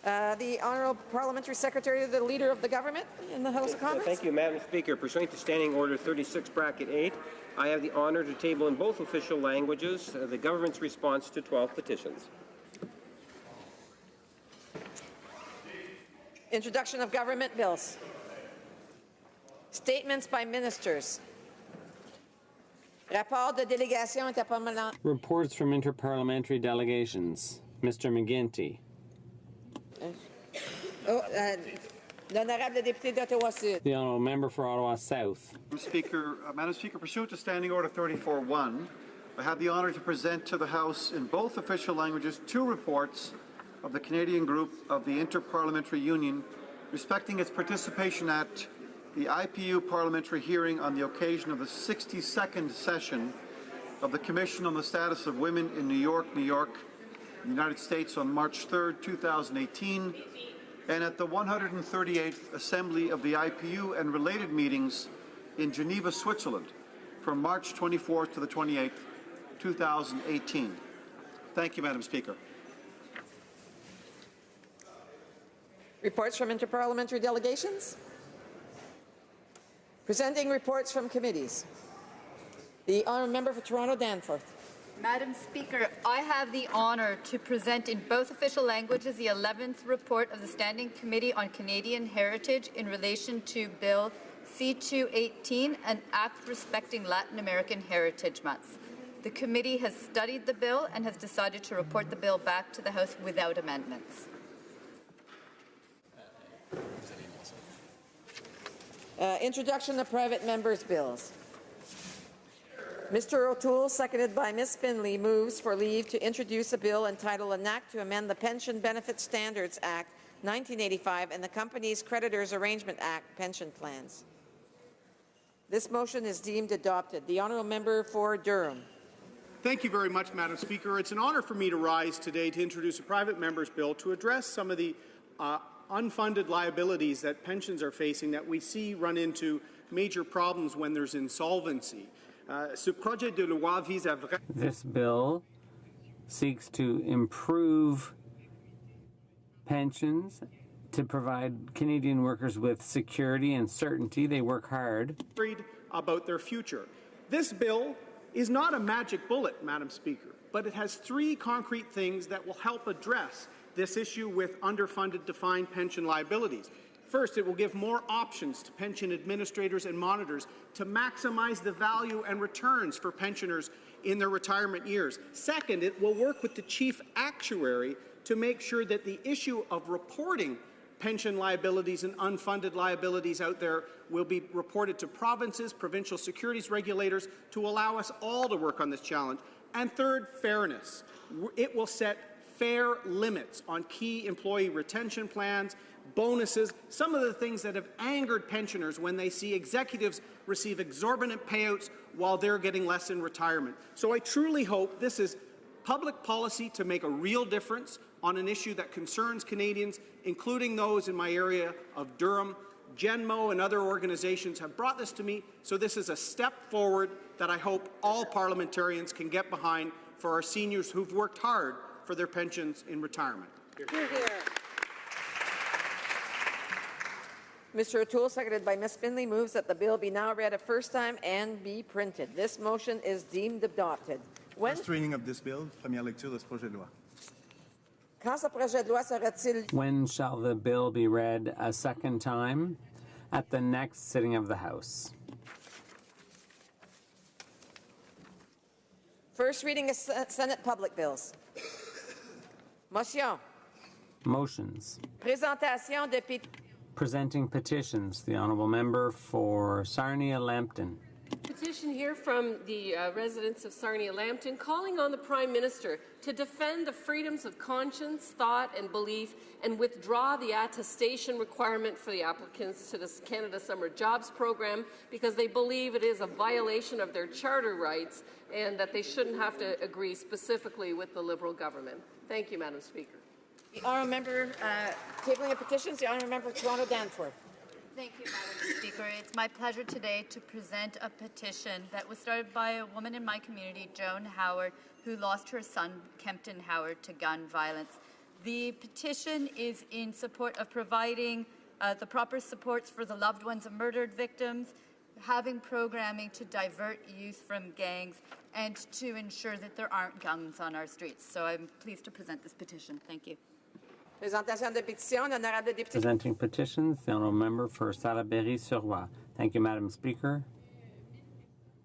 The Honourable Parliamentary Secretary, the Leader of the Government in the House of Commons. Thank you, Madam Speaker. Pursuant to Standing Order 36, Bracket 8, I have the honour to table in both official languages the government's response to 12 petitions. Introduction of government bills. Statements by ministers. Rapport de délégation interparlementaire. Reports from interparliamentary delegations. Mr. McGuinty. L'honorable député d'Ottawa-Sud. The honourable member for Ottawa South. Madam Speaker, pursuant to Standing Order 34.1, I have the honour to present to the House in both official languages 2 reports of the Canadian Group of the Inter-Parliamentary Union respecting its participation at the IPU parliamentary hearing on the occasion of the 62nd session of the Commission on the Status of Women in New York, United States on March 3rd, 2018, and at the 138th Assembly of the IPU and related meetings in Geneva, Switzerland, from March 24th to the 28th, 2018. Thank you, Madam Speaker. Reports from interparliamentary delegations. Presenting reports from committees. The honourable member for Toronto Danforth. Madam Speaker, I have the honour to present in both official languages the 11th report of the Standing Committee on Canadian Heritage in relation to Bill C-218, an act respecting Latin American Heritage Month. The committee has studied the bill and has decided to report the bill back to the House without amendments. Introduction of private members' bills. Mr. O'Toole, seconded by Ms. Finley, moves for leave to introduce a bill entitled An Act to Amend the Pension Benefit Standards Act 1985 and the Companies Creditors Arrangement Act pension plans. This motion is deemed adopted. The honourable member for Durham. Thank you very much, Madam Speaker. It's an honour for me to rise today to introduce a private member's bill to address some of the unfunded liabilities that pensions are facing that we see run into major problems when there's insolvency. This bill seeks to improve pensions, to provide Canadian workers with security and certainty. They work hard. Worried about their future. This bill is not a magic bullet, Madam Speaker, but it has 3 concrete things that will help address this issue with underfunded defined pension liabilities. First, it will give more options to pension administrators and monitors to maximize the value and returns for pensioners in their retirement years. Second, it will work with the chief actuary to make sure that the issue of reporting pension liabilities and unfunded liabilities out there will be reported to provinces, provincial securities regulators, to allow us all to work on this challenge. And third, fairness. It will set fair limits on key employee retention plans, bonuses, some of the things that have angered pensioners when they see executives receive exorbitant payouts while they're getting less in retirement. So I truly hope this is public policy to make a real difference on an issue that concerns Canadians, including those in my area of Durham. Genmo and other organizations have brought this to me, so this is a step forward that I hope all parliamentarians can get behind for our seniors who've worked hard for their pensions in retirement. Hear, hear. Mr. O'Toole, seconded by Ms. Finley, moves that the bill be now read a first time and be printed. This motion is deemed adopted. First reading of this bill, première lecture de ce projet de loi. Quand ce projet de loi sera-t-il? When shall the bill be read a second time? At the next sitting of the House. First reading of Senate public bills. Motion. Motions. Présentation de Presenting petitions. The honourable member for Sarnia-Lambton. Petition here from the residents of Sarnia-Lambton calling on the Prime Minister to defend the freedoms of conscience, thought and belief and withdraw the attestation requirement for the applicants to the Canada Summer Jobs Program because they believe it is a violation of their charter rights and that they shouldn't have to agree specifically with the Liberal government. Thank you, Madam Speaker. The honourable member tabling of petitions, the honourable member for Toronto Danforth. Thank you, Madam Speaker. It's my pleasure today to present a petition that was started by a woman in my community, Joan Howard, who lost her son, Kempton Howard, to gun violence. The petition is in support of providing the proper supports for the loved ones of murdered victims, having programming to divert youth from gangs, and to ensure that there aren't guns on our streets. So I'm pleased to present this petition. Thank you. Présentation de pétition, l'honorable député. Presenting petitions, the honourable member for Salaberry-sur-Roi. Thank you, Madam Speaker.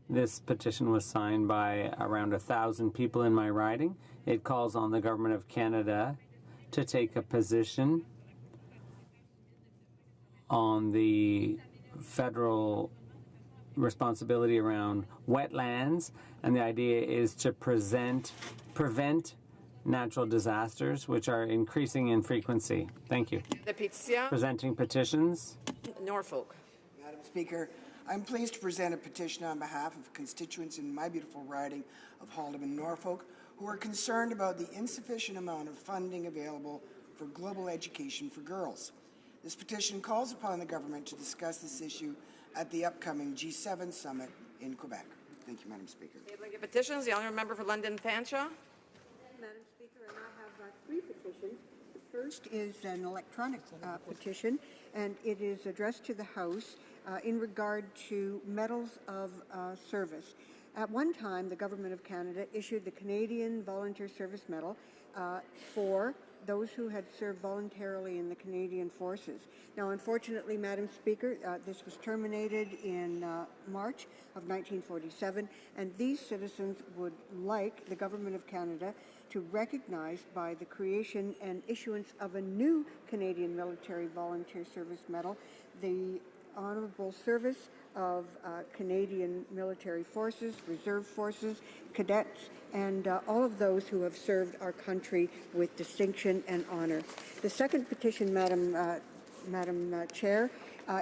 This petition was signed by around 1,000 people in my riding. It calls on the Government of Canada to take a position on the federal responsibility around wetlands, and the idea is to prevent natural disasters, which are increasing in frequency. Thank you. The petition. Presenting petitions. Norfolk. Madam Speaker, I'm pleased to present a petition on behalf of constituents in my beautiful riding of Haldimand, Norfolk, who are concerned about the insufficient amount of funding available for global education for girls. This petition calls upon the government to discuss this issue at the upcoming G7 summit in Quebec. Thank you, Madam Speaker. Tabling of petitions, the honourable member for London Fanshawe. Madam Speaker, and I have 3 petitions. The first is an electronic petition, and it is addressed to the House in regard to medals of service. At one time, the Government of Canada issued the Canadian Volunteer Service Medal for those who had served voluntarily in the Canadian Forces. Now, unfortunately, Madam Speaker, this was terminated in March of 1947, and these citizens would like the Government of Canada to recognize by the creation and issuance of a new Canadian Military Volunteer Service Medal the honorable service of Canadian military forces, reserve forces, cadets, and all of those who have served our country with distinction and honor. The second petition, Madam Chair,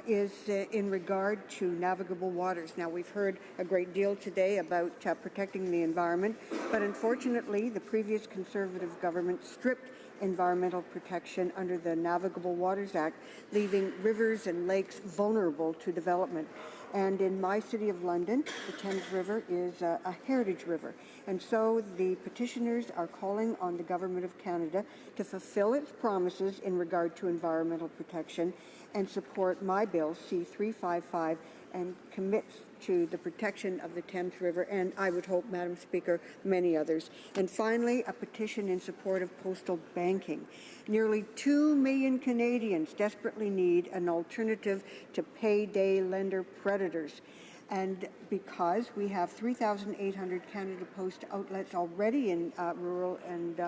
is in regard to navigable waters. Now, we've heard a great deal today about protecting the environment, but unfortunately, the previous Conservative government stripped environmental protection under the Navigable Waters Act, leaving rivers and lakes vulnerable to development. And in my city of London, the Thames River is a heritage river. And so the petitioners are calling on the Government of Canada to fulfill its promises in regard to environmental protection and support my bill, C-355, and commits to the protection of the Thames River, and I would hope, Madam Speaker, many others. And finally, a petition in support of postal banking. Nearly 2 million Canadians desperately need an alternative to payday lender predators. And because we have 3,800 Canada Post outlets already in rural and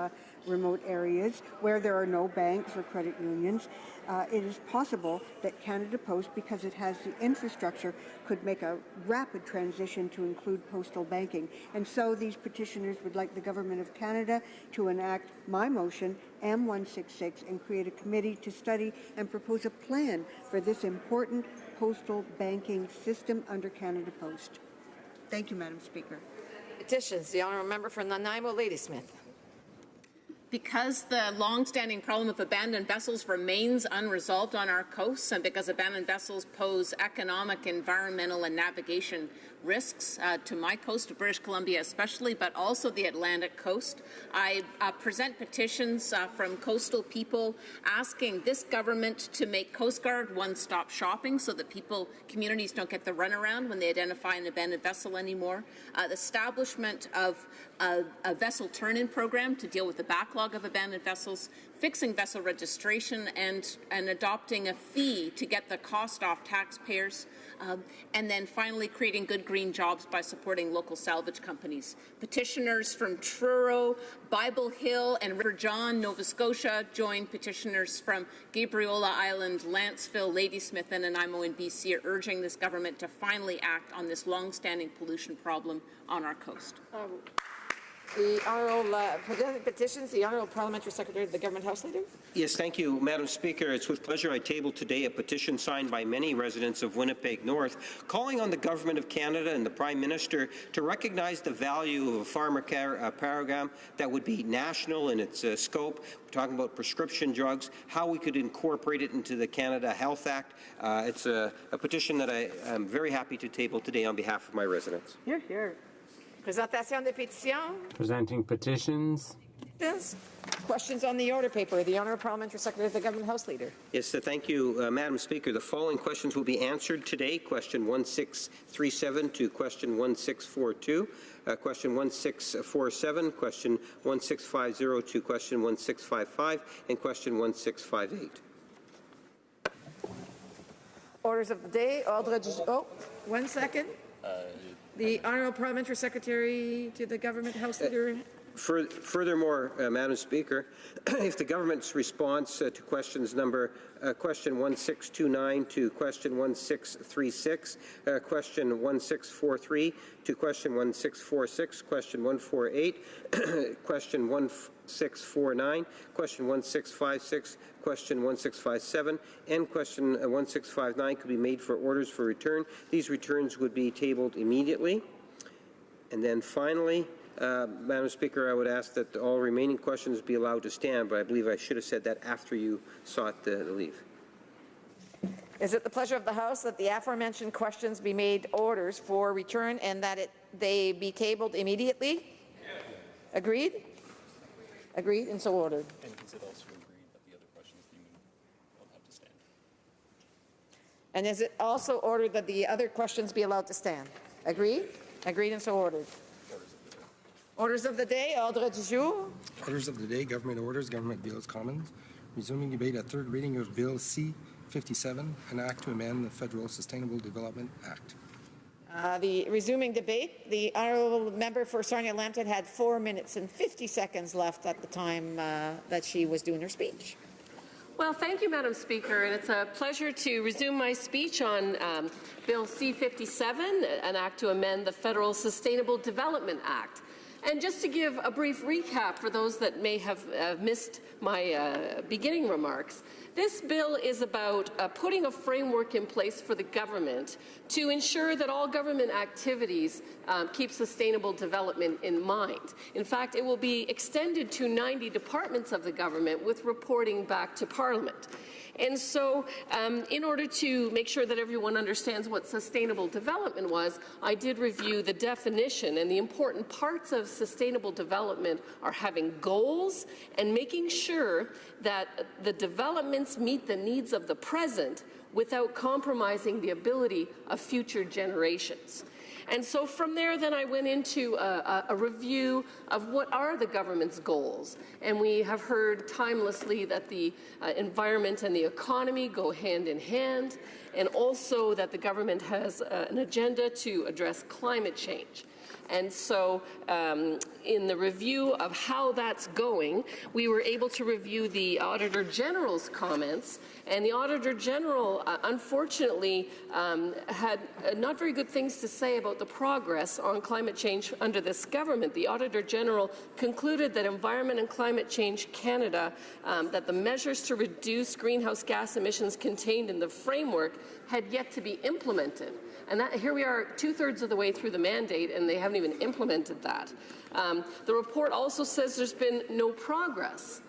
remote areas where there are no banks or credit unions, it is possible that Canada Post, because it has the infrastructure, could make a rapid transition to include postal banking. And so these petitioners would like the Government of Canada to enact my motion, M166, and create a committee to study and propose a plan for this important postal banking system under Canada Post. Thank you, Madam Speaker. Petitions, the honourable member for Nanaimo, Ladysmith. Because the long-standing problem of abandoned vessels remains unresolved on our coasts, and because abandoned vessels pose economic, environmental, and navigation risks to my coast of British Columbia especially, but also the Atlantic coast, I present petitions from coastal people asking this government to make Coast Guard one-stop shopping so that communities don't get the runaround when they identify an abandoned vessel anymore, the establishment of a vessel turn-in program to deal with the backlog of abandoned vessels, fixing vessel registration, and adopting a fee to get the cost off taxpayers, and then finally creating good green jobs by supporting local salvage companies. Petitioners from Truro, Bible Hill, and River John, Nova Scotia join petitioners from Gabriola Island, Lanceville, Ladysmith, and Nanaimo in BC are urging this government to finally act on this long-standing pollution problem on our coast. The Honourable Petitions, the Honourable Parliamentary Secretary to the Government House Leader. Yes, thank you, Madam Speaker. It's with pleasure I table today a petition signed by many residents of Winnipeg North calling on the Government of Canada and the Prime Minister to recognize the value of a farmer program that would be national in its scope. We're talking about prescription drugs, how we could incorporate it into the Canada Health Act. It's a petition that I am very happy to table today on behalf of my residents. Here, here. Présentation des pétitions. Presenting petitions. Questions on the order paper. The Honourable Parliamentary Secretary of the Government House Leader. Yes, thank you, Madam Speaker. The following questions will be answered today. Question 1637 to question 1642, question 1647, question 1650 to question 1655, and question 1658. Orders of the day. Ordre du jour. Oh, 1 second. The Honourable Parliamentary Secretary to the Government House Leader. Furthermore, Madam Speaker, if the government's response to question 1629 to question 1636, question 1643 to question 1646, question 148, question 1649, question 1656, question 1657, and question 1659 could be made for orders for return. These returns would be tabled immediately. And then finally, Madam Speaker, I would ask that all remaining questions be allowed to stand, but I believe I should have said that after you sought the leave. Is it the pleasure of the House that the aforementioned questions be made orders for return and that they be tabled immediately? Yes. Agreed? Agreed, and so ordered. And is it also agreed that the other questions will have to stand? And is it also ordered that the other questions be allowed to stand? Agreed? Agreed, and so ordered. Orders of the day, ordre du jour. Orders of the day, government orders, government bills, commons. Resuming debate at third reading of Bill C-57, an act to amend the Federal Sustainable Development Act. The resuming debate, the honourable member for Sarnia-Lambton had 4 minutes and 50 seconds left at the time that she was doing her speech. Well, thank you, Madam Speaker, and it's a pleasure to resume my speech on Bill C-57, an act to amend the Federal Sustainable Development Act. And just to give a brief recap for those that may have missed my beginning remarks, this bill is about putting a framework in place for the government to ensure that all government activities keep sustainable development in mind. In fact, it will be extended to 90 departments of the government with reporting back to Parliament. And so in order to make sure that everyone understands what sustainable development was, I did review the definition, and the important parts of sustainable development are having goals and making sure that the developments meet the needs of the present without compromising the ability of future generations. And so from there, then I went into a review of what are the government's goals. And we have heard timelessly that the environment and the economy go hand in hand, and also that the government has an agenda to address climate change. And so in the review of how that's going, we were able to review the Auditor General's comments. And the Auditor General, unfortunately, had not very good things to say about the progress on climate change under this government. The Auditor General concluded that Environment and Climate Change Canada, that the measures to reduce greenhouse gas emissions contained in the framework had yet to be implemented. And here we are 2/3 of the way through the mandate, and they haven't even implemented that. The report also says there's been no progress.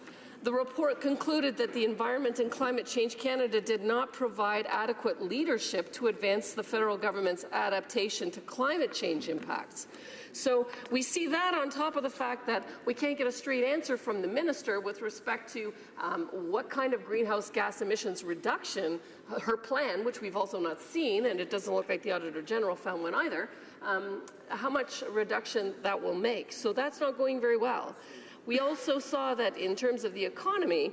The report concluded that the Environment and Climate Change Canada did not provide adequate leadership to advance the federal government's adaptation to climate change impacts. So we see that on top of the fact that we can't get a straight answer from the minister with respect to what kind of greenhouse gas emissions reduction, her plan, which we've also not seen, and it doesn't look like the Auditor General found one either, how much reduction that will make. So that's not going very well. We also saw that in terms of the economy,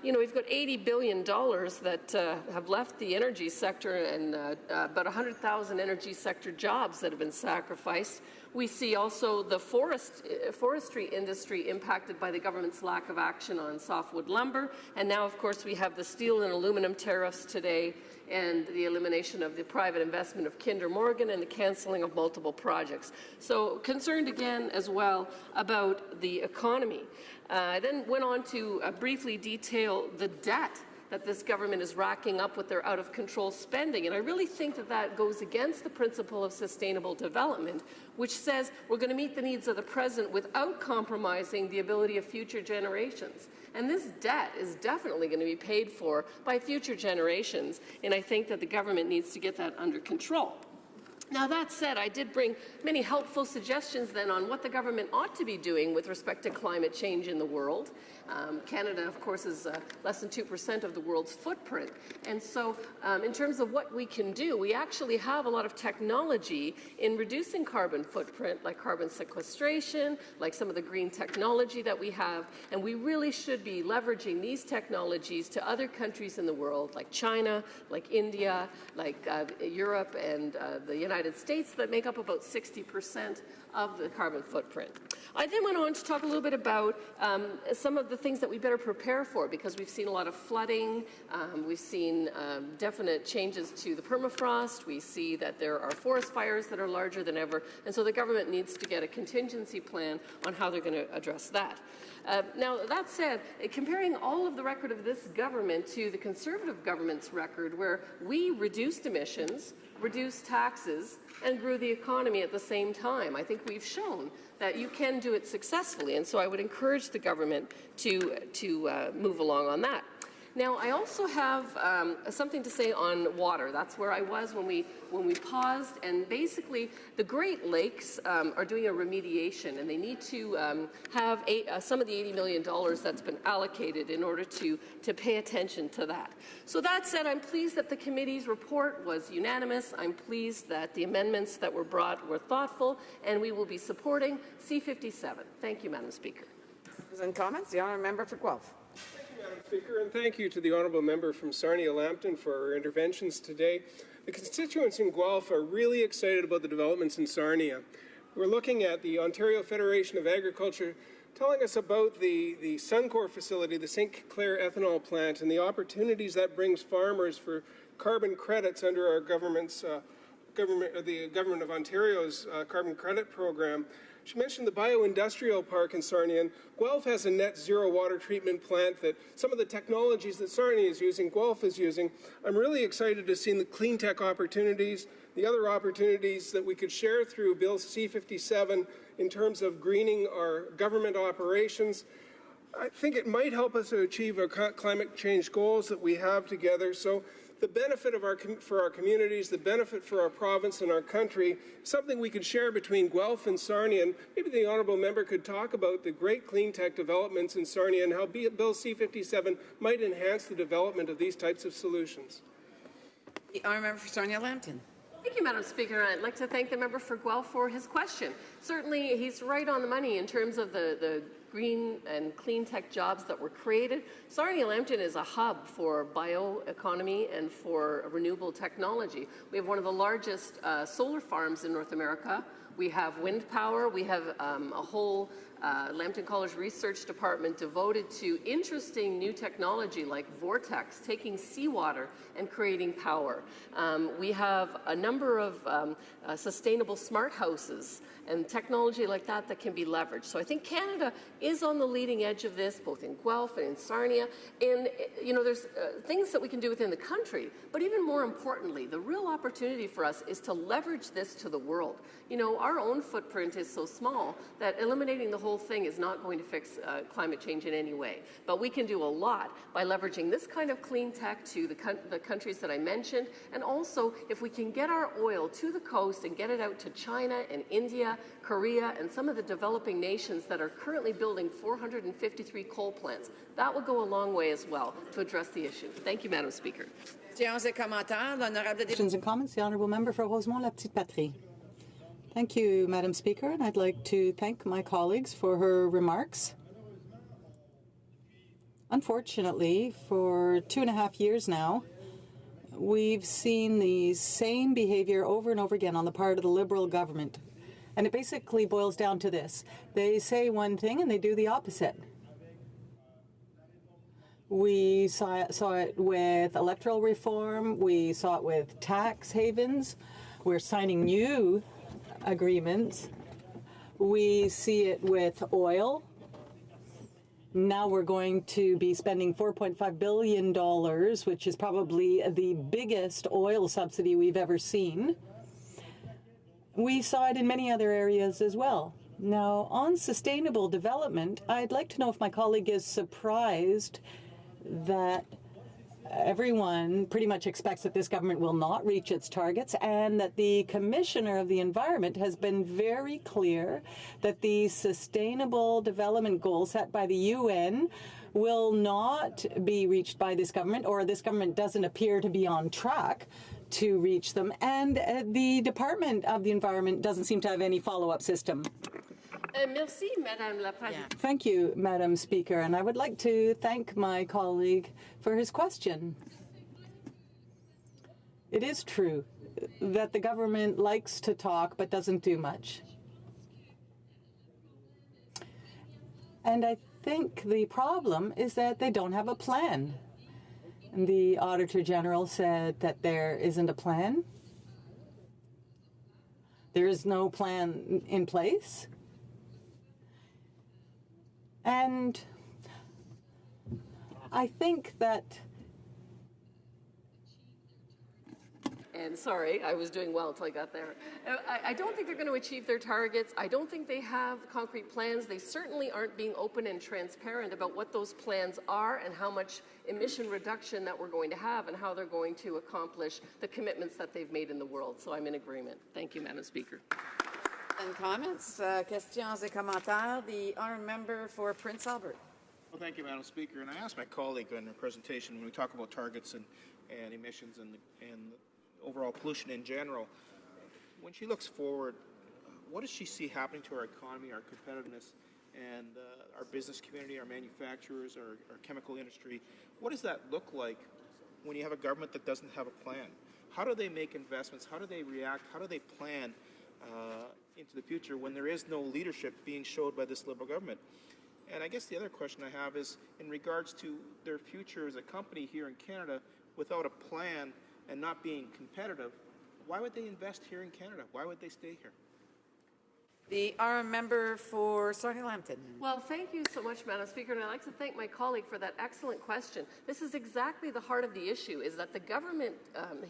we've got $80 billion that have left the energy sector and about 100,000 energy sector jobs that have been sacrificed. We see also the forestry industry impacted by the government's lack of action on softwood lumber. And now, of course, we have the steel and aluminum tariffs today and the elimination of the private investment of Kinder Morgan and the cancelling of multiple projects. So concerned again as well about the economy. I then went on to briefly detail the debt that this government is racking up with their out-of-control spending. And I really think that that goes against the principle of sustainable development, which says we're going to meet the needs of the present without compromising the ability of future generations. And this debt is definitely going to be paid for by future generations, and I think that the government needs to get that under control. Now, that said, I did bring many helpful suggestions then on what the government ought to be doing with respect to climate change in the world. Canada, of course, is less than 2% of the world's footprint. And so in terms of what we can do, we actually have a lot of technology in reducing carbon footprint, like carbon sequestration, like some of the green technology that we have. And we really should be leveraging these technologies to other countries in the world, like China, like India, like Europe and the United States, that make up about 60% of the carbon footprint. I then went on to talk a little bit about some of the things that we better prepare for, because we've seen a lot of flooding, we've seen definite changes to the permafrost, we see that there are forest fires that are larger than ever, and so the government needs to get a contingency plan on how they're going to address that. Now, that said, comparing all of the record of this government to the Conservative government's record, where we reduced emissions, reduced taxes, and grew the economy at the same time, I think we've shown that you can do it successfully, and so I would encourage the government to move along on that. Now, I also have something to say on water. That's where I was when we paused, and basically the Great Lakes are doing a remediation, and they need to have some of the $80 million that's been allocated in order to pay attention to that. So that said, I'm pleased that the committee's report was unanimous. I'm pleased that the amendments that were brought were thoughtful, and we will be supporting C-57. Thank you, Madam Speaker. And comments? The honourable member for Guelph. Madam Speaker, and thank you to the honourable member from Sarnia-Lambton for her interventions today. The constituents in Guelph are really excited about the developments in Sarnia. We're looking at the Ontario Federation of Agriculture telling us about the Suncor facility, the St. Clair ethanol plant, and the opportunities that brings farmers for carbon credits under our the Government of Ontario's carbon credit program. She mentioned the bioindustrial park in Sarnia, and Guelph has a net zero water treatment plant that some of the technologies that Sarnia is using, Guelph is using. I'm really excited to see the clean tech opportunities, the other opportunities that we could share through Bill C-57 in terms of greening our government operations. I think it might help us to achieve our climate change goals that we have together. So the benefit of for our communities, the benefit for our province and our country, something we could share between Guelph and Sarnia. And maybe the honourable member could talk about the great clean tech developments in Sarnia and how Bill C-57 might enhance the development of these types of solutions. The honourable member for Sarnia-Lambton. Thank you, Madam Speaker. I'd like to thank the member for Guelph for his question. Certainly, he's right on the money in terms of the green and clean tech jobs that were created. Sarnia-Lambton is a hub for bioeconomy and for renewable technology. We have one of the largest solar farms in North America. We have wind power. We have a whole Lambton College Research Department devoted to interesting new technology like Vortex, taking seawater and creating power. We have a number of sustainable smart houses and technology like that can be leveraged. So I think Canada is on the leading edge of this, both in Guelph and in Sarnia. And, you know, there's things that we can do within the country, but even more importantly, the real opportunity for us is to leverage this to the world. You know, our own footprint is so small that eliminating the whole thing is not going to fix climate change in any way. But we can do a lot by leveraging this kind of clean tech to the countries that I mentioned. And also, if we can get our oil to the coast and get it out to China and India, Korea, and some of the developing nations that are currently building 453 coal plants, that will go a long way as well to address the issue. Thank you, Madam Speaker. Questions and comments. The honourable member for Rosemont-la-Petite-Patrie. Thank you, Madam Speaker, and I'd like to thank my colleagues for her remarks. Unfortunately, for 2.5 years now, we've seen the same behavior over and over again on the part of the Liberal government. And it basically boils down to this. They say one thing and they do the opposite. We saw it with electoral reform. We saw it with tax havens. We're signing new agreements. We see it with oil. Now we're going to be spending $4.5 billion, which is probably the biggest oil subsidy we've ever seen. We saw it in many other areas as well. Now, on sustainable development, I'd like to know if my colleague is surprised that everyone pretty much expects that this government will not reach its targets, and that the Commissioner of the Environment has been very clear that the sustainable development goals set by the UN will not be reached by this government, or this government doesn't appear to be on track to reach them, and the Department of the Environment doesn't seem to have any follow-up system. Merci, Madame la Présidente. Thank you, Madam Speaker, and I would like to thank my colleague for his question. It is true that the government likes to talk but doesn't do much. And I think the problem is that they don't have a plan. And the Auditor General said that there isn't a plan. There is no plan in place. And I think that... And sorry, I was doing well until I got there. I don't think they're going to achieve their targets. I don't think they have concrete plans. They certainly aren't being open and transparent about what those plans are and how much emission reduction that we're going to have and how they're going to accomplish the commitments that they've made in the world. So I'm in agreement. Thank you, Madam Speaker. And comments, questions et commentaires. The honourable member for Prince Albert. Well, thank you, Madam Speaker. And I asked my colleague in her presentation, when we talk about targets and emissions and overall pollution in general, when she looks forward, what does she see happening to our economy, our competitiveness, and our business community, our manufacturers, our chemical industry? What does that look like when you have a government that doesn't have a plan? How do they make investments? How do they react? How do they plan into the future when there is no leadership being showed by this Liberal government? And I guess the other question I have is in regards to their future as a company here in Canada without a plan and not being competitive, why would they invest here in Canada? Why would they stay here? The honourable member for Sarnia Lambton. Well, thank you so much, Madam Speaker, and I'd like to thank my colleague for that excellent question. This is exactly the heart of the issue, is that the government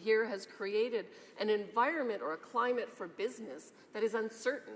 here has created an environment or a climate for business that is uncertain.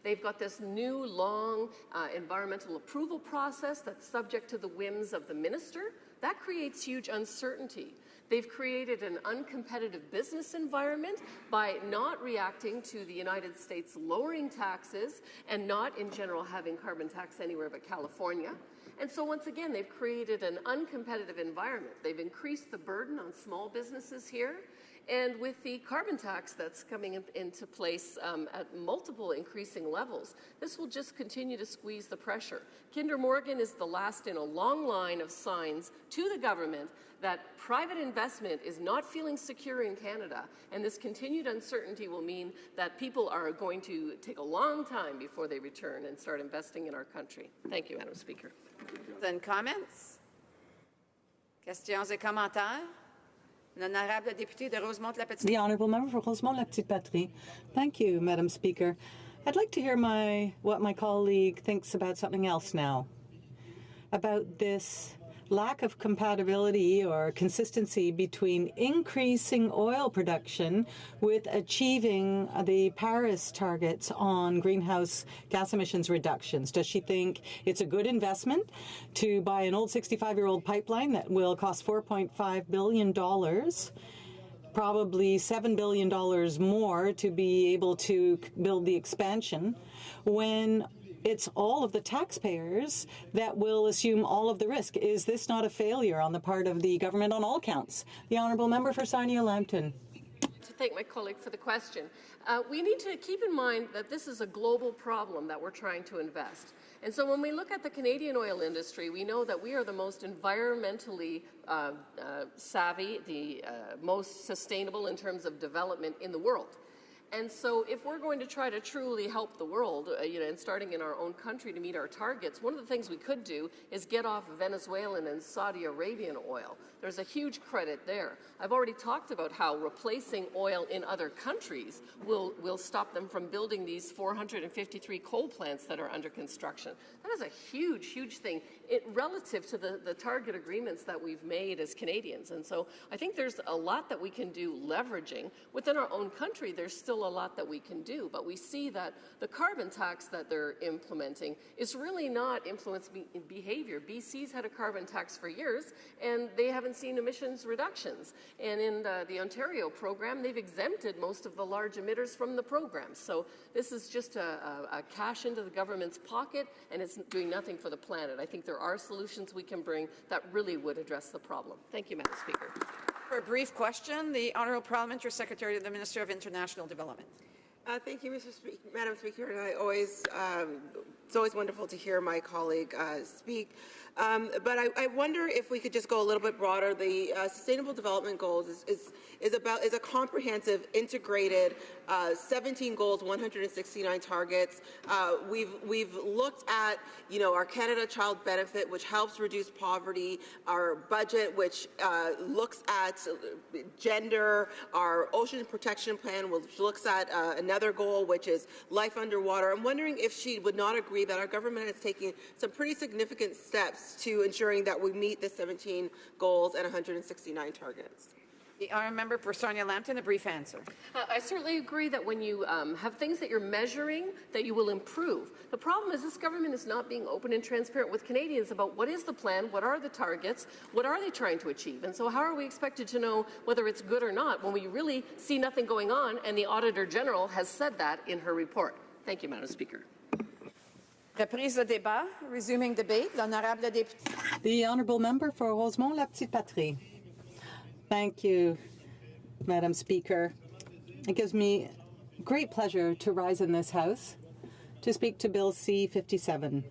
They've got this new, long environmental approval process that's subject to the whims of the minister. That creates huge uncertainty. They've created an uncompetitive business environment by not reacting to the United States lowering taxes and not, in general, having carbon tax anywhere but California. And so, once again, they've created an uncompetitive environment. They've increased the burden on small businesses here. And with the carbon tax that's coming into place at multiple increasing levels, this will just continue to squeeze the pressure. Kinder Morgan is the last in a long line of signs to the government that private investment is not feeling secure in Canada, and this continued uncertainty will mean that people are going to take a long time before they return and start investing in our country. Thank you, Madam Speaker. Then comments? Questions et commentaires? L'honorable député de Rosemont-la-Petite. The Honourable Member for Rosemont-la-Petite-Patrie. Thank you, Madam Speaker. I'd like to hear what my colleague thinks about something else now, about this lack of compatibility or consistency between increasing oil production with achieving the Paris targets on greenhouse gas emissions reductions. Does she think it's a good investment to buy an old 65-year-old pipeline that will cost $4.5 billion, probably $7 billion more to be able to build the expansion, when it's all of the taxpayers that will assume all of the risk? Is this not a failure on the part of the government on all counts? The Honourable Member for Sarnia Lambton. To thank my colleague for the question. We need to keep in mind that this is a global problem that we're trying to invest. And so when we look at the Canadian oil industry, we know that we are the most environmentally savvy, the most sustainable in terms of development in the world. And so if we're going to try to truly help the world, and starting in our own country to meet our targets, one of the things we could do is get off Venezuelan and Saudi Arabian oil. There's a huge credit there. I've already talked about how replacing oil in other countries will stop them from building these 453 coal plants that are under construction. That is a huge, huge thing relative to the target agreements that we've made as Canadians. And so I think there's a lot that we can do leveraging. Within our own country, there's still a lot that we can do, but we see that the carbon tax that they're implementing is really not influencing behavior. BC's had a carbon tax for years, and they haven't seen emissions reductions. And in the Ontario program, they've exempted most of the large emitters from the program. So this is just a cash into the government's pocket, and it's doing nothing for the planet. I think there are solutions we can bring that really would address the problem. Thank you, Madam Speaker. For a brief question, the Honourable Parliamentary Secretary to the Minister of International Development. Thank you, Madam Speaker, and it's always wonderful to hear my colleague speak. But I wonder if we could just go a little bit broader. The Sustainable Development Goals is a comprehensive, integrated 17 goals, 169 targets. We've looked at our Canada Child Benefit, which helps reduce poverty, our budget, which looks at gender, our Ocean Protection Plan, which looks at another goal, which is life underwater. I'm wondering if she would not agree that our government is taking some pretty significant steps to ensuring that we meet the 17 goals and 169 targets. The Honourable Member for Sarnia-Lambton, a brief answer. I certainly agree that when you have things that you're measuring, that you will improve. The problem is this government is not being open and transparent with Canadians about what is the plan, what are the targets, what are they trying to achieve. And so how are we expected to know whether it's good or not when we really see nothing going on, and the Auditor General has said that in her report. Thank you, Madam Speaker. Reprise de débat, resuming debate. L'honorable député. The Honourable Member for Rosemont, La Petite Patrie. Thank you, Madam Speaker. It gives me great pleasure to rise in this House to speak to Bill C-57.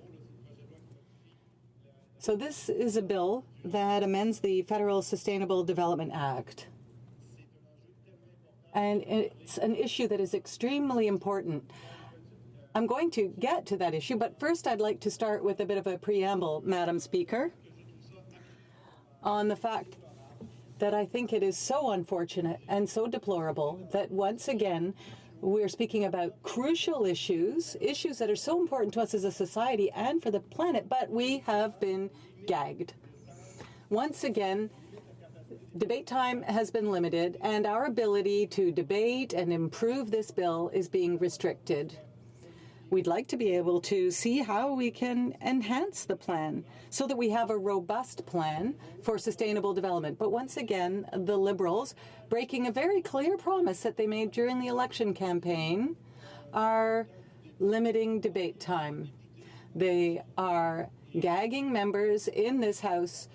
So this is a bill that amends the Federal Sustainable Development Act. And it's an issue that is extremely important. I'm going to get to that issue, but first I'd like to start with a bit of a preamble, Madam Speaker, on the fact that I think it is so unfortunate and so deplorable that once again we're speaking about crucial issues that are so important to us as a society and for the planet, but we have been gagged. Once again, debate time has been limited and our ability to debate and improve this bill is being restricted. We'd like to be able to see how we can enhance the plan so that we have a robust plan for sustainable development. But once again, the Liberals, breaking a very clear promise that they made during the election campaign, are limiting debate time. They are gagging members in this House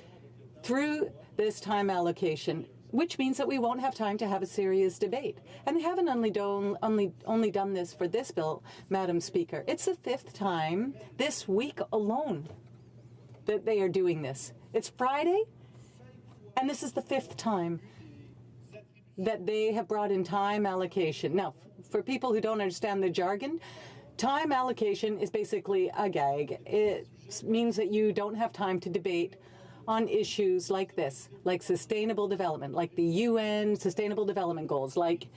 through this time allocation, which means that we won't have time to have a serious debate. And they haven't only done this for this bill, Madam Speaker. It's the 5th time this week alone that they are doing this. It's Friday, and this is the 5th time that they have brought in time allocation. Now, for people who don't understand the jargon, time allocation is basically a gag. It means that you don't have time to debate on issues like this, like sustainable development, like the UN Sustainable Development Goals, like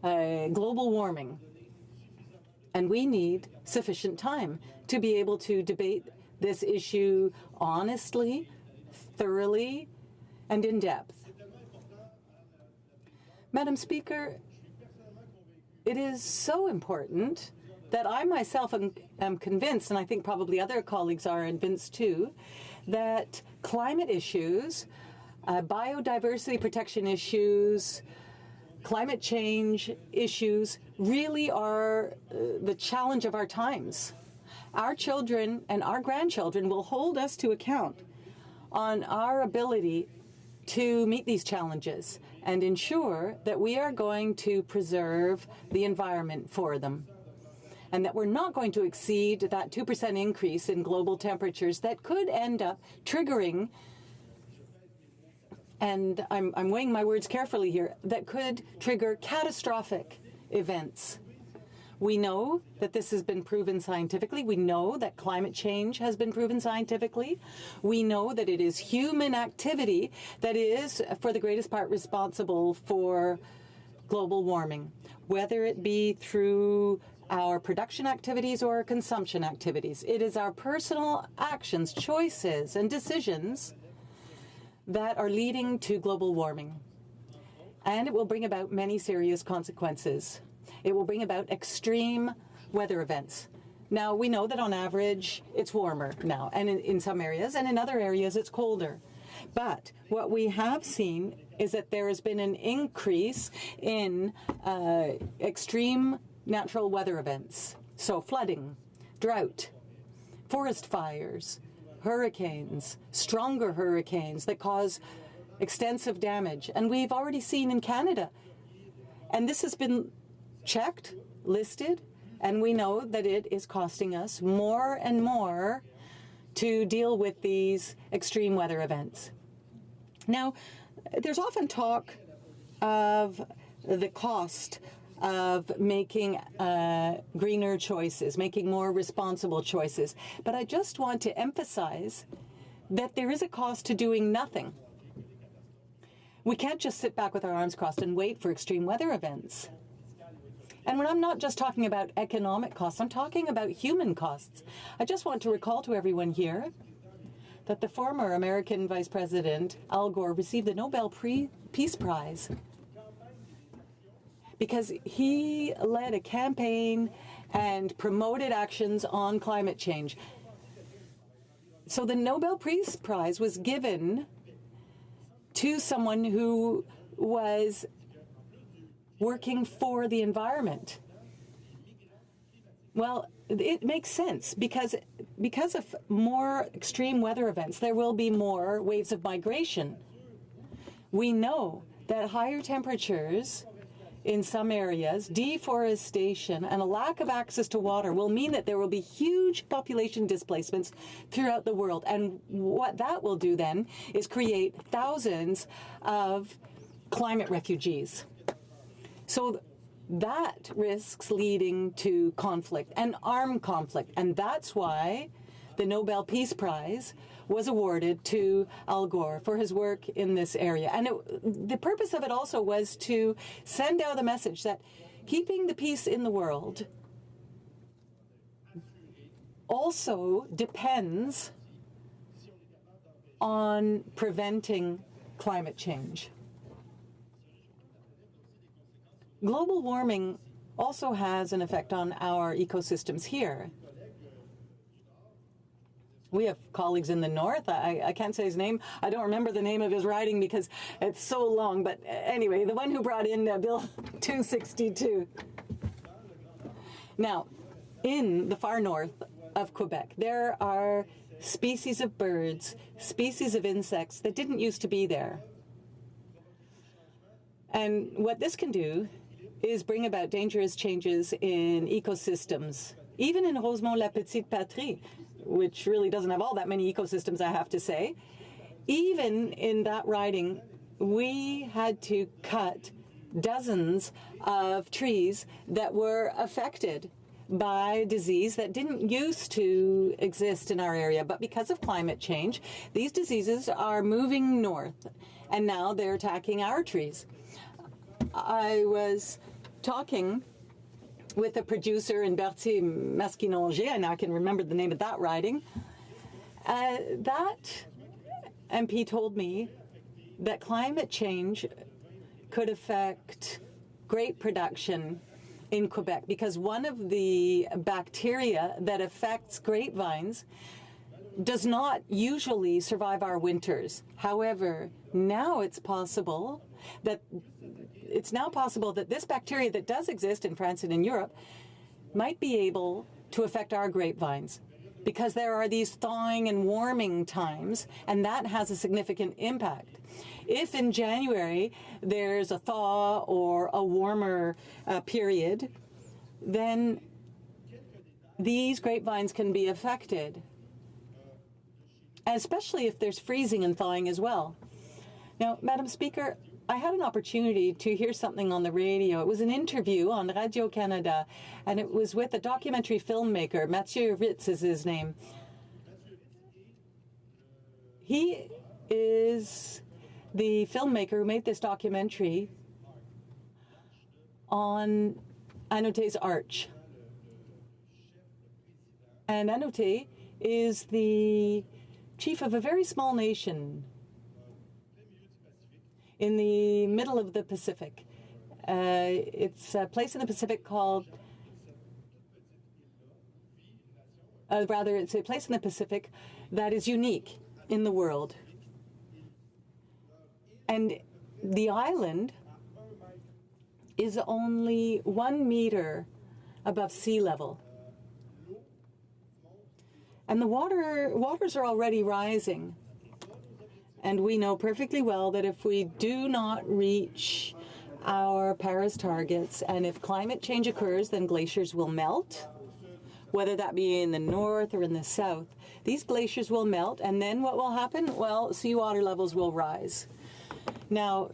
global warming. And we need sufficient time to be able to debate this issue honestly, thoroughly, and in depth. Madam Speaker, it is so important that I myself am convinced, and I think probably other colleagues are convinced too, that climate issues, biodiversity protection issues, climate change issues really are the challenge of our times. Our children and our grandchildren will hold us to account on our ability to meet these challenges and ensure that we are going to preserve the environment for them, and that we're not going to exceed that 2% increase in global temperatures that could end up triggering, and I'm weighing my words carefully here, that could trigger catastrophic events. We know that this has been proven scientifically. We know that climate change has been proven scientifically. We know that it is human activity that is, for the greatest part, responsible for global warming, whether it be through our production activities or our consumption activities. It is our personal actions, choices, and decisions that are leading to global warming. And it will bring about many serious consequences. It will bring about extreme weather events. Now, we know that on average, it's warmer now, and in some areas, and in other areas, it's colder. But what we have seen is that there has been an increase in extreme natural weather events. So flooding, drought, forest fires, hurricanes, stronger hurricanes that cause extensive damage. And we've already seen in Canada. And this has been checked, listed, and we know that it is costing us more and more to deal with these extreme weather events. Now, there's often talk of the cost of making greener choices, making more responsible choices. But I just want to emphasize that there is a cost to doing nothing. We can't just sit back with our arms crossed and wait for extreme weather events. And when I'm not just talking about economic costs, I'm talking about human costs. I just want to recall to everyone here that the former American Vice President, Al Gore, received the Nobel Peace Prize because he led a campaign and promoted actions on climate change. So the Nobel Peace Prize was given to someone who was working for the environment. Well, it makes sense because of more extreme weather events, there will be more waves of migration. We know that higher temperatures in some areas, deforestation, and a lack of access to water will mean that there will be huge population displacements throughout the world. And what that will do then is create thousands of climate refugees. So that risks leading to conflict and armed conflict. And that's why the Nobel Peace Prize was awarded to Al Gore for his work in this area. And the purpose of it also was to send out a message that keeping the peace in the world also depends on preventing climate change. Global warming also has an effect on our ecosystems here. We have colleagues in the north. I can't say his name. I don't remember the name of his writing because it's so long. But anyway, the one who brought in Bill 262. Now, in the far north of Quebec, there are species of birds, species of insects that didn't used to be there. And what this can do is bring about dangerous changes in ecosystems, even in Rosemont-la-Petite-Patrie, which really doesn't have all that many ecosystems, I have to say. Even in that riding, we had to cut dozens of trees that were affected by disease that didn't used to exist in our area. But because of climate change, these diseases are moving north, and now they're attacking our trees. I was talking with a producer in Berthier-Masquinongé, and I can remember the name of that riding. That MP told me that climate change could affect grape production in Quebec because one of the bacteria that affects grapevines does not usually survive our winters. However, now it's now possible that this bacteria that does exist in France and in Europe might be able to affect our grapevines because there are these thawing and warming times, and that has a significant impact. If in January there's a thaw or a warmer period, then these grapevines can be affected, especially if there's freezing and thawing as well. Now, Madam Speaker, I had an opportunity to hear something on the radio. It was an interview on Radio-Canada, and it was with a documentary filmmaker. Mathieu Ritz is his name. He is the filmmaker who made this documentary on Anote's Arch. And Anote is the chief of a very small nation in the middle of the Pacific. It's a place in the Pacific called, it's a place in the Pacific that is unique in the world. And the island is only 1 meter above sea level. And the waters are already rising. And we know perfectly well that if we do not reach our Paris targets, and if climate change occurs, then glaciers will melt, whether that be in the north or in the south. These glaciers will melt, and then what will happen? Well, seawater levels will rise. Now,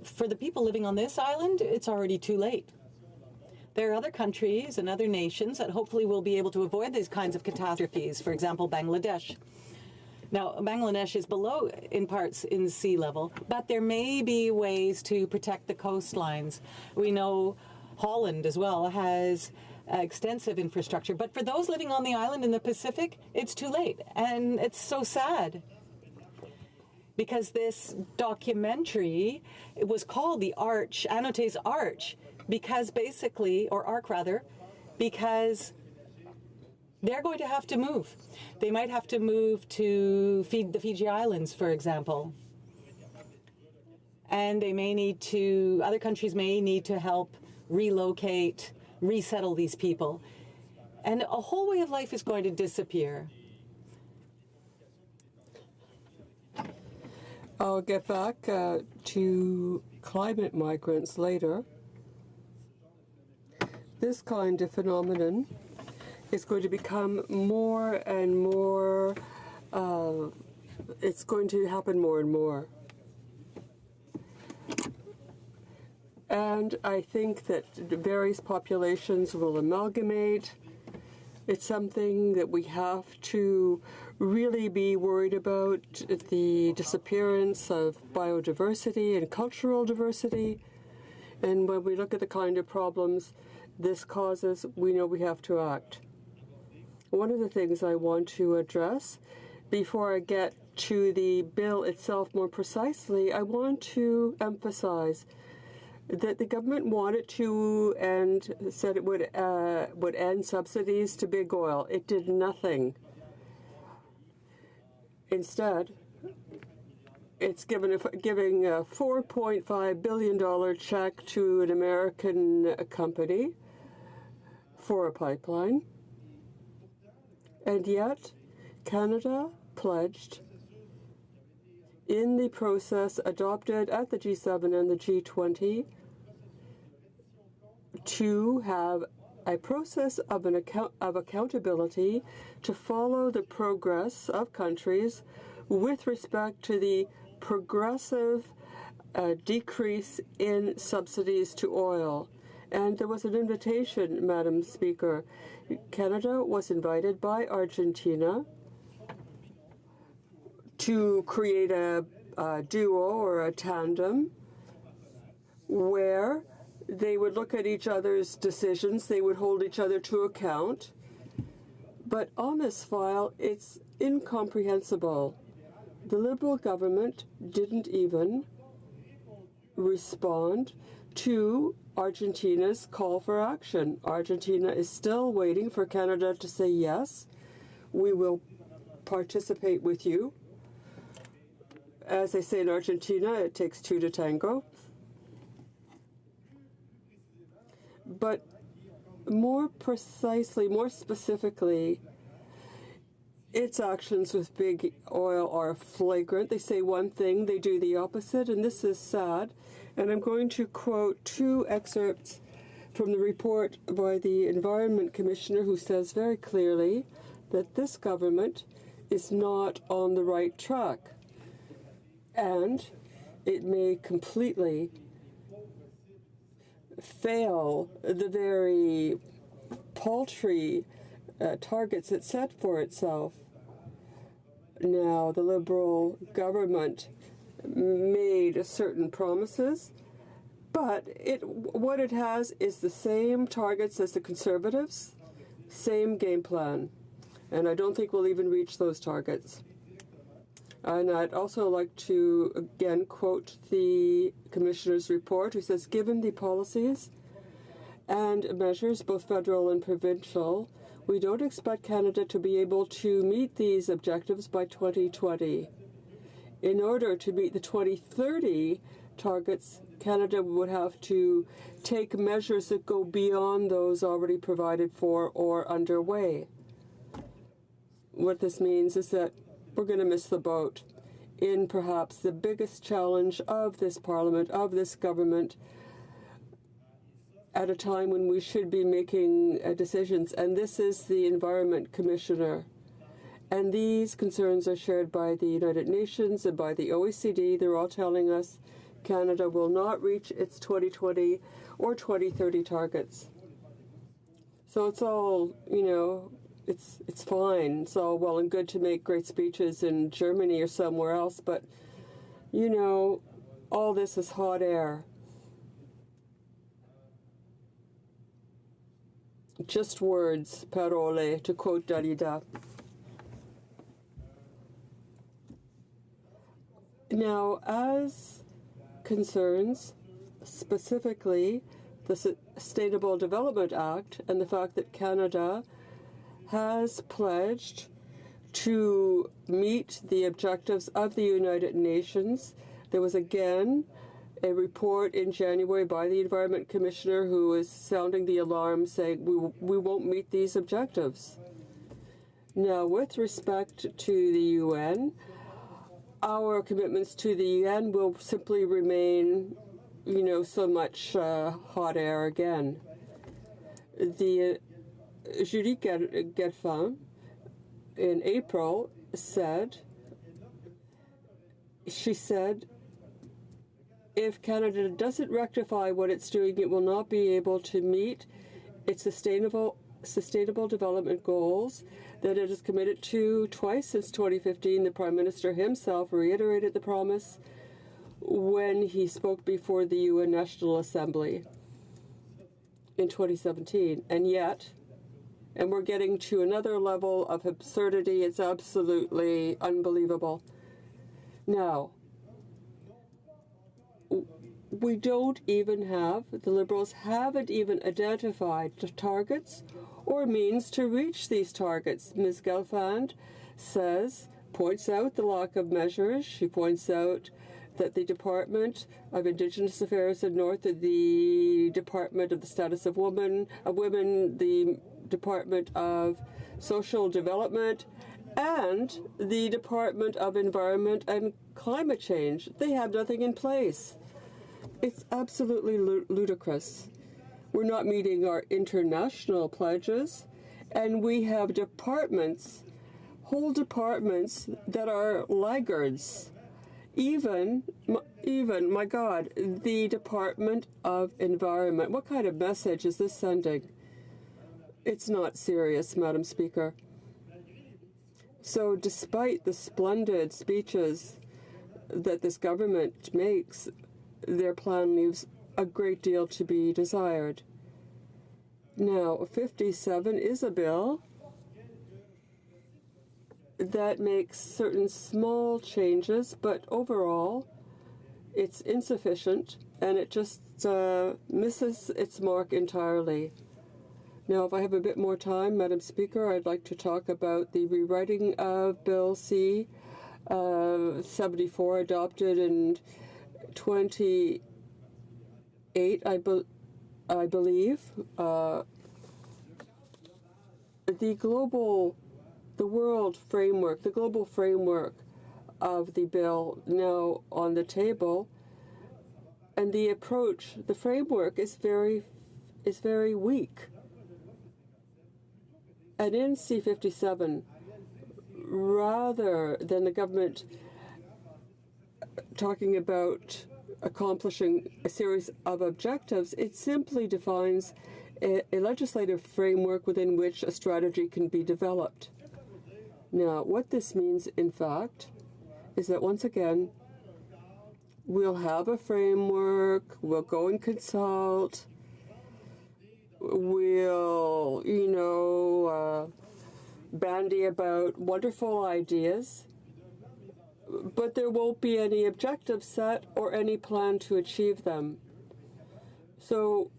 for the people living on this island, it's already too late. There are other countries and other nations that hopefully will be able to avoid these kinds of catastrophes, for example, Bangladesh. Now, Bangladesh is below, in parts, in sea level, but there may be ways to protect the coastlines. We know Holland as well has extensive infrastructure, but for those living on the island in the Pacific, it's too late, and it's so sad. Because this documentary, it was called The Arch, Anote's Arch, because basically, or Ark rather, because they're going to have to move. They might have to move to the Fiji Islands, for example. And they may need to, other countries may need to help relocate, resettle these people. And a whole way of life is going to disappear. I'll get back to climate migrants later. This kind of phenomenon is going to become more and more, it's going to happen more and more. And I think that various populations will amalgamate. It's something that we have to really be worried about, the disappearance of biodiversity and cultural diversity. And when we look at the kind of problems this causes, we know we have to act. One of the things I want to address, before I get to the bill itself more precisely, I want to emphasize that the government wanted to and said it would end subsidies to big oil. It did nothing. Instead, it's giving a $4.5 billion check to an American company for a pipeline. And yet, Canada pledged in the process adopted at the G7 and the G20 to have a process of accountability to follow the progress of countries with respect to the progressive decrease in subsidies to oil. And there was an invitation, Madam Speaker. Canada was invited by Argentina to create a duo or a tandem where they would look at each other's decisions, they would hold each other to account. But on this file, it's incomprehensible. The Liberal government didn't even respond to Argentina's call for action. Argentina is still waiting for Canada to say, yes, we will participate with you. As they say in Argentina, it takes two to tango. But more precisely, more specifically, its actions with big oil are flagrant. They say one thing, they do the opposite, and this is sad. And I'm going to quote two excerpts from the report by the Environment Commissioner, who says very clearly that this government is not on the right track. And it may completely fail the very paltry targets it set for itself. Now, the Liberal government made certain promises, but what it has is the same targets as the Conservatives, same game plan. And I don't think we'll even reach those targets. And I'd also like to, again, quote the Commissioner's report, who says, given the policies and measures, both federal and provincial, we don't expect Canada to be able to meet these objectives by 2020. In order to meet the 2030 targets, Canada would have to take measures that go beyond those already provided for or underway. what this means is that we're going to miss the boat in perhaps the biggest challenge of this Parliament, of this government, at a time when we should be making decisions. And this is the Environment Commissioner. And these concerns are shared by the United Nations and by the OECD. They're all telling us Canada will not reach its 2020 or 2030 targets. So it's all, it's fine. It's all well and good to make great speeches in Germany or somewhere else, but, all this is hot air. Just words, parole, to quote Dalida. Now, as concerns specifically the Sustainable Development Act and the fact that Canada has pledged to meet the objectives of the United Nations, there was again a report in January by the Environment Commissioner who is sounding the alarm, saying we won't meet these objectives. Now, with respect to the UN, our commitments to the UN will simply remain, so much hot air again. The Julie Gelfand in April said, if Canada doesn't rectify what it's doing, it will not be able to meet its sustainable development goals that it is committed to twice since 2015. The Prime Minister himself reiterated the promise when he spoke before the UN National Assembly in 2017. And yet, and we're getting to another level of absurdity, it's absolutely unbelievable. Now, we don't even have, the Liberals haven't even identified the targets or means to reach these targets. Ms. Gelfand points out the lack of measures. She points out that the Department of Indigenous Affairs in North, the Department of the Status of Women, the Department of Social Development, and the Department of Environment and Climate Change, they have nothing in place. It's absolutely ludicrous. We're not meeting our international pledges, and we have departments, whole departments that are laggards. Even, my God, the Department of Environment. What kind of message is this sending? It's not serious, Madam Speaker. So despite the splendid speeches that this government makes, their plan leaves a great deal to be desired. Now, 57 is a bill that makes certain small changes, but overall it's insufficient and it just misses its mark entirely. Now, if I have a bit more time, Madam Speaker, I'd like to talk about the rewriting of Bill C-74 adopted in 28, I believe. The global framework of the bill now on the table, and the approach, the framework is very weak. And in C-57, rather than the government talking about accomplishing a series of objectives, it simply defines a legislative framework within which a strategy can be developed. Now, what this means, in fact, is that once again, we'll have a framework, we'll go and consult, we'll, bandy about wonderful ideas, but there won't be any objectives set or any plan to achieve them. So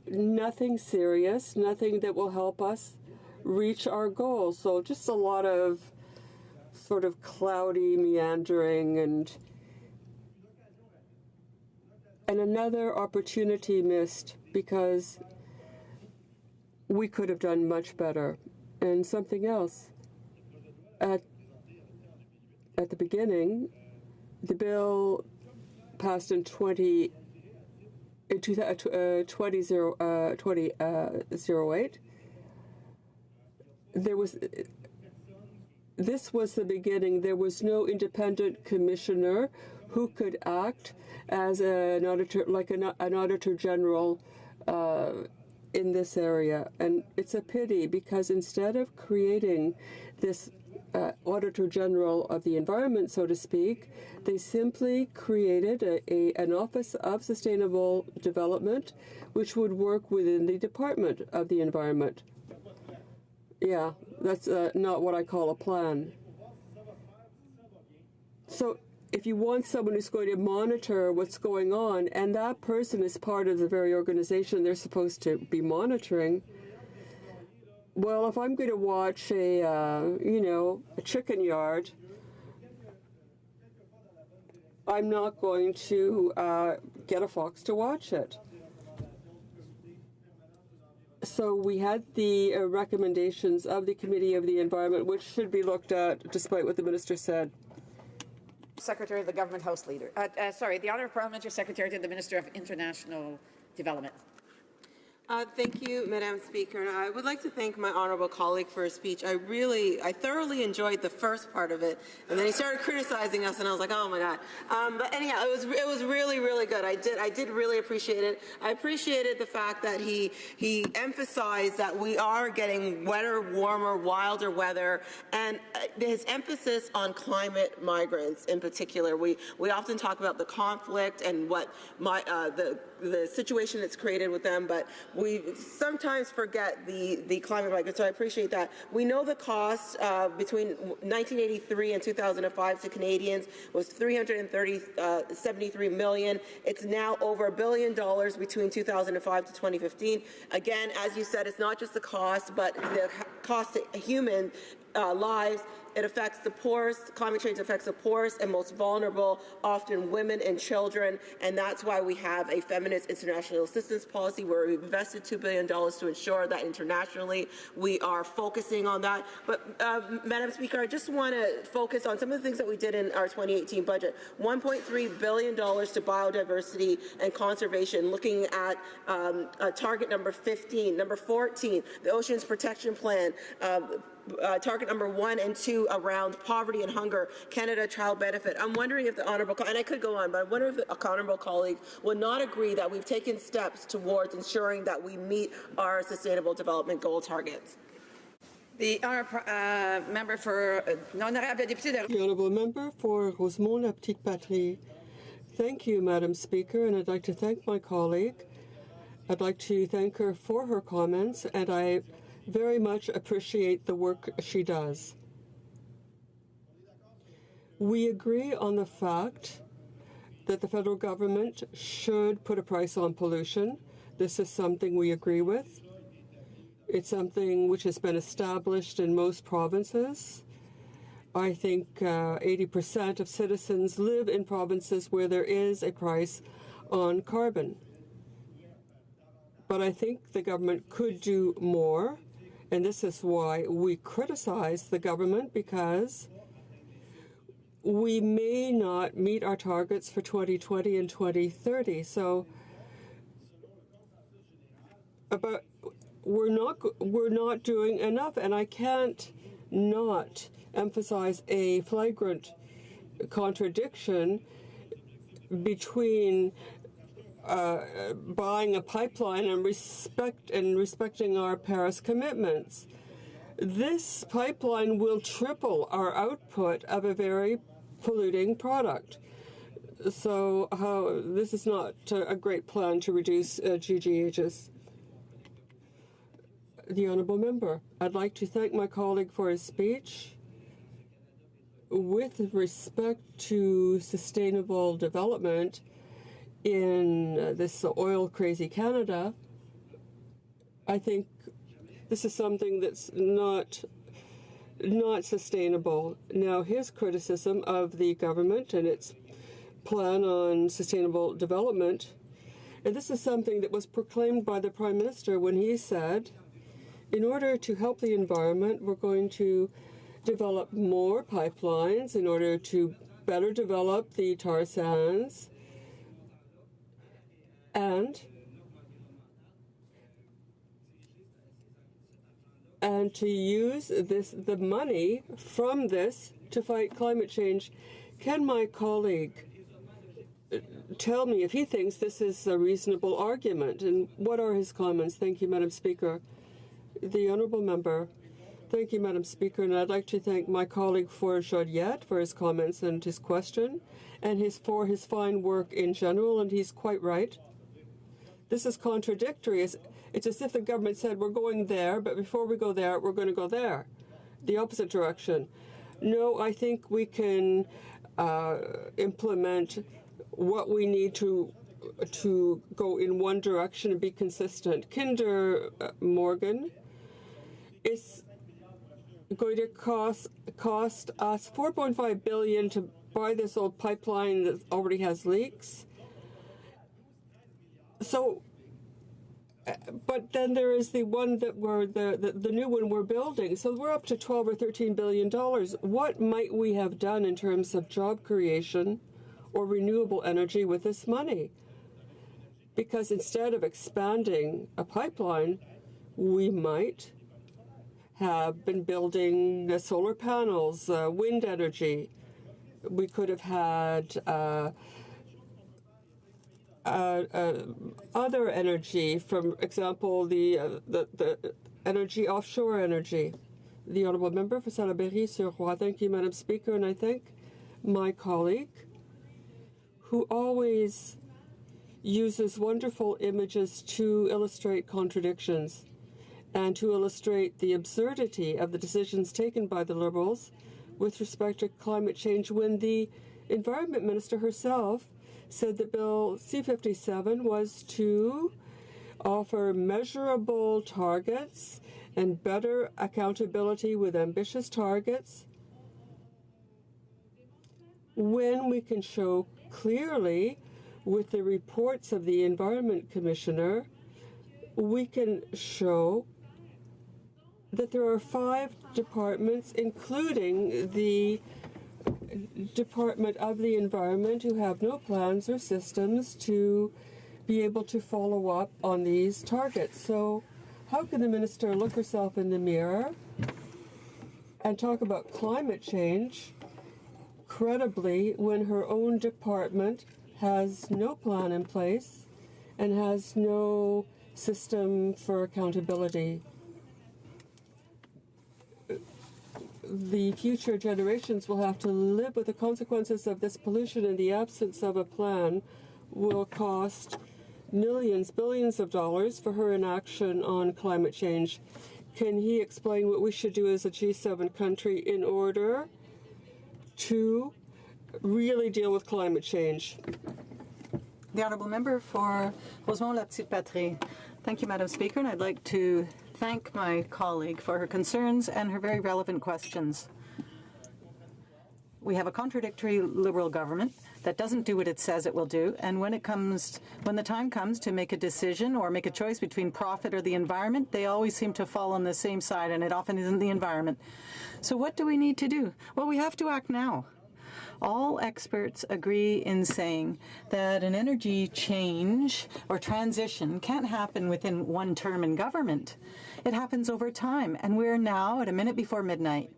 nothing serious, nothing that will help us reach our goals. So just a lot of sort of cloudy meandering and another opportunity missed because we could have done much better. And something else. At the beginning, the bill passed in 2008. This was the beginning. There was no independent commissioner who could act as an auditor, like an auditor general in this area. And it's a pity because instead of creating this Auditor General of the Environment, so to speak, they simply created an Office of Sustainable Development, which would work within the Department of the Environment. Yeah, that's not what I call a plan. So if you want someone who's going to monitor what's going on, and that person is part of the very organization they're supposed to be monitoring, well, if I'm going to watch a chicken yard, I'm not going to get a fox to watch it. So we had the recommendations of the Committee of the Environment, which should be looked at, despite what the Minister said. Secretary of the Government House Leader. The Honourable Parliamentary Secretary to the Minister of International Development. Thank you, Madam Speaker. And I would like to thank my honourable colleague for his speech. I thoroughly enjoyed the first part of it, and then he started criticizing us, and I was like, oh my God. But anyhow, it was really, really good. I did really appreciate it. I appreciated the fact that he emphasized that we are getting wetter, warmer, wilder weather, and his emphasis on climate migrants in particular. We often talk about the conflict and what the situation that's created with them, but we sometimes forget the climate migrants, so I appreciate that. We know the cost between 1983 and 2005 to Canadians was $373 million. It's now over $1 billion between 2005 to 2015. Again, as you said, it's not just the cost, but the cost to human lives. It affects the poorest. Climate change affects the poorest and most vulnerable, often women and children, and that's why we have a feminist international assistance policy where we've invested $2 billion to ensure that internationally we are focusing on that. But, Madam Speaker, I just want to focus on some of the things that we did in our 2018 budget. $1.3 billion to biodiversity and conservation, looking at target number 15. Number 14, the Oceans Protection Plan. Target number 1 and 2 around poverty and hunger, Canada Child Benefit. I'm wondering if the honourable, and I could go on, but I wonder if the honourable colleague would not agree that we've taken steps towards ensuring that we meet our Sustainable Development Goal targets. The member for The Honourable Member for Rosemont La Petite Patrie. Thank you, Madam Speaker, and I'd like to thank my colleague. I'd like to thank her for her comments, and I very much appreciate the work she does. We agree on the fact that the federal government should put a price on pollution. This is something we agree with. It's something which has been established in most provinces. I think 80% of citizens live in provinces where there is a price on carbon. But I think the government could do more. And this is why we criticize the government, because we may not meet our targets for 2020 and 2030. So we're not doing enough, and I can't not emphasize a flagrant contradiction between buying a pipeline and respecting our Paris commitments. This pipeline will triple our output of a very polluting product. So this is not a great plan to reduce GGHs. The Honourable Member, I'd like to thank my colleague for his speech. With respect to sustainable development, in this oil-crazy Canada, I think this is something that's not sustainable. Now, his criticism of the government and its plan on sustainable development, and this is something that was proclaimed by the Prime Minister when he said, in order to help the environment, we're going to develop more pipelines in order to better develop the tar sands, and to use the money from this to fight climate change. Can my colleague tell me if he thinks this is a reasonable argument, and what are his comments? Thank you, Madam Speaker. The Honourable Member. Thank you, Madam Speaker, and I'd like to thank my colleague for Joliette for his comments and his question, and for his fine work in general, and he's quite right. This is contradictory. It's as if the government said, we're going there, but before we go there, we're going to go there, the opposite direction. No, I think we can implement what we need to go in one direction and be consistent. Kinder Morgan is going to cost us $4.5 billion to buy this old pipeline that already has leaks. So, but then there is the one that the new one we're building. So we're up to $12 or $13 billion. What might we have done in terms of job creation or renewable energy with this money? Because instead of expanding a pipeline, we might have been building solar panels, wind energy. We could have had other energy, for example, the energy, offshore energy. The Honourable Member for Salaberry-sur-Roi. Thank you, Madam Speaker, and I thank my colleague who always uses wonderful images to illustrate contradictions and to illustrate the absurdity of the decisions taken by the Liberals with respect to climate change, when the Environment Minister herself said that Bill C-57 was to offer measurable targets and better accountability with ambitious targets, when we can show clearly with the reports of the Environment Commissioner, we can show that there are 5 departments, including the Department of the Environment, who have no plans or systems to be able to follow up on these targets. So how can the minister look herself in the mirror and talk about climate change credibly when her own department has no plan in place and has no system for accountability? The future generations will have to live with the consequences of this pollution, and the absence of a plan will cost millions, billions of dollars for her inaction on climate change. Can he explain what we should do as a G7 country in order to really deal with climate change? The Honourable Member for Rosemont-la-Petite-Patrie. Thank you, Madam Speaker, and I'd like to thank my colleague for her concerns and her very relevant questions. We have a contradictory Liberal government that doesn't do what it says it will do, and when the time comes to make a decision or make a choice between profit or the environment, they always seem to fall on the same side, and it often isn't the environment. So what do we need to do? Well, we have to act now. All experts agree in saying that an energy change or transition can't happen within one term in government. It happens over time, and we're now at a minute before midnight.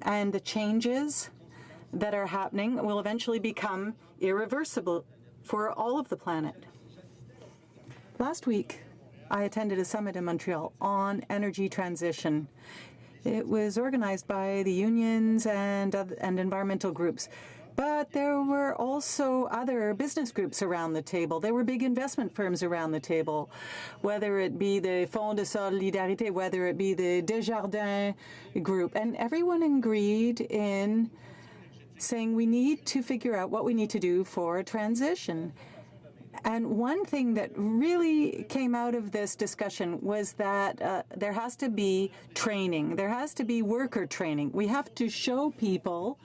And the changes that are happening will eventually become irreversible for all of the planet. Last week, I attended a summit in Montreal on energy transition. It was organized by the unions and environmental groups. But there were also other business groups around the table. There were big investment firms around the table, whether it be the Fonds de Solidarité, whether it be the Desjardins group. And everyone agreed in saying we need to figure out what we need to do for a transition. And one thing that really came out of this discussion was that there has to be training. There has to be worker training. We have to show people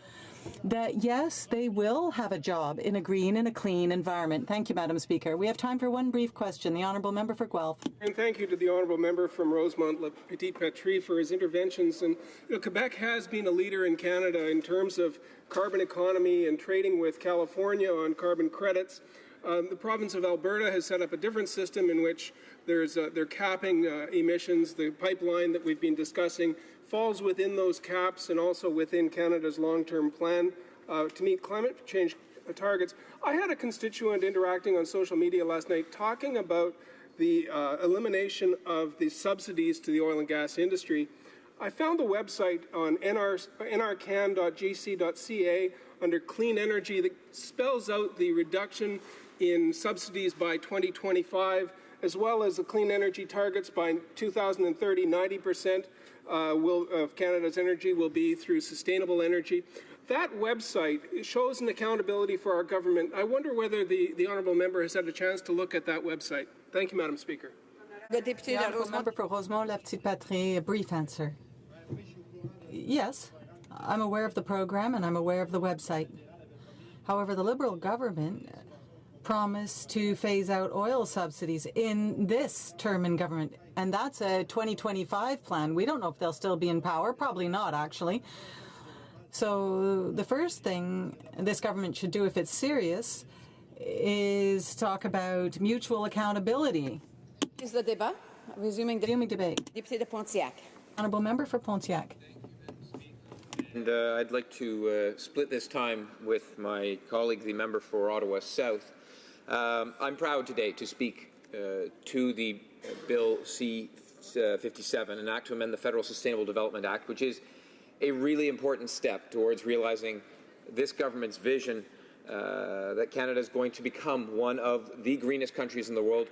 that, yes, they will have a job in a green and a clean environment. Thank you, Madam Speaker. We have time for one brief question. The Honourable Member for Guelph. And thank you to the Honourable Member from Rosemont-le-Petit-Patrie for his interventions. And Quebec has been a leader in Canada in terms of carbon economy and trading with California on carbon credits. The province of Alberta has set up a different system in which they're capping emissions. The pipeline that we've been discussing falls within those caps and also within Canada's long-term plan to meet climate change targets. I had a constituent interacting on social media last night talking about the elimination of the subsidies to the oil and gas industry. I found the website on nrcan.gc.ca under clean energy that spells out the reduction in subsidies by 2025, as well as the clean energy targets by 2030, 90% of Canada's energy will be through sustainable energy. That website shows an accountability for our government. I wonder whether the honourable member has had a chance to look at that website. Thank you, Madam Speaker. The Honourable Member for Rosemont-le-Petit-Patrie, a brief answer. Yes, I'm aware of the program and I'm aware of the website. However, the Liberal government promised to phase out oil subsidies in this term in government, and that's a 2025 plan. We don't know if they'll still be in power. Probably not, actually. So the first thing this government should do, if it's serious, is talk about mutual accountability. Is the débat? Resuming debate. Député de Pontiac. Honourable Member for Pontiac. And I'd like to split this time with my colleague, the member for Ottawa South. I'm proud today to speak to the Bill C-57, an act to amend the Federal Sustainable Development Act, which is a really important step towards realizing this government's vision that Canada is going to become one of the greenest countries in the world,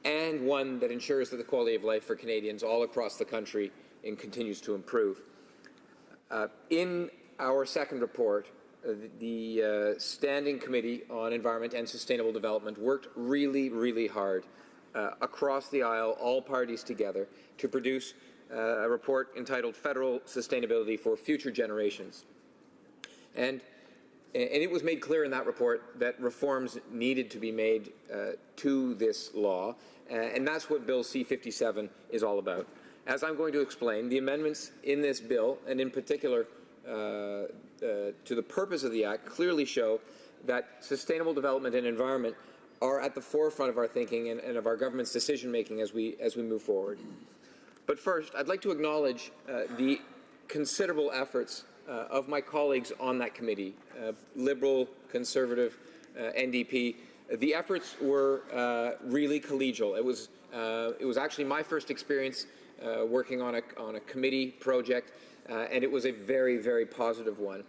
and one that ensures that the quality of life for Canadians all across the country continues to improve. In our second report, the Standing Committee on Environment and Sustainable Development worked really, really hard across the aisle, all parties together, to produce a report entitled Federal Sustainability for Future Generations. And it was made clear in that report that reforms needed to be made to this law, and that's what Bill C-57 is all about. As I'm going to explain, the amendments in this bill, and in particular to the purpose of the Act, clearly show that sustainable development and environment are at the forefront of our thinking and of our government's decision-making as we move forward. But first, I'd like to acknowledge the considerable efforts of my colleagues on that committee, Liberal, Conservative, NDP. The efforts were really collegial. It was actually my first experience working on a committee project, and it was a very, very positive one.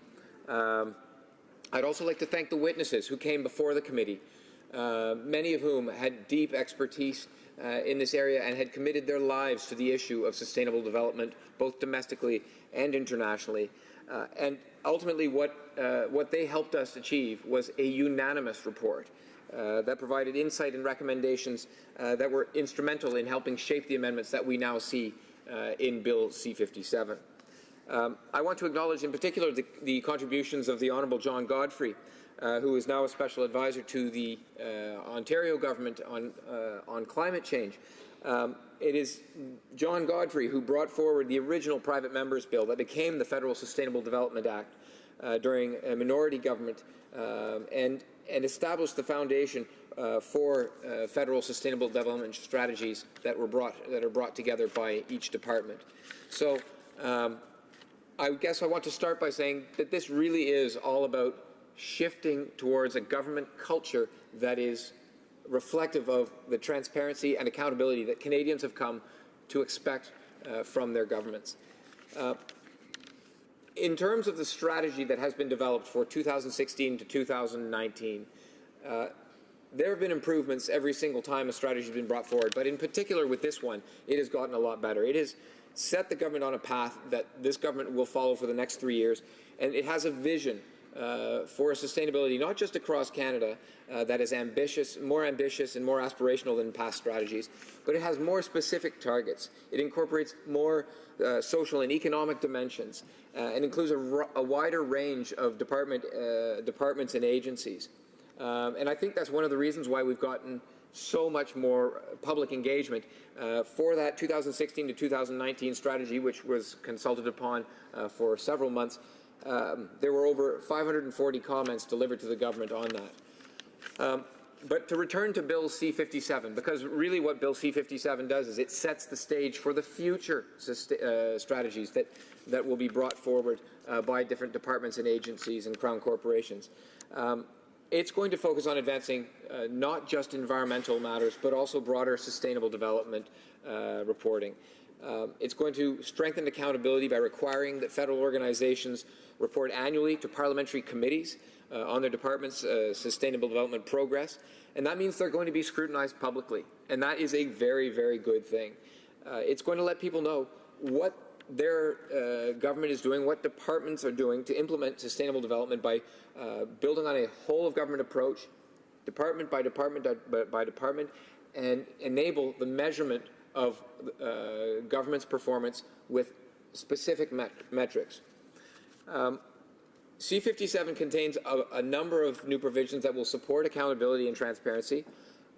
I'd also like to thank the witnesses who came before the committee, many of whom had deep expertise in this area and had committed their lives to the issue of sustainable development, both domestically and internationally. And ultimately, what they helped us achieve was a unanimous report that provided insight and recommendations that were instrumental in helping shape the amendments that we now see in Bill C-57. I want to acknowledge in particular the contributions of the Honourable John Godfrey, who is now a special advisor to the Ontario government on climate change. It is John Godfrey who brought forward the original private member's bill that became the Federal Sustainable Development Act during a minority government and established the foundation for federal sustainable development strategies that are brought together by each department. So I guess I want to start by saying that this really is all about shifting towards a government culture that is reflective of the transparency and accountability that Canadians have come to expect from their governments. In terms of the strategy that has been developed for 2016 to 2019, there have been improvements every single time a strategy has been brought forward, but in particular with this one, it has gotten a lot better. It has set the government on a path that this government will follow for the next 3 years, and it has a vision for sustainability, not just across Canada, that is ambitious, more ambitious and more aspirational than past strategies, but it has more specific targets. It incorporates more social and economic dimensions and includes a wider range of departments and agencies. And I think that's one of the reasons why we've gotten so much more public engagement for that 2016 to 2019 strategy, which was consulted upon for several months. There were over 540 comments delivered to the government on that. But to return to Bill C-57, because really what Bill C-57 does is it sets the stage for the future strategies that will be brought forward by different departments and agencies and Crown corporations. It's going to focus on advancing not just environmental matters, but also broader sustainable development reporting. It's going to strengthen accountability by requiring that federal organizations report annually to parliamentary committees on their department's sustainable development progress, and that means they're going to be scrutinized publicly, and that is a very, very good thing. It's going to let people know what their government is doing, what departments are doing to implement sustainable development by building on a whole-of-government approach, department by department by department, and enable the measurement of government's performance with specific metrics. C-57 contains a number of new provisions that will support accountability and transparency.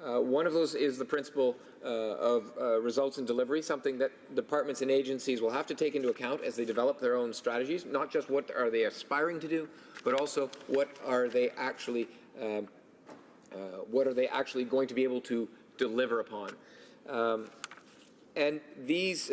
One of those is the principle of results and delivery, something that departments and agencies will have to take into account as they develop their own strategies, not just what are they aspiring to do, but also what are they actually going to be able to deliver upon. And these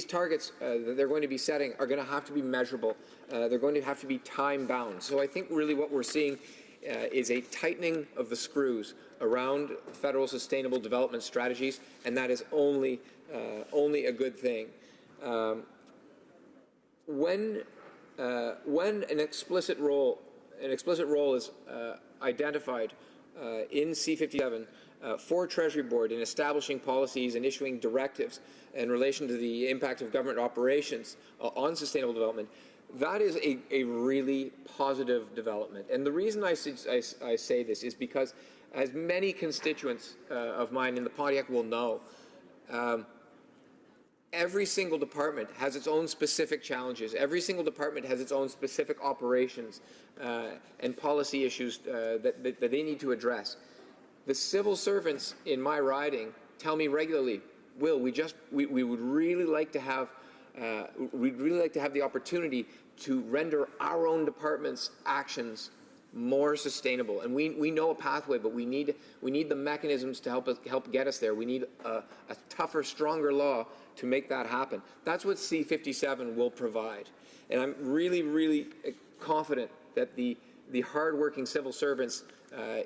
targets that they're going to be setting are going to have to be measurable. They're going to have to be time-bound. So I think really what we're seeing is a tightening of the screws around federal sustainable development strategies, and that is only a good thing. When an explicit role is identified in C-57 for Treasury Board in establishing policies and issuing directives in relation to the impact of government operations on sustainable development, that is a really positive development. And the reason I say this is because, as many constituents of mine in the Pontiac will know, every single department has its own specific challenges. Every single department has its own specific operations and policy issues that they need to address. The civil servants in my riding tell me regularly, Will, we would really like to have the opportunity to render our own department's actions more sustainable. And we know a pathway, but we need the mechanisms to help get us there. We need a tougher, stronger law to make that happen. That's what C-57 will provide. And I'm really, really confident that the hard-working civil servants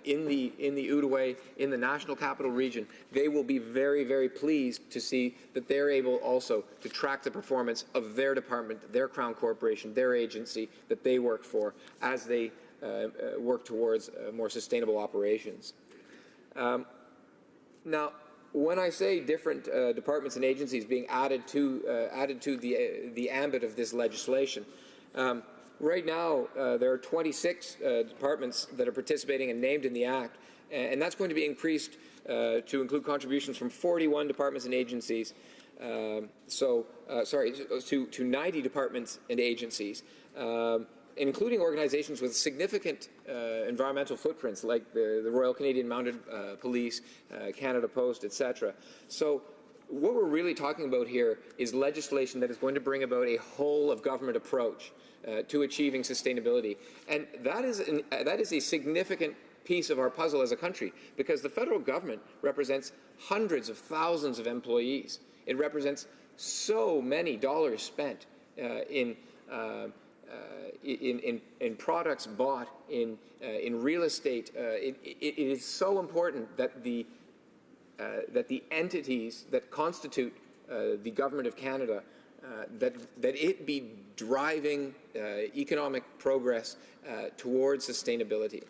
in the Outaouais, in the National Capital Region, they will be very, very pleased to see that they're able also to track the performance of their department, their Crown Corporation, their agency that they work for as they work towards more sustainable operations. Now, when I say different departments and agencies being added to the ambit of this legislation, right now, there are 26 departments that are participating and named in the Act, and that's going to be increased to include contributions from 41 departments and agencies, to 90 departments and agencies, including organizations with significant environmental footprints like the Royal Canadian Mounted Police, Canada Post, etc. So what we're really talking about here is legislation that is going to bring about a whole-of-government approach to achieving sustainability. And that is a significant piece of our puzzle as a country, because the federal government represents hundreds of thousands of employees. It represents so many dollars spent in products bought, in real estate. It is so important that the entities that constitute the Government of Canada, that it be driving economic progress towards sustainability.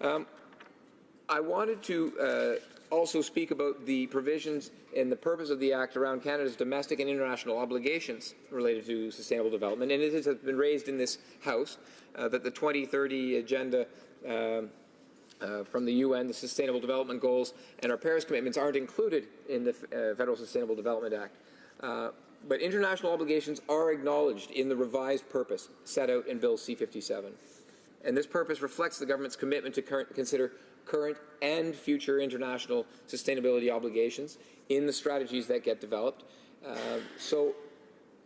I wanted to also speak about the provisions and the purpose of the Act around Canada's domestic and international obligations related to sustainable development. And it has been raised in this House that the 2030 agenda from the UN, the Sustainable Development Goals, and our Paris commitments aren't included in the Federal Sustainable Development Act. But international obligations are acknowledged in the revised purpose set out in Bill C-57. And this purpose reflects the government's commitment to consider current and future international sustainability obligations in the strategies that get developed. So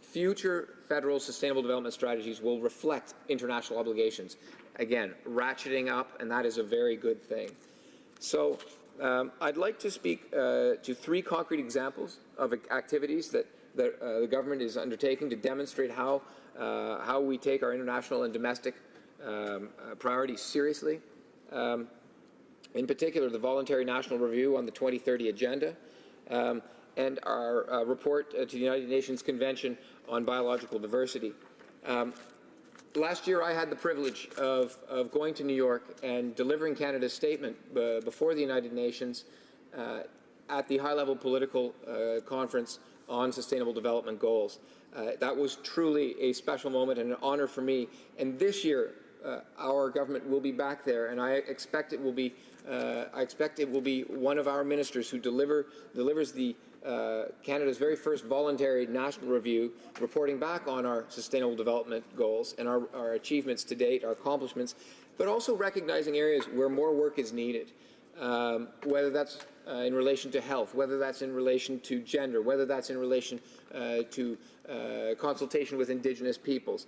future federal sustainable development strategies will reflect international obligations. Again, ratcheting up, and that is a very good thing. So I'd like to speak to 3 concrete examples of activities that the government is undertaking to demonstrate how we take our international and domestic priorities seriously. In particular, the voluntary national review on the 2030 agenda and our report to the United Nations Convention on Biological Diversity. Last year, I had the privilege of going to New York and delivering Canada's statement before the United Nations at the high-level political conference on sustainable development goals. That was truly a special moment and an honor for me. And this year, our government will be back there, and I expect it will be one of our ministers who delivers the Canada's very first voluntary national review, reporting back on our sustainable development goals and our achievements to date, our accomplishments, but also recognizing areas where more work is needed, whether that's in relation to health, whether that's in relation to gender, whether that's in relation to consultation with Indigenous peoples.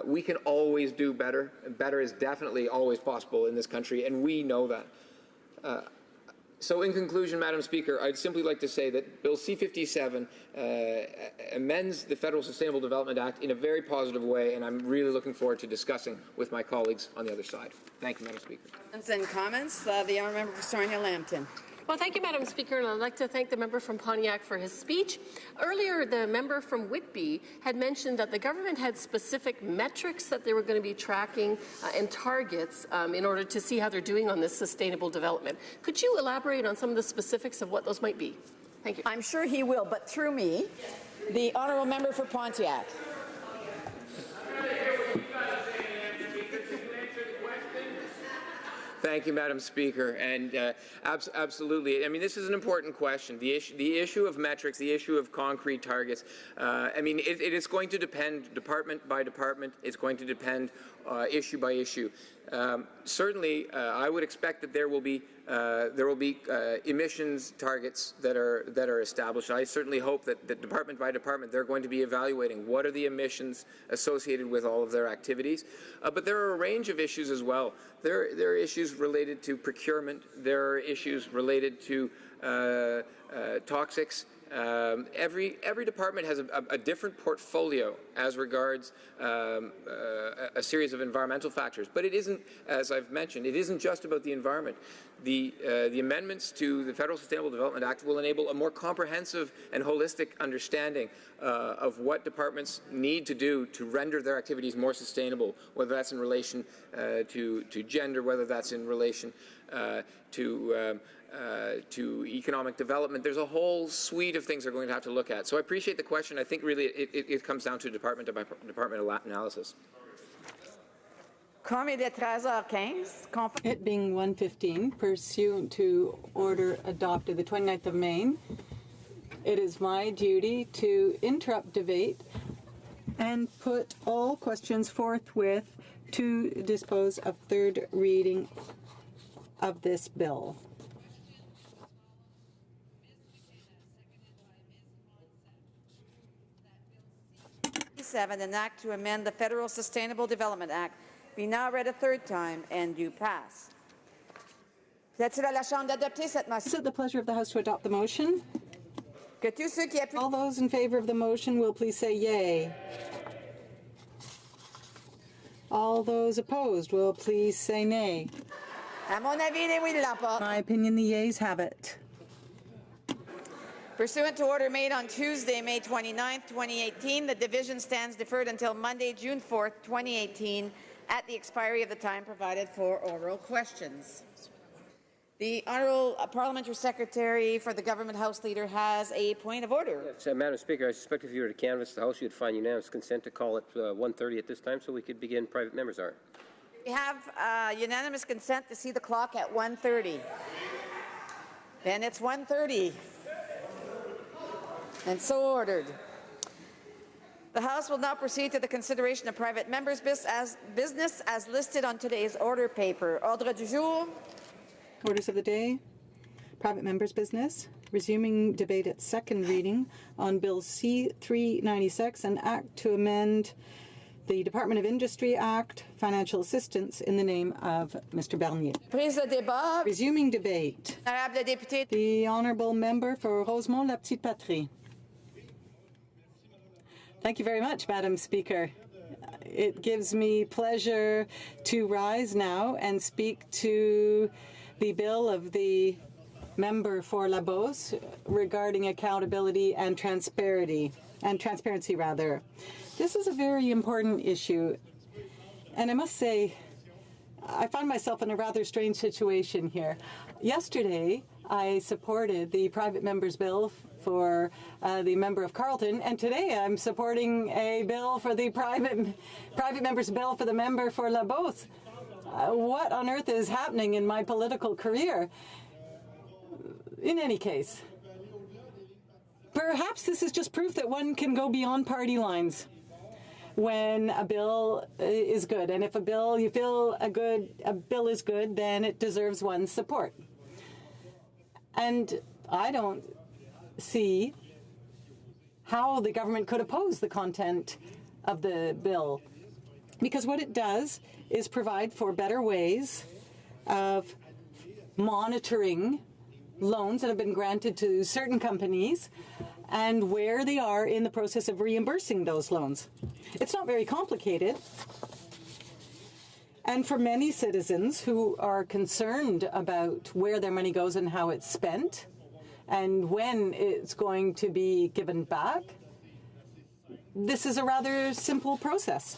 We can always do better. Better is definitely always possible in this country, and we know that. So in conclusion, Madam Speaker, I'd simply like to say that Bill C-57 amends the Federal Sustainable Development Act in a very positive way, and I'm really looking forward to discussing with my colleagues on the other side. Thank you, Madam Speaker. And comments, the honourable member for Sarnia-Lambton. Well, thank you, Madam Speaker, and I'd like to thank the member from Pontiac for his speech. Earlier, the member from Whitby had mentioned that the government had specific metrics that they were going to be tracking and targets in order to see how they're doing on this sustainable development. Could you elaborate on some of the specifics of what those might be? Thank you. I'm sure he will, but through me, the honourable member for Pontiac. Thank you, Madam Speaker. And absolutely, I mean, this is an important question. The issue of metrics, the issue of concrete targets. I mean, it is going to depend department by department. It's going to depend issue by issue. Certainly, I would expect that there will be emissions targets that are established. I certainly hope that department by department they're going to be evaluating what are the emissions associated with all of their activities. But there are a range of issues as well. There are issues related to procurement. There are issues related to toxics. Every department has a different portfolio as regards a series of environmental factors. But it isn't, as I've mentioned, it isn't just about the environment. The amendments to the Federal Sustainable Development Act will enable a more comprehensive and holistic understanding of what departments need to do to render their activities more sustainable, whether that's in relation to gender, whether that's in relation to economic development. There's a whole suite of things they're going to have to look at. So I appreciate the question. I think really it comes down to department by department analysis. It being 1:15, pursuant to order adopted the 29th of May, it is my duty to interrupt debate and put all questions forthwith to dispose of third reading of this bill. An act to amend the Federal Sustainable Development Act be now read a third time and do pass. Is it the pleasure of the House to adopt the motion? All those in favor of the motion will please say yay. All those opposed will please say nay. My opinion, the yeas have it. Pursuant to order made on Tuesday, May 29, 2018, the division stands deferred until Monday, June 4, 2018, at the expiry of the time provided for oral questions. The Honourable Parliamentary Secretary for the Government House Leader has a point of order. Yes, Madam Speaker, I suspect if you were to canvass the House, you'd find unanimous consent to call it 1:30 at this time so we could begin private members' hour. We have unanimous consent to see the clock at 1:30. Then it's 1:30. And so ordered. The House will now proceed to the consideration of private members' business as listed on today's order paper. Ordre du jour. Orders of the day. Private members' business. Resuming debate at second reading on Bill C-396, an act to amend the Department of Industry Act, financial assistance in the name of Mr. Bernier. Prise de débat. Resuming debate. Honorable député. The honourable member for Rosemont-La Petite Patrie. Thank you very much, Madam Speaker. It gives me pleasure to rise now and speak to the bill of the member for La Beauce regarding accountability and transparency. This is a very important issue, and I must say, I find myself in a rather strange situation here. Yesterday, I supported the private members bill for the member of Carleton, and today I'm supporting a bill for the private members bill for the member for La Beauce. What on earth is happening in my political career? In any case, perhaps this is just proof that one can go beyond party lines when a bill is good. And if you feel a bill is good, then it deserves one's support. And I don't see how the government could oppose the content of the bill, because what it does is provide for better ways of monitoring loans that have been granted to certain companies and where they are in the process of reimbursing those loans. It's not very complicated. And for many citizens who are concerned about where their money goes and how it's spent and when it's going to be given back, this is a rather simple process.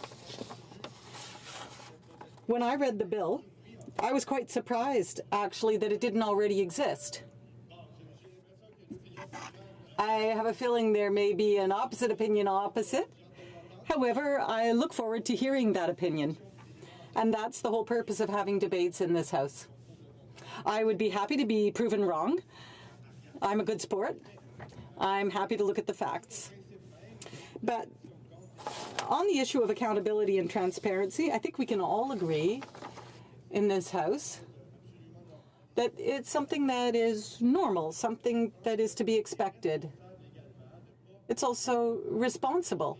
When I read the bill, I was quite surprised, actually, that it didn't already exist. I have a feeling there may be an opposite opinion opposite. However, I look forward to hearing that opinion. And that's the whole purpose of having debates in this House. I would be happy to be proven wrong. I'm a good sport. I'm happy to look at the facts. But on the issue of accountability and transparency, I think we can all agree in this House that it's something that is normal, something that is to be expected. It's also responsible.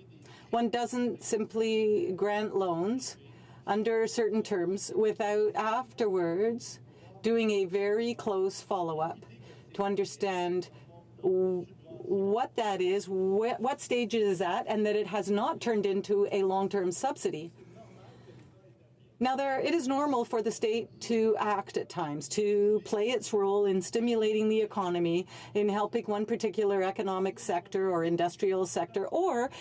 One doesn't simply grant loans under certain terms without afterwards doing a very close follow-up to understand what that is, what stage it is at, and that it has not turned into a long-term subsidy. Now, it is normal for the state to act at times, to play its role in stimulating the economy, in helping one particular economic sector or industrial sector, or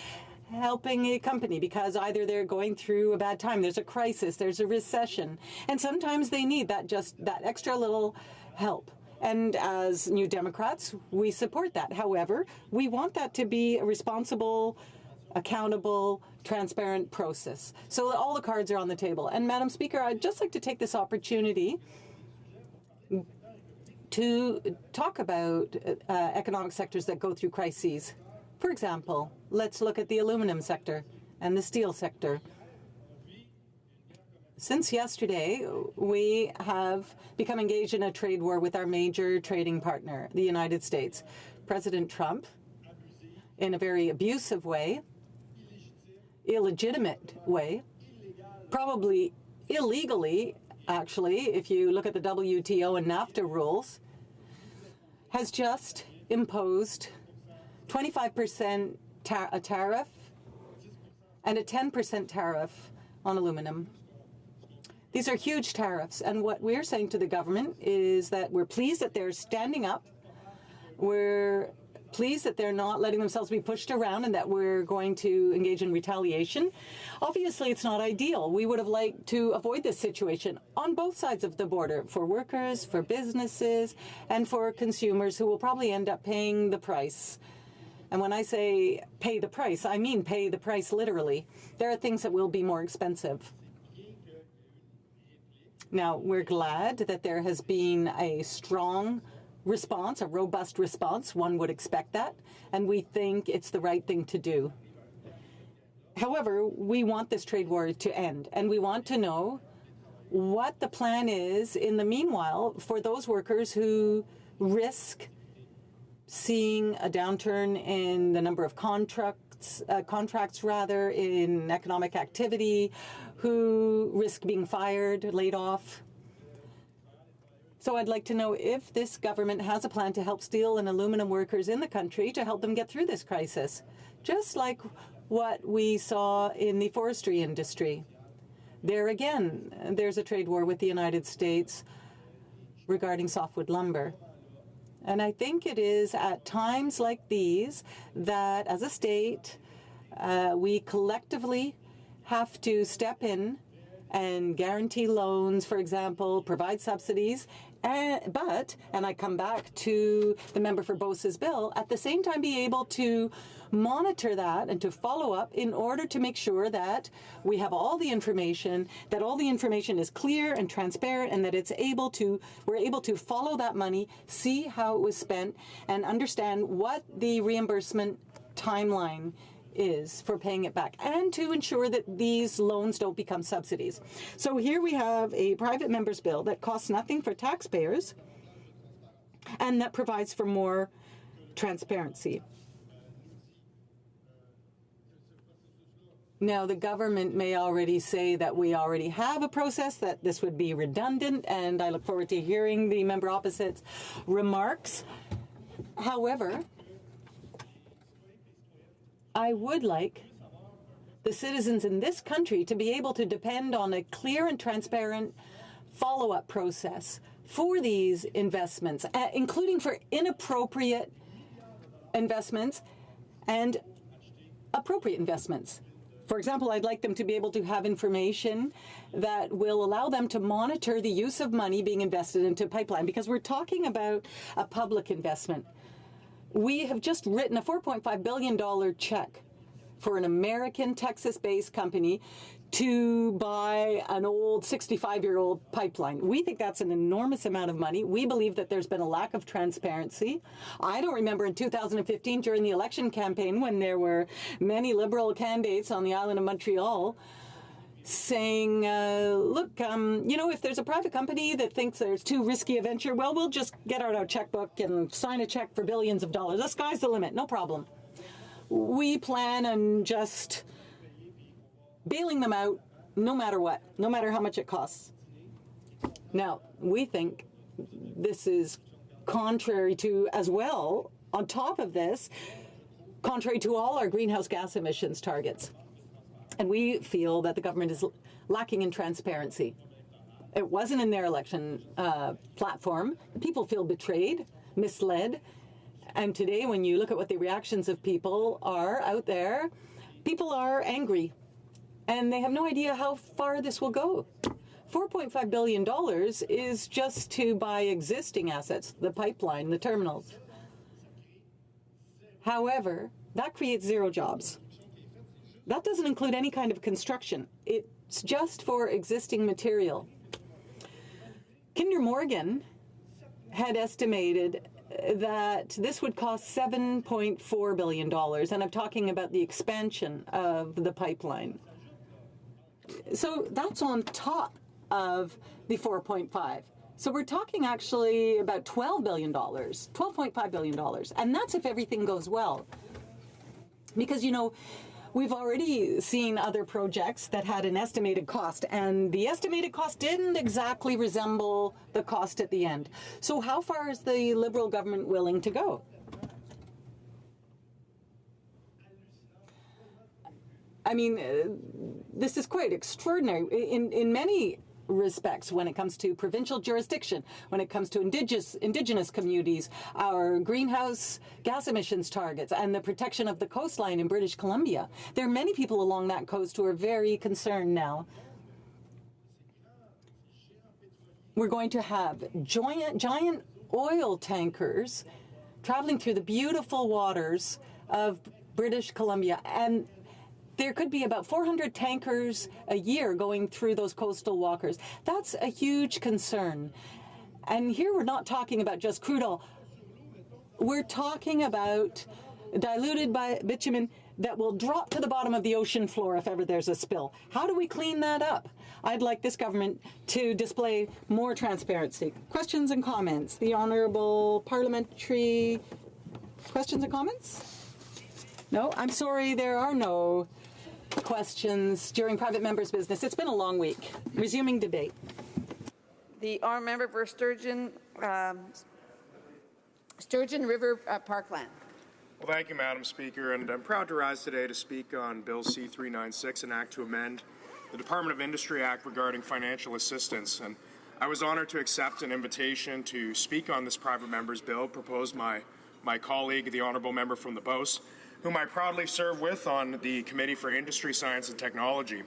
helping a company because either they're going through a bad time, there's a crisis, there's a recession, and sometimes they need that extra little help. And as New Democrats, we support that. However, we want that to be a responsible, accountable, transparent process. So all the cards are on the table. And Madam Speaker, I'd just like to take this opportunity to talk about economic sectors that go through crises. For example, let's look at the aluminum sector and the steel sector. Since yesterday, we have become engaged in a trade war with our major trading partner, the United States. President Trump, in a very abusive way, illegitimate way, probably illegally, actually, if you look at the WTO and NAFTA rules, has just imposed 25% a tariff and a 10% tariff on aluminum. These are huge tariffs, and what we're saying to the government is that we're pleased that they're standing up. We're pleased that they're not letting themselves be pushed around and that we're going to engage in retaliation. Obviously, it's not ideal. We would have liked to avoid this situation on both sides of the border, for workers, for businesses, and for consumers who will probably end up paying the price. And when I say pay the price, I mean pay the price literally. There are things that will be more expensive. Now, we're glad that there has been a strong response, a robust response. One would expect that, and we think it's the right thing to do. However, we want this trade war to end, and we want to know what the plan is in the meanwhile for those workers who risk seeing a downturn in the number of contracts in economic activity, who risk being fired, laid off. So I'd like to know if this government has a plan to help steel and aluminum workers in the country to help them get through this crisis, just like what we saw in the forestry industry. There again, there's a trade war with the United States regarding softwood lumber. And I think it is at times like these that, as a state, we collectively have to step in and guarantee loans, for example, provide subsidies, but, and I come back to the member for Beauce's bill, at the same time be able to monitor that and to follow up in order to make sure that we have all the information, that all the information is clear and transparent, and that we're able to follow that money, see how it was spent, and understand what the reimbursement timeline is for paying it back, and to ensure that these loans don't become subsidies. So here we have a private member's bill that costs nothing for taxpayers and that provides for more transparency. Now, the government may already say that we already have a process, that this would be redundant, and I look forward to hearing the member opposite's remarks. However, I would like the citizens in this country to be able to depend on a clear and transparent follow-up process for these investments, including for inappropriate investments and appropriate investments. For example, I'd like them to be able to have information that will allow them to monitor the use of money being invested into a pipeline, because we're talking about a public investment. We have just written a $4.5 billion check for an American Texas-based company to buy an old 65-year-old pipeline. We think that's an enormous amount of money. We believe that there's been a lack of transparency. I don't remember in 2015 during the election campaign when there were many Liberal candidates on the island of Montreal saying, look, if there's a private company that thinks there's too risky a venture, well, we'll just get out our checkbook and sign a check for billions of dollars. The sky's the limit, no problem. We plan on just bailing them out no matter what, no matter how much it costs. Now, we think this is contrary to, as well, on top of this, contrary to all our greenhouse gas emissions targets. And we feel that the government is lacking in transparency. It wasn't in their election platform. People feel betrayed, misled. And today, when you look at what the reactions of people are out there, people are angry. And they have no idea how far this will go. $4.5 billion is just to buy existing assets, the pipeline, the terminals. However, that creates zero jobs. That doesn't include any kind of construction. It's just for existing material. Kinder Morgan had estimated that this would cost $7.4 billion, and I'm talking about the expansion of the pipeline. So that's on top of the 4.5. So we're talking actually about $12 billion, $12.5 billion, and that's if everything goes well. Because, we've already seen other projects that had an estimated cost, and the estimated cost didn't exactly resemble the cost at the end. So how far is the Liberal government willing to go? I mean, this is quite extraordinary. In many respects, when it comes to provincial jurisdiction, when it comes to indigenous communities, our greenhouse gas emissions targets, and the protection of the coastline in British Columbia. There are many people along that coast who are very concerned now. We're going to have giant oil tankers traveling through the beautiful waters of British Columbia, and there could be about 400 tankers a year going through those coastal walkers. That's a huge concern. And here we're not talking about just crude oil. We're talking about diluted bitumen that will drop to the bottom of the ocean floor if ever there's a spill. How do we clean that up? I'd like this government to display more transparency. Questions and comments? The Honourable Parliamentary questions and comments? No? I'm sorry, there are no questions during private members' business. It's been a long week. Resuming debate. The honourable member for Sturgeon River Parkland. Well, thank you, Madam Speaker, and I'm proud to rise today to speak on Bill C-396, an act to amend the Department of Industry Act regarding financial assistance. And I was honored to accept an invitation to speak on this private member's bill proposed by my colleague, the honourable member from the Beauce, whom I proudly serve with on the Committee for Industry, Science and Technology.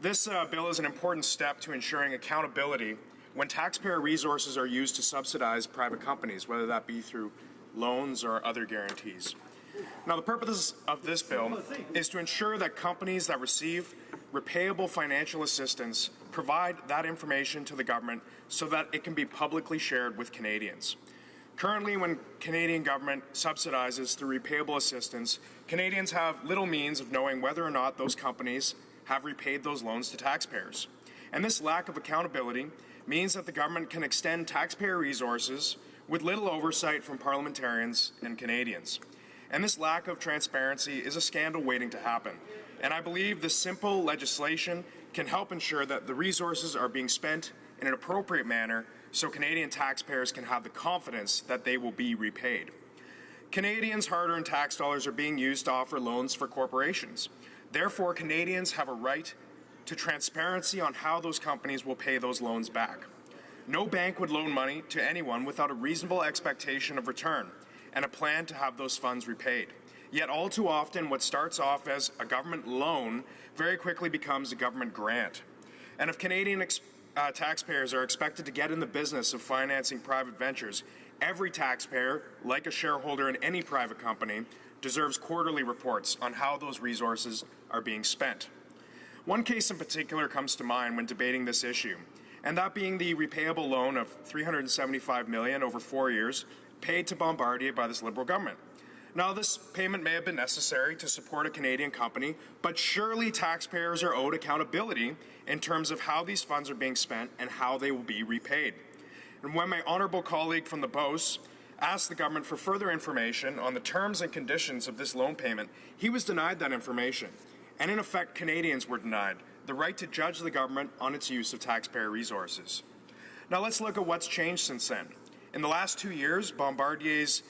This bill is an important step to ensuring accountability when taxpayer resources are used to subsidize private companies, whether that be through loans or other guarantees. Now, the purpose of this bill is to ensure that companies that receive repayable financial assistance provide that information to the government so that it can be publicly shared with Canadians. Currently, when Canadian government subsidizes through repayable assistance, Canadians have little means of knowing whether or not those companies have repaid those loans to taxpayers. And this lack of accountability means that the government can extend taxpayer resources with little oversight from parliamentarians and Canadians. And this lack of transparency is a scandal waiting to happen. And I believe this simple legislation can help ensure that the resources are being spent in an appropriate manner so Canadian taxpayers can have the confidence that they will be repaid. Canadians' hard-earned tax dollars are being used to offer loans for corporations. Therefore, Canadians have a right to transparency on how those companies will pay those loans back. No bank would loan money to anyone without a reasonable expectation of return and a plan to have those funds repaid. Yet all too often, what starts off as a government loan very quickly becomes a government grant. And if Canadian taxpayers are expected to get in the business of financing private ventures, every taxpayer, like a shareholder in any private company, deserves quarterly reports on how those resources are being spent. One case in particular comes to mind when debating this issue, and that being the repayable loan of $375 million over 4 years paid to Bombardier by this Liberal government. Now, this payment may have been necessary to support a Canadian company, but surely taxpayers are owed accountability in terms of how these funds are being spent and how they will be repaid. And when my honourable colleague from the Beauce asked the government for further information on the terms and conditions of this loan payment, he was denied that information. And in effect, Canadians were denied the right to judge the government on its use of taxpayer resources. Now let's look at what's changed since then. In the last 2 years, Bombardier's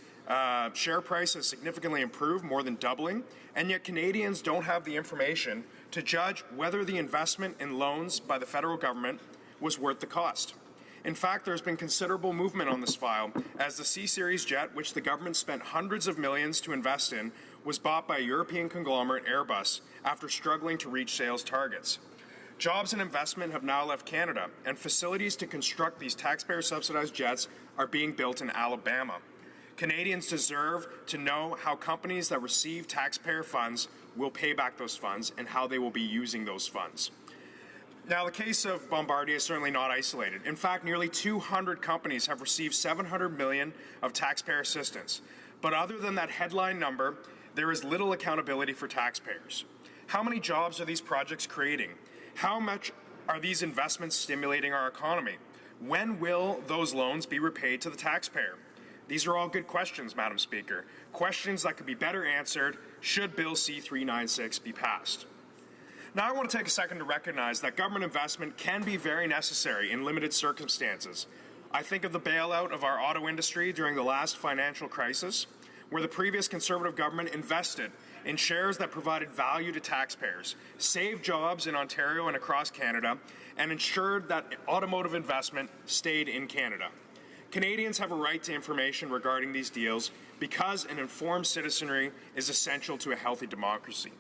share price has significantly improved, more than doubling, and yet Canadians don't have the information to judge whether the investment in loans by the federal government was worth the cost. In fact, there's been considerable movement on this file, as the C-Series jet, which the government spent hundreds of millions to invest in, was bought by European conglomerate Airbus after struggling to reach sales targets. Jobs and investment have now left Canada, and facilities to construct these taxpayer-subsidized jets are being built in Alabama. Canadians deserve to know how companies that receive taxpayer funds will pay back those funds and how they will be using those funds. Now, the case of Bombardier is certainly not isolated. In fact, nearly 200 companies have received $700 million of taxpayer assistance. But other than that headline number, there is little accountability for taxpayers. How many jobs are these projects creating? How much are these investments stimulating our economy? When will those loans be repaid to the taxpayer? These are all good questions, Madam Speaker. Questions that could be better answered should Bill C-396 be passed. Now, I want to take a second to recognize that government investment can be very necessary in limited circumstances. I think of the bailout of our auto industry during the last financial crisis. where the previous Conservative government invested in shares that provided value to taxpayers, saved jobs in Ontario and across Canada, and ensured that automotive investment stayed in Canada. Canadians have a right to information regarding these deals because an informed citizenry is essential to a healthy democracy.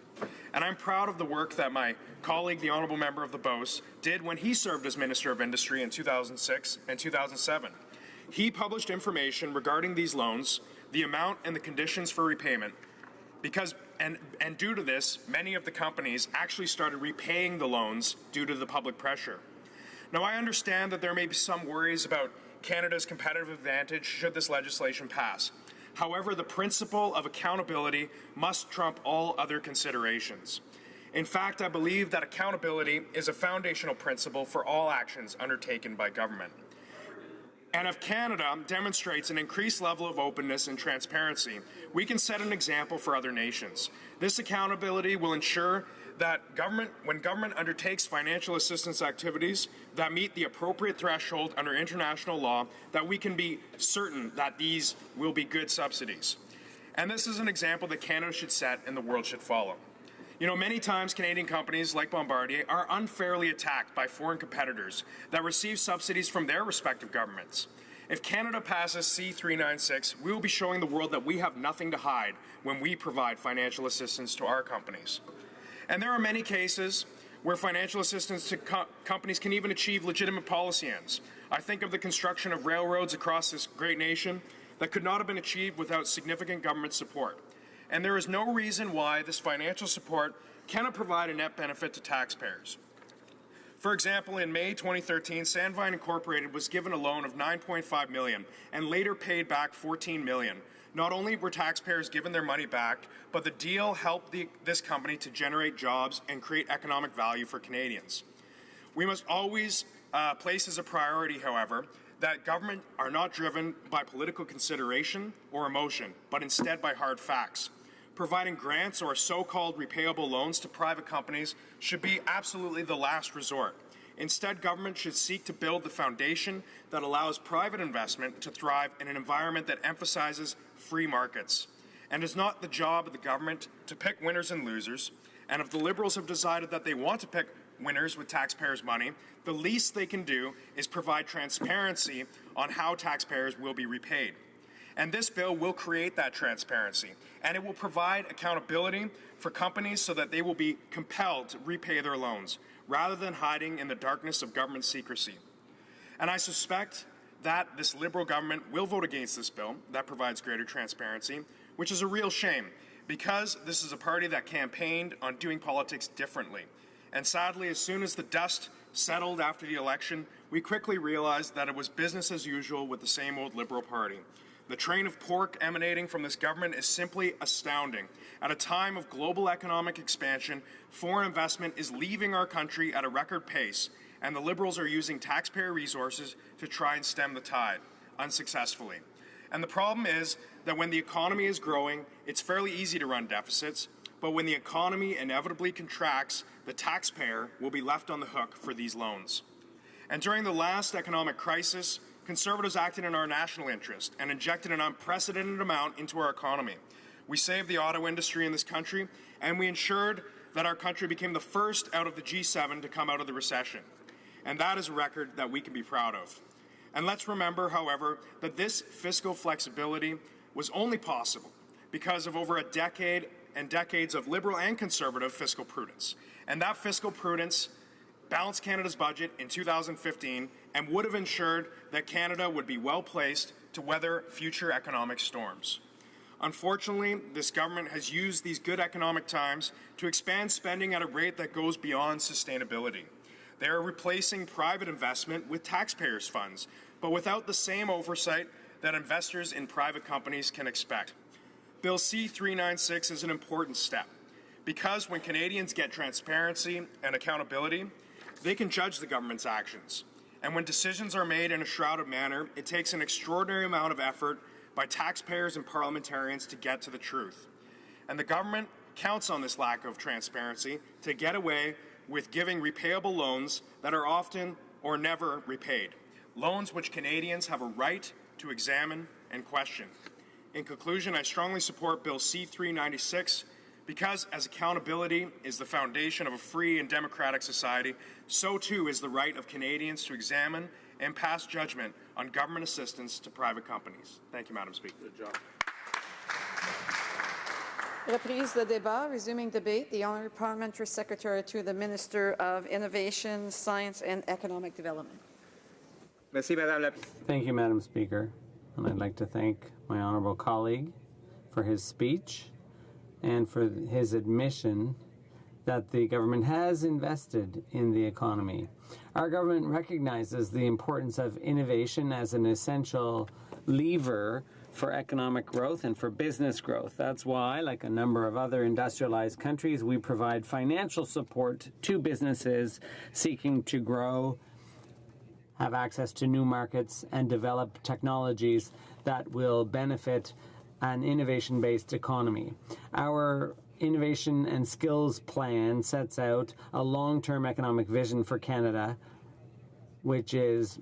And I'm proud of the work that my colleague, the Honourable Member of the Beauce, did when he served as Minister of Industry in 2006 and 2007. He published information regarding these loans, the amount and the conditions for repayment, because and due to this, many of the companies actually started repaying the loans due to the public pressure. Now, I understand that there may be some worries about Canada's competitive advantage should this legislation pass. However, the principle of accountability must trump all other considerations. In fact, I believe that accountability is a foundational principle for all actions undertaken by government. And if Canada demonstrates an increased level of openness and transparency, we can set an example for other nations. This accountability will ensure that when government undertakes financial assistance activities that meet the appropriate threshold under international law, that we can be certain that these will be good subsidies. And this is an example that Canada should set and the world should follow. You know, many times Canadian companies like Bombardier are unfairly attacked by foreign competitors that receive subsidies from their respective governments. If Canada passes C-396, we will be showing the world that we have nothing to hide when we provide financial assistance to our companies. And there are many cases where financial assistance to companies can even achieve legitimate policy ends. I think of the construction of railroads across this great nation that could not have been achieved without significant government support. And there is no reason why this financial support cannot provide a net benefit to taxpayers. For example, in May 2013, Sandvine Incorporated was given a loan of $9.5 million and later paid back $14 million. Not only were taxpayers given their money back, but the deal helped this company to generate jobs and create economic value for Canadians. We must always place as a priority, however, that government are not driven by political consideration or emotion, but instead by hard facts. Providing grants or so-called repayable loans to private companies should be absolutely the last resort. Instead, government should seek to build the foundation that allows private investment to thrive in an environment that emphasizes free markets. And it's not the job of the government to pick winners and losers. And if the Liberals have decided that they want to pick winners with taxpayers' money, the least they can do is provide transparency on how taxpayers will be repaid. And this bill will create that transparency, and it will provide accountability for companies so that they will be compelled to repay their loans, rather than hiding in the darkness of government secrecy. And I suspect that this Liberal government will vote against this bill that provides greater transparency, which is a real shame, because this is a party that campaigned on doing politics differently. And sadly, as soon as the dust settled after the election, we quickly realized that it was business as usual with the same old Liberal Party. The train of pork emanating from this government is simply astounding. At a time of global economic expansion, foreign investment is leaving our country at a record pace, and the Liberals are using taxpayer resources to try and stem the tide, unsuccessfully. And the problem is that when the economy is growing, it's fairly easy to run deficits, but when the economy inevitably contracts, the taxpayer will be left on the hook for these loans. And during the last economic crisis, Conservatives acted in our national interest and injected an unprecedented amount into our economy. We saved the auto industry in this country, and we ensured that our country became the first out of the G7 to come out of the recession. And that is a record that we can be proud of. And let's remember, however, that this fiscal flexibility was only possible because of over a decade and decades of Liberal and Conservative fiscal prudence. And that fiscal prudence balanced Canada's budget in 2015 and would have ensured that Canada would be well placed to weather future economic storms. Unfortunately, this government has used these good economic times to expand spending at a rate that goes beyond sustainability. They are replacing private investment with taxpayers' funds, but without the same oversight that investors in private companies can expect. Bill C-396 is an important step because when Canadians get transparency and accountability, they can judge the government's actions. And when decisions are made in a shrouded manner, it takes an extraordinary amount of effort by taxpayers and parliamentarians to get to the truth. And the government counts on this lack of transparency to get away with giving repayable loans that are often or never repaid, loans which Canadians have a right to examine and question. In conclusion, I strongly support Bill C-396 because, as accountability is the foundation of a free and democratic society, so too is the right of Canadians to examine and pass judgment on government assistance to private companies. Thank you, Madam Speaker. Good job. Reprise de débat, resuming debate. The Honourable Parliamentary Secretary to the Minister of Innovation, Science and Economic Development. Thank you, Madam Speaker. And I'd like to thank my honourable colleague for his speech and for his admission that the government has invested in the economy. Our government recognizes the importance of innovation as an essential lever for economic growth and for business growth. That's why, like a number of other industrialized countries, we provide financial support to businesses seeking to grow, have access to new markets, and develop technologies that will benefit an innovation-based economy. Our Innovation and Skills Plan sets out a long-term economic vision for Canada, which is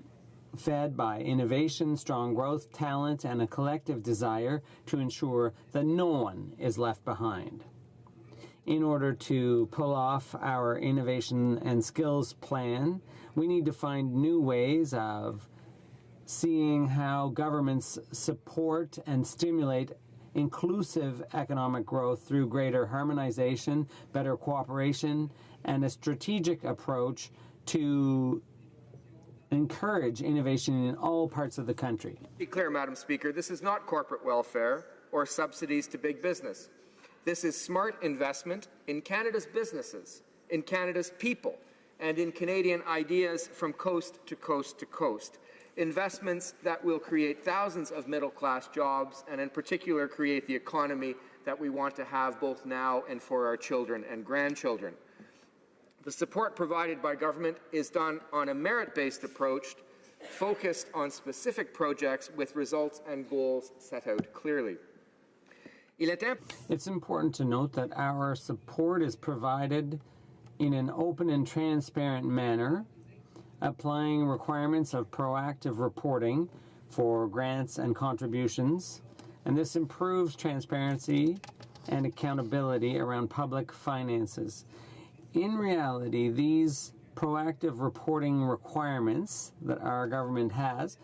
fed by innovation, strong growth, talent, and a collective desire to ensure that no one is left behind. In order to pull off our Innovation and Skills Plan, we need to find new ways of seeing how governments support and stimulate inclusive economic growth through greater harmonization, better cooperation, and a strategic approach to encourage innovation in all parts of the country. Be clear, Madam Speaker, this is not corporate welfare or subsidies to big business. This is smart investment in Canada's businesses, in Canada's people, and in Canadian ideas from coast to coast to coast. Investments that will create thousands of middle-class jobs and in particular create the economy that we want to have both now and for our children and grandchildren. The support provided by government is done on a merit-based approach focused on specific projects with results and goals set out clearly. It's important to note that our support is provided in an open and transparent manner, applying requirements of proactive reporting for grants and contributions, and this improves transparency and accountability around public finances. In reality, these proactive reporting requirements that our government has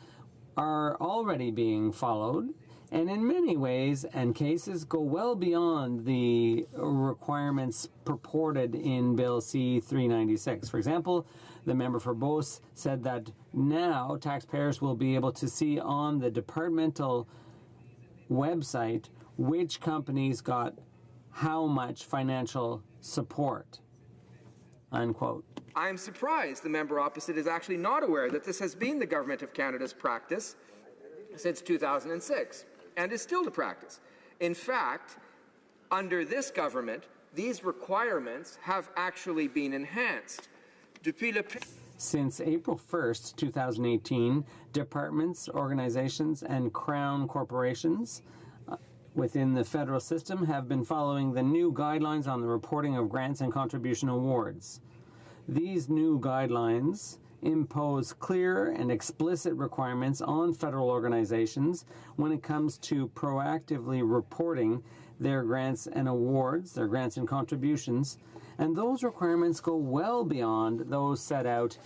are already being followed, and in many ways and cases go well beyond the requirements purported in Bill C-396. For example, the member for Beauce said that now taxpayers will be able to see on the departmental website which companies got how much financial support, unquote. I am surprised the member opposite is actually not aware that this has been the Government of Canada's practice since 2006 and is still the practice. In fact, under this government, these requirements have actually been enhanced. Since April 1st, 2018, departments, organizations, and Crown corporations within the federal system have been following the new guidelines on the reporting of grants and contribution awards. These new guidelines impose clear and explicit requirements on federal organizations when it comes to proactively reporting their grants and awards, their grants and contributions, and those requirements go well beyond those set out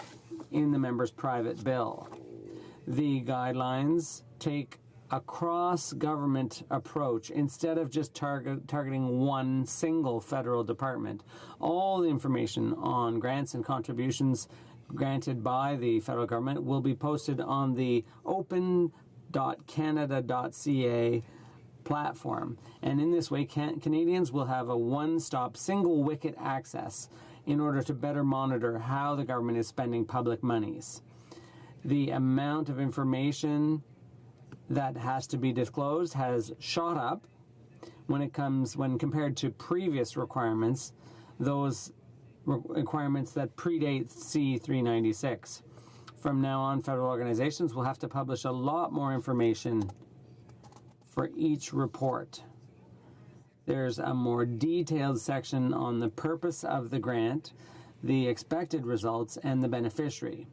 in the member's private bill. The guidelines take a cross-government approach instead of just targeting one single federal department. All the information on grants and contributions granted by the federal government will be posted on the open.canada.ca platform. And in this way, Canadians will have a one-stop, single-wicket access in order to better monitor how the government is spending public monies. The amount of information that has to be disclosed has shot up when compared to previous requirements, those requirements that predate C-396. From now on, federal organizations will have to publish a lot more information for each report. There's a more detailed section on the purpose of the grant, the expected results, and the beneficiary.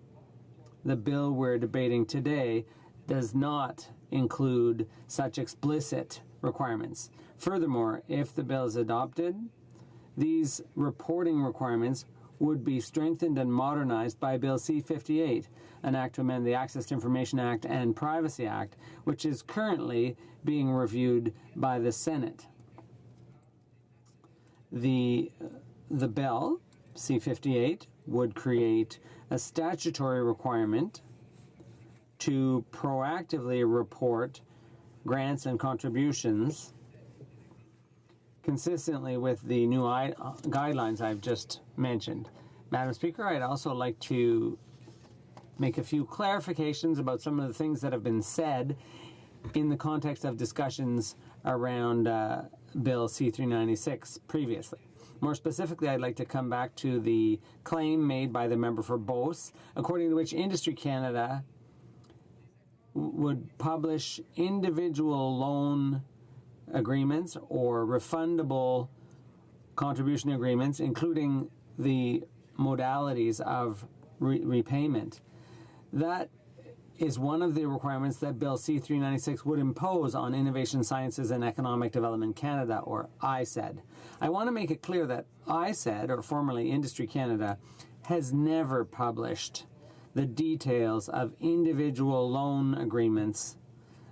The bill we're debating today does not include such explicit requirements. Furthermore, if the bill is adopted, these reporting requirements would be strengthened and modernized by Bill C-58, an act to amend the Access to Information Act and Privacy Act, which is currently being reviewed by the Senate. The bill, C-58, would create a statutory requirement to proactively report grants and contributions consistently with the new guidelines I've just mentioned. Madam Speaker, I'd also like to make a few clarifications about some of the things that have been said in the context of discussions around Bill C-396 previously. More specifically, I'd like to come back to the claim made by the member for Beauce, according to which Industry Canada would publish individual loan agreements or refundable contribution agreements, including the modalities of repayment. That is one of the requirements that Bill C-396 would impose on Innovation Sciences and Economic Development Canada, or ISED. I want to make it clear that ISED, or formerly Industry Canada, has never published the details of individual loan agreements,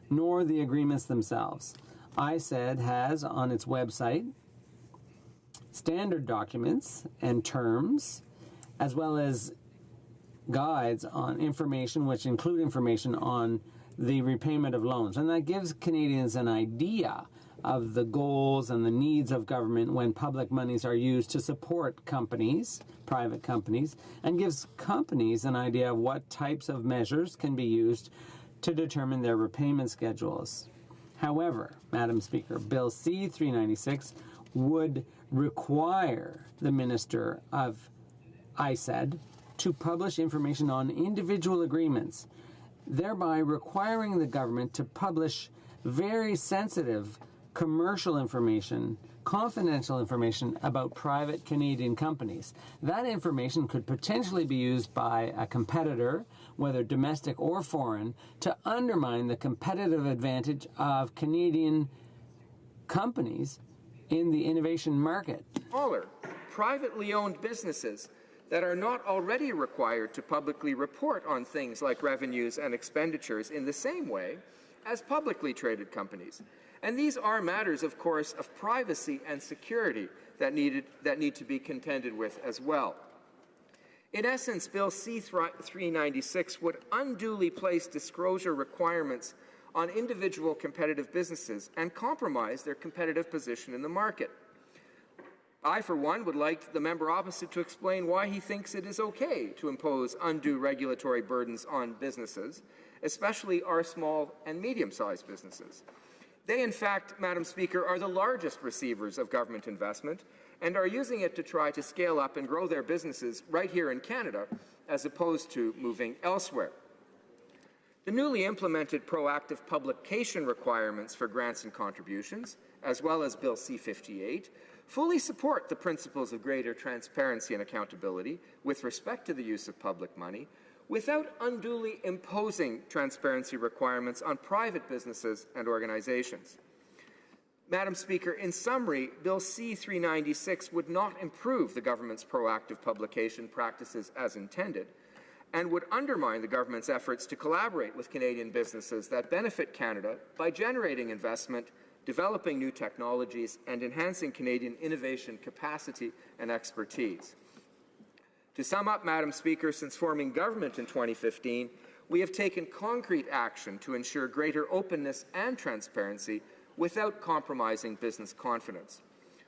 nor the agreements themselves. ISED has on its website standard documents and terms, as well as guides on information, which include information on the repayment of loans. And that gives Canadians an idea of the goals and the needs of government when public monies are used to support companies, private companies, and gives companies an idea of what types of measures can be used to determine their repayment schedules. However, Madam Speaker, Bill C-396 would require the Minister of ISED to publish information on individual agreements, thereby requiring the government to publish very sensitive commercial information, confidential information about private Canadian companies. That information could potentially be used by a competitor, whether domestic or foreign, to undermine the competitive advantage of Canadian companies in the innovation market. Smaller, privately owned businesses that are not already required to publicly report on things like revenues and expenditures in the same way as publicly traded companies. And these are matters, of course, of privacy and security that need to be contended with as well. In essence, Bill C-396 would unduly place disclosure requirements on individual competitive businesses and compromise their competitive position in the market. I, for one, would like the member opposite to explain why he thinks it is okay to impose undue regulatory burdens on businesses, especially our small and medium-sized businesses. They, in fact, Madam Speaker, are the largest receivers of government investment and are using it to try to scale up and grow their businesses right here in Canada, as opposed to moving elsewhere. The newly implemented proactive publication requirements for grants and contributions, as well as Bill C-58, fully support the principles of greater transparency and accountability with respect to the use of public money, without unduly imposing transparency requirements on private businesses and organizations. Madam Speaker, in summary, Bill C-396 would not improve the government's proactive publication practices as intended, and would undermine the government's efforts to collaborate with Canadian businesses that benefit Canada by generating investment, developing new technologies, and enhancing Canadian innovation capacity and expertise. To sum up, Madam Speaker, since forming government in 2015, we have taken concrete action to ensure greater openness and transparency without compromising business confidence.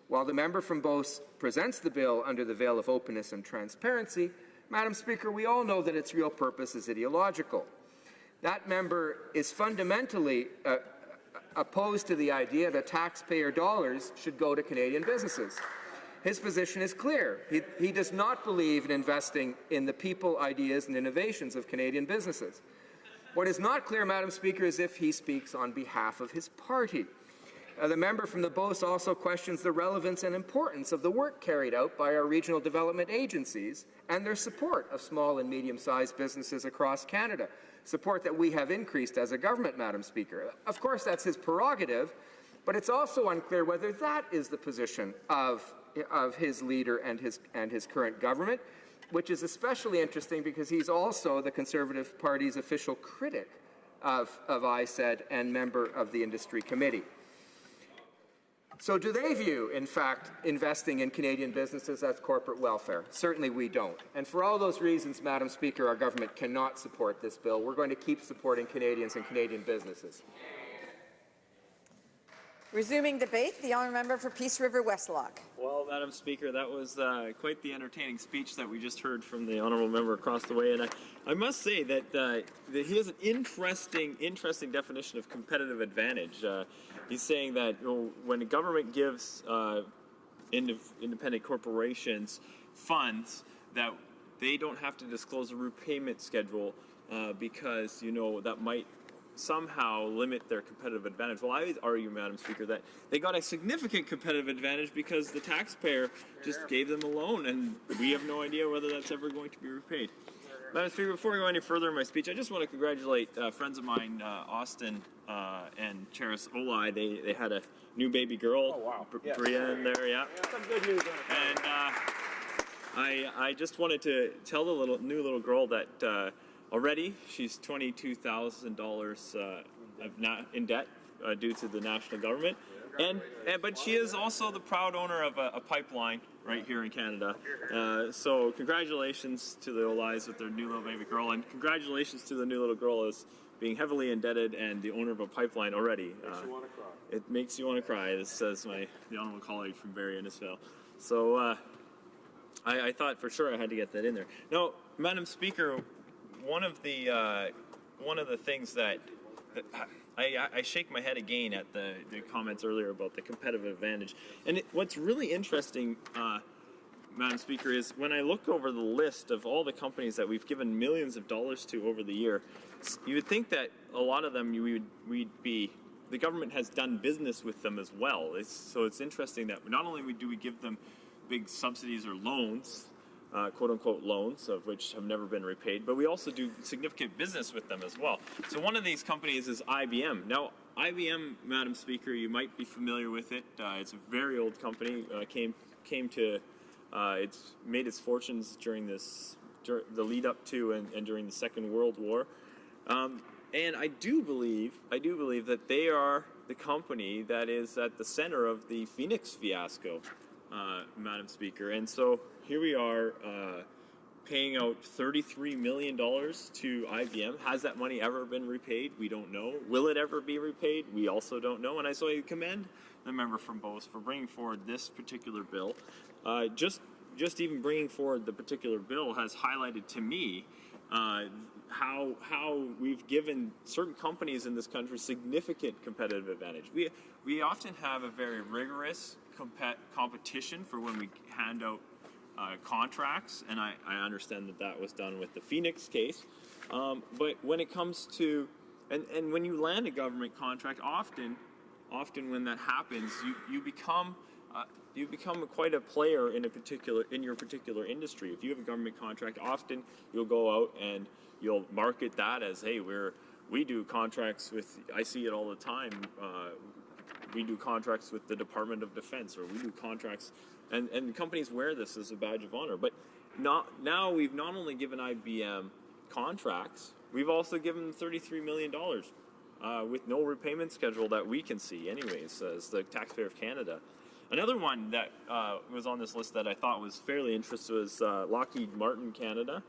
While the member from Beauce presents the bill under the veil of openness and transparency, Madam Speaker, we all know that its real purpose is ideological. That member is fundamentally opposed to the idea that taxpayer dollars should go to Canadian businesses. His position is clear. He does not believe in investing in the people, ideas, and innovations of Canadian businesses. What is not clear, Madam Speaker, is if he speaks on behalf of his party. The member from the Beauce also questions the relevance and importance of the work carried out by our regional development agencies and their support of small and medium-sized businesses across Canada, support that we have increased as a government, Madam Speaker. Of course, that's his prerogative, but it's also unclear whether that is the position of his leader and his current government, which is especially interesting because he's also the Conservative Party's official critic of ISED and member of the Industry Committee. So do they view, in fact, investing in Canadian businesses as corporate welfare? Certainly we don't. And for all those reasons, Madam Speaker, our government cannot support this bill. We're going to keep supporting Canadians and Canadian businesses. Resuming debate, the honourable member for Peace River Westlock. Well, Madam Speaker, that was quite the entertaining speech that we just heard from the honourable member across the way, and I must say that he has an interesting definition of competitive advantage. He's saying that when a government gives independent corporations funds, that they don't have to disclose a repayment schedule because that might somehow limit their competitive advantage. Well, I would argue, Madam Speaker, that they got a significant competitive advantage because the taxpayer just gave them a loan, and we have no idea whether that's ever going to be repaid. Madam Speaker, before I go any further in my speech, I just want to congratulate friends of mine, Austin and Charis Olai. They had a new baby girl. Oh, wow. Bria in there, yeah. Some good news. And I just wanted to tell the new little girl that already she's $22,000 in debt due to the national government, but she is also the proud owner of a pipeline right here in Canada. So congratulations to the Olais with their new little baby girl, and congratulations to the new little girl as being heavily indebted and the owner of a pipeline already. It makes you want to cry. This says the honourable colleague from Barrie Innisfail. So I thought for sure I had to get that in there. Now, Madam Speaker, one of the things that I shake my head again at the comments earlier about the competitive advantage. And what's really interesting, Madam Speaker, is when I look over the list of all the companies that we've given millions of dollars to over the year, you would think that a lot of them the government has done business with them as well. So it's interesting that not only do we give them big subsidies or loans, quote-unquote loans, of which have never been repaid, but we also do significant business with them as well. So one of these companies is IBM. Now, IBM, Madam Speaker, you might be familiar with it. It's a very old company. It's made its fortunes during the lead up to and during the Second World War. And I do believe that they are the company that is at the center of the Phoenix fiasco, Madam Speaker. And so here we are paying out $33 million to IBM. Has that money ever been repaid? We don't know. Will it ever be repaid? We also don't know. And I commend the member from Beauce for bringing forward this particular bill. Just even bringing forward the particular bill has highlighted to me how we've given certain companies in this country significant competitive advantage. We often have a very rigorous competition for when we hand out contracts, and I understand that was done with the Phoenix case. But when it comes to, and when you land a government contract, often when that happens, you become quite a player in your particular industry. If you have a government contract, often you'll go out and you'll market that as, hey, we do contracts with, I see it all the time, we do contracts with the Department of Defense, or we do contracts, and companies wear this as a badge of honor. But now we've not only given IBM contracts, we've also given them $33 million with no repayment schedule that we can see anyways, as the taxpayer of Canada. Another one that was on this list that I thought was fairly interesting was Lockheed Martin Canada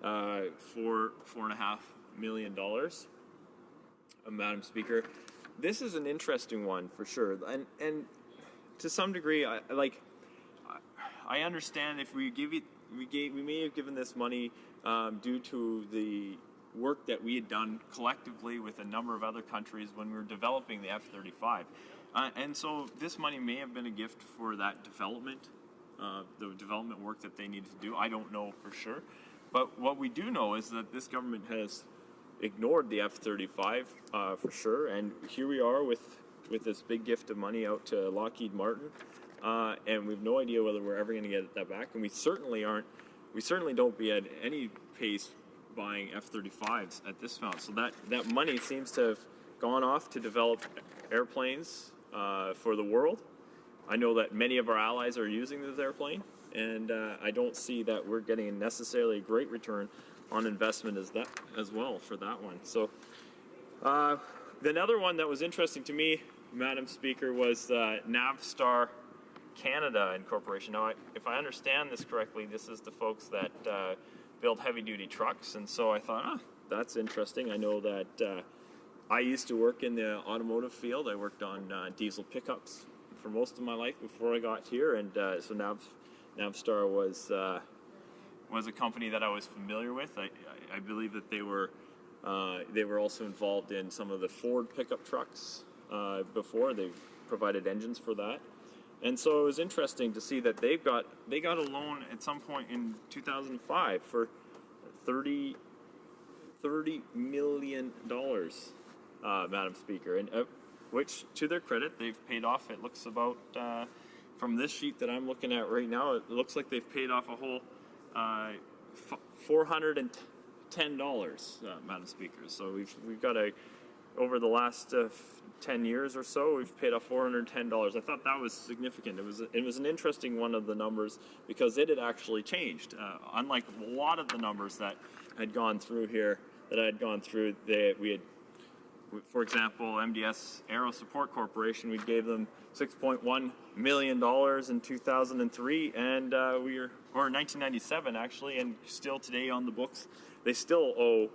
for $4.5 million. Madam Speaker, this is an interesting one for sure, and to some degree, I understand if we may have given this money due to the work that we had done collectively with a number of other countries when we were developing the F-35. And so this money may have been a gift for that development, the development work that they needed to do. I don't know for sure. But what we do know is that this government has ignored the F-35 for sure. And here we are with this big gift of money out to Lockheed Martin. And we have no idea whether we're ever going to get that back. And we certainly don't be at any pace buying F-35s at this point. So that money seems to have gone off to develop airplanes for the world. I know that many of our allies are using this airplane, and I don't see that we're getting necessarily a great return on investment as well for that one. So another one that was interesting to me, Madam Speaker, was Navstar Canada Incorporation. Now, if I understand this correctly, this is the folks that build heavy-duty trucks, and so I thought, that's interesting. I know that I used to work in the automotive field. I worked on diesel pickups for most of my life before I got here, and so Navstar was a company that I was familiar with. I believe that they were also involved in some of the Ford pickup trucks before. They provided engines for that. And so it was interesting to see that they got a loan at some point in 2005 for $30 million, Madam Speaker, and which, to their credit, they've paid off. It looks about, from this sheet that I'm looking at right now, it looks like they've paid off a whole $410, Madam Speaker. So we've got over the last 10 years or so, we've paid off $410. I thought that was significant. It was an interesting one of the numbers because it had actually changed. Unlike a lot of the numbers that had gone through here, we had, for example, MDS Aero Support Corporation, we gave them $6.1 million in 2003, and or 1997 actually, and still today on the books, they still owe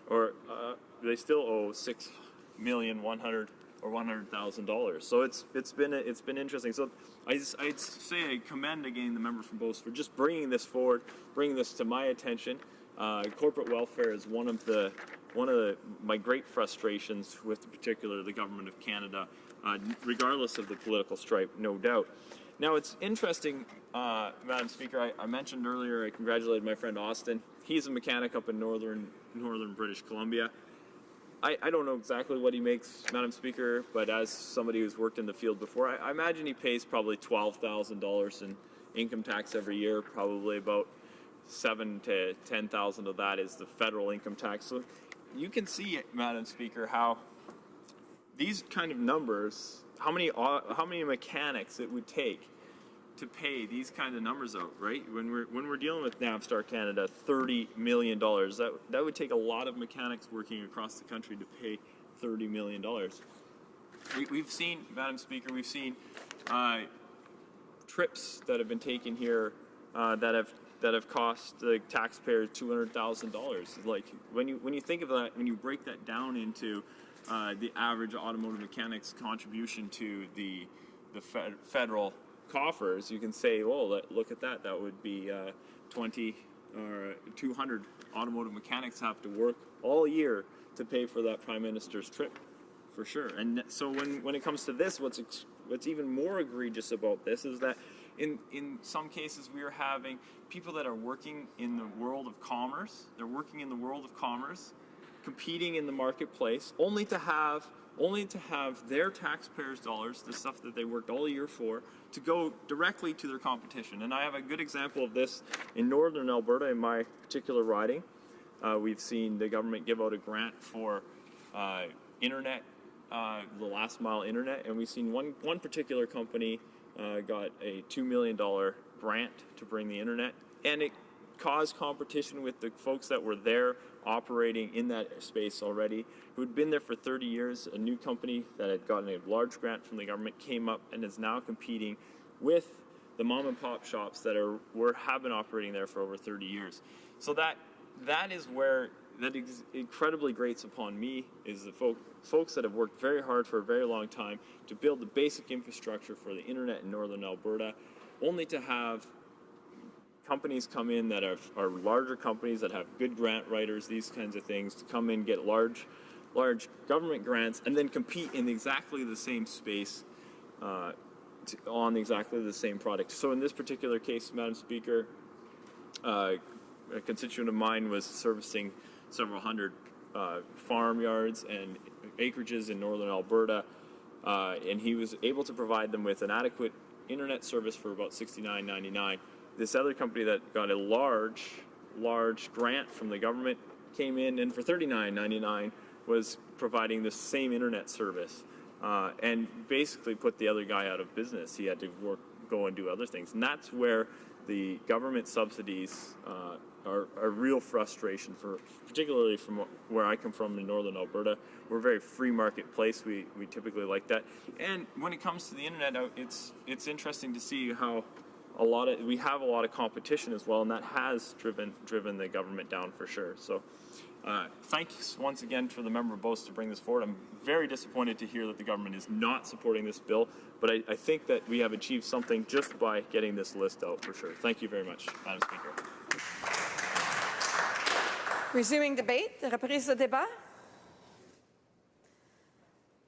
$100,000. So it's been interesting. So I'd say I commend again the member from Beauce for just bringing this forward, bringing this to my attention. Corporate welfare is one of my great frustrations with the government of Canada, regardless of the political stripe, no doubt. Now, it's interesting, Madam Speaker, I mentioned earlier, I congratulated my friend Austin. He's a mechanic up in northern British Columbia. I don't know exactly what he makes, Madam Speaker, but as somebody who's worked in the field before, I imagine he pays probably $12,000 in income tax every year, probably about $7,000 to $10,000 of that is the federal income tax. So you can see, Madam Speaker, how these kind of numbers, how many mechanics it would take to pay these kind of numbers out, right? When we're dealing with Navstar Canada, $30 million, that would take a lot of mechanics working across the country to pay $30 million. We've seen, Madam Speaker, trips that have been taken here that have cost the taxpayers $200,000. Like when you think of that, when you break that down into the average automotive mechanic's contribution to the federal coffers, you can say, well, look at that. That would be 20 or 200 automotive mechanics have to work all year to pay for that Prime Minister's trip, for sure. And so when it comes to this, what's even more egregious about this is that in some cases we are having people that are working in the world of commerce. They're working in the world of commerce, competing in the marketplace, only to have their taxpayers' dollars, the stuff that they worked all year for, to go directly to their competition. And I have a good example of this in northern Alberta, in my particular riding. We've seen the government give out a grant for internet, the last mile internet, and we've seen one particular company got a $2 million grant to bring the internet, and it caused competition with the folks that were there operating in that space already, who had been there for 30 years. A new company that had gotten a large grant from the government came up and is now competing with the mom and pop shops that have been operating there for over 30 years. So that is where that incredibly grates upon me, is the folks that have worked very hard for a very long time to build the basic infrastructure for the internet in northern Alberta, only to have companies come in that are larger companies that have good grant writers, these kinds of things, to come in, get large government grants, and then compete in exactly the same space on exactly the same product. So in this particular case, Madam Speaker, a constituent of mine was servicing several hundred farmyards and acreages in northern Alberta, and he was able to provide them with an adequate internet service for about $69.99. This other company that got a large grant from the government came in and for $39.99 was providing the same internet service and basically put the other guy out of business. He had to go and do other things. And that's where the government subsidies are a real frustration, particularly from where I come from in northern Alberta. We're a very free market place. We typically like that. And when it comes to the internet, it's interesting to see how we have a lot of competition as well, and that has driven the government down for sure. So thanks once again for the member of Beauce to bring this forward. I'm very disappointed to hear that the government is not supporting this bill, but I think that we have achieved something just by getting this list out for sure. Thank you very much, Madam Speaker. Resuming debate, reprise de débat.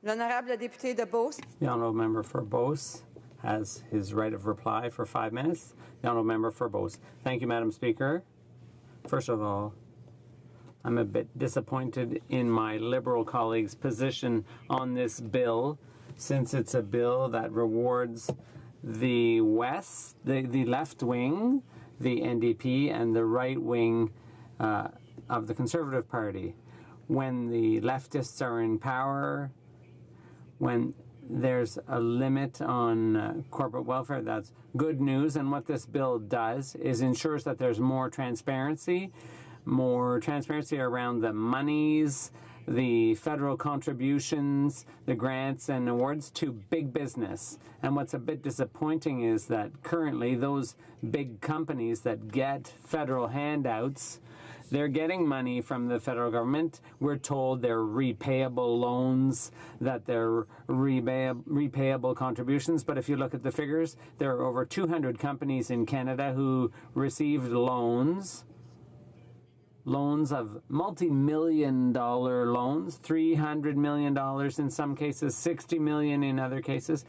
L'honorable député de Beauce. The honourable member for Beauce has his right of reply for 5 minutes. The honourable member for Beauce. Thank you, Madam Speaker. First of all, I'm a bit disappointed in my Liberal colleagues' position on this bill, since it's a bill that rewards the West, the left wing, the NDP, and the right wing of the Conservative Party. When the leftists are in power, when there's a limit on corporate welfare, that's good news. And what this bill does is ensures that there's more transparency around the monies, the federal contributions, the grants and awards to big business. And what's a bit disappointing is that currently those big companies that get federal handouts, they're getting money from the federal government. We're told they're repayable loans, that they're repayable contributions. But if you look at the figures, there are over 200 companies in Canada who received loans of multi-million-dollar loans, $300 million in some cases, $60 million in other cases.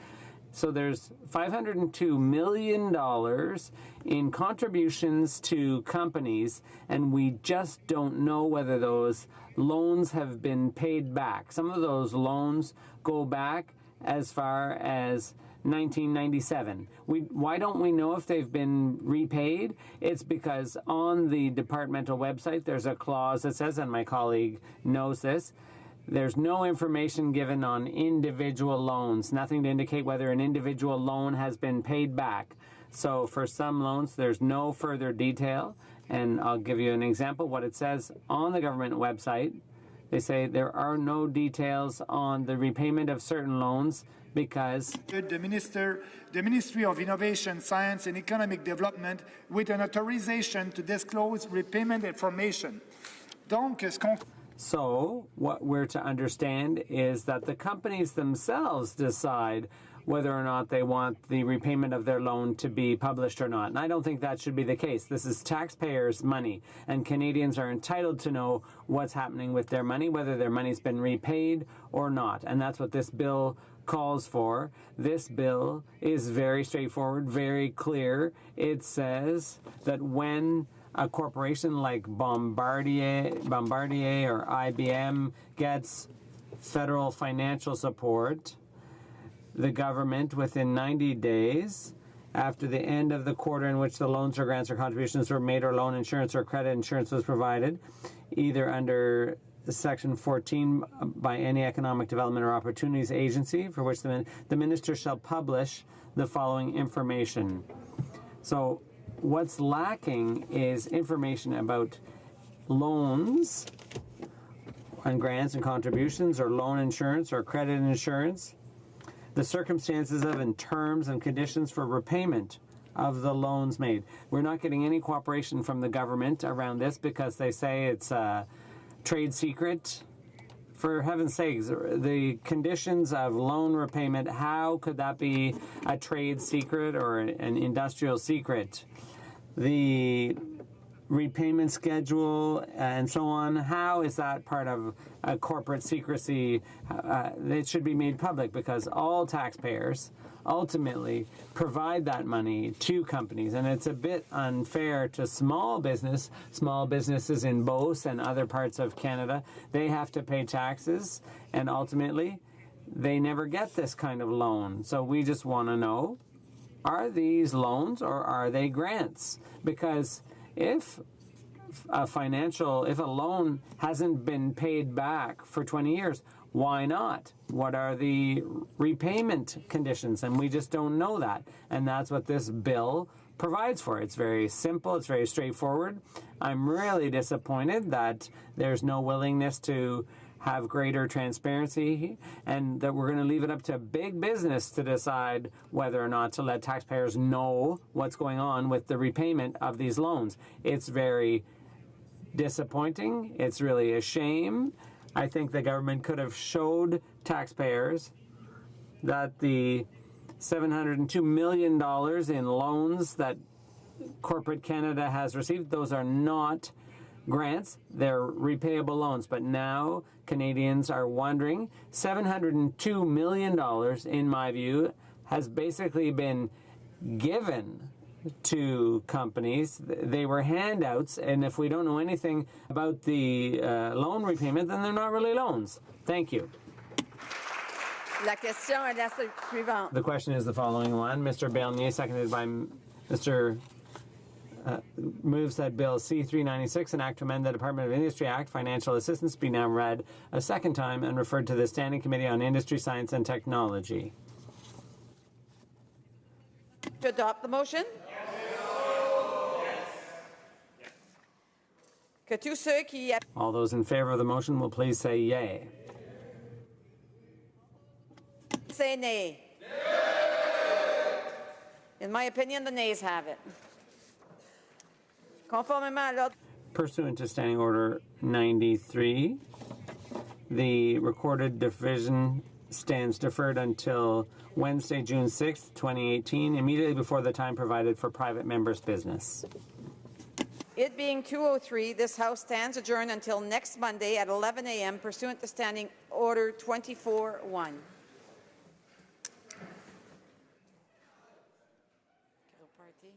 So there's $502 million in contributions to companies, and we just don't know whether those loans have been paid back. Some of those loans go back as far as 1997. Why don't we know if they've been repaid? It's because on the departmental website there's a clause that says, and my colleague knows this, there's no information given on individual loans, nothing to indicate whether an individual loan has been paid back. So for some loans, there's no further detail. And I'll give you an example. What it says on the government website, they say there are no details on the repayment of certain loans because the Ministry of Innovation, Science and Economic Development with an authorization to disclose repayment information. So what we're to understand is that the companies themselves decide whether or not they want the repayment of their loan to be published or not. And I don't think that should be the case. This is taxpayers' money, and Canadians are entitled to know what's happening with their money, whether their money's been repaid or not. And that's what this bill calls for. This bill is very straightforward, very clear. It says that when a corporation like Bombardier or IBM gets federal financial support, the government, within 90 days after the end of the quarter in which the loans or grants or contributions were made or loan insurance or credit insurance was provided, either under Section 14 by any economic development or opportunities agency for which the minister shall publish the following information. So what's lacking is information about loans and grants and contributions or loan insurance or credit insurance, the circumstances of and terms and conditions for repayment of the loans made. We're not getting any cooperation from the government around this because they say it's a trade secret. For heaven's sakes, the conditions of loan repayment, how could that be a trade secret or an industrial secret? The repayment schedule and so on, how is that part of a corporate secrecy? It should be made public because all taxpayers ultimately provide that money to companies, and it's a bit unfair to small businesses in Beauce and other parts of Canada. They have to pay taxes, and ultimately they never get this kind of loan. So we just want to know, are these loans or are they grants? Because if if a loan hasn't been paid back for 20 years, why not? What are the repayment conditions? And we just don't know that. And that's what this bill provides for. It's very simple. It's very straightforward. I'm really disappointed that there's no willingness to have greater transparency and that we're going to leave it up to big business to decide whether or not to let taxpayers know what's going on with the repayment of these loans. It's very disappointing. It's really a shame. I think the government could have showed taxpayers that the $702 million in loans that corporate Canada has received, those are not grants, they're repayable loans. But now Canadians are wondering, $702 million, in my view, has basically been given to companies. They were handouts, and if we don't know anything about the loan repayment, then they're not really loans. Thank you. La question est la suivante. The question is the following one. Mr. Bernier, seconded by Mr. Moves that Bill C-396, an act to amend the Department of Industry Act, Financial Assistance, be now read a second time and referred to the Standing Committee on Industry, Science and Technology. To adopt the motion? Que tous ceux qui... All those in favor of the motion will please say yay. Say nay. In my opinion, the nays have it. Conformément à l'ordre. Pursuant to Standing Order 93, the recorded division stands deferred until Wednesday, June 6, 2018, immediately before the time provided for private members' business. It being 2:03, this House stands adjourned until next Monday at 11 a.m. pursuant to Standing Order 24-1. Party.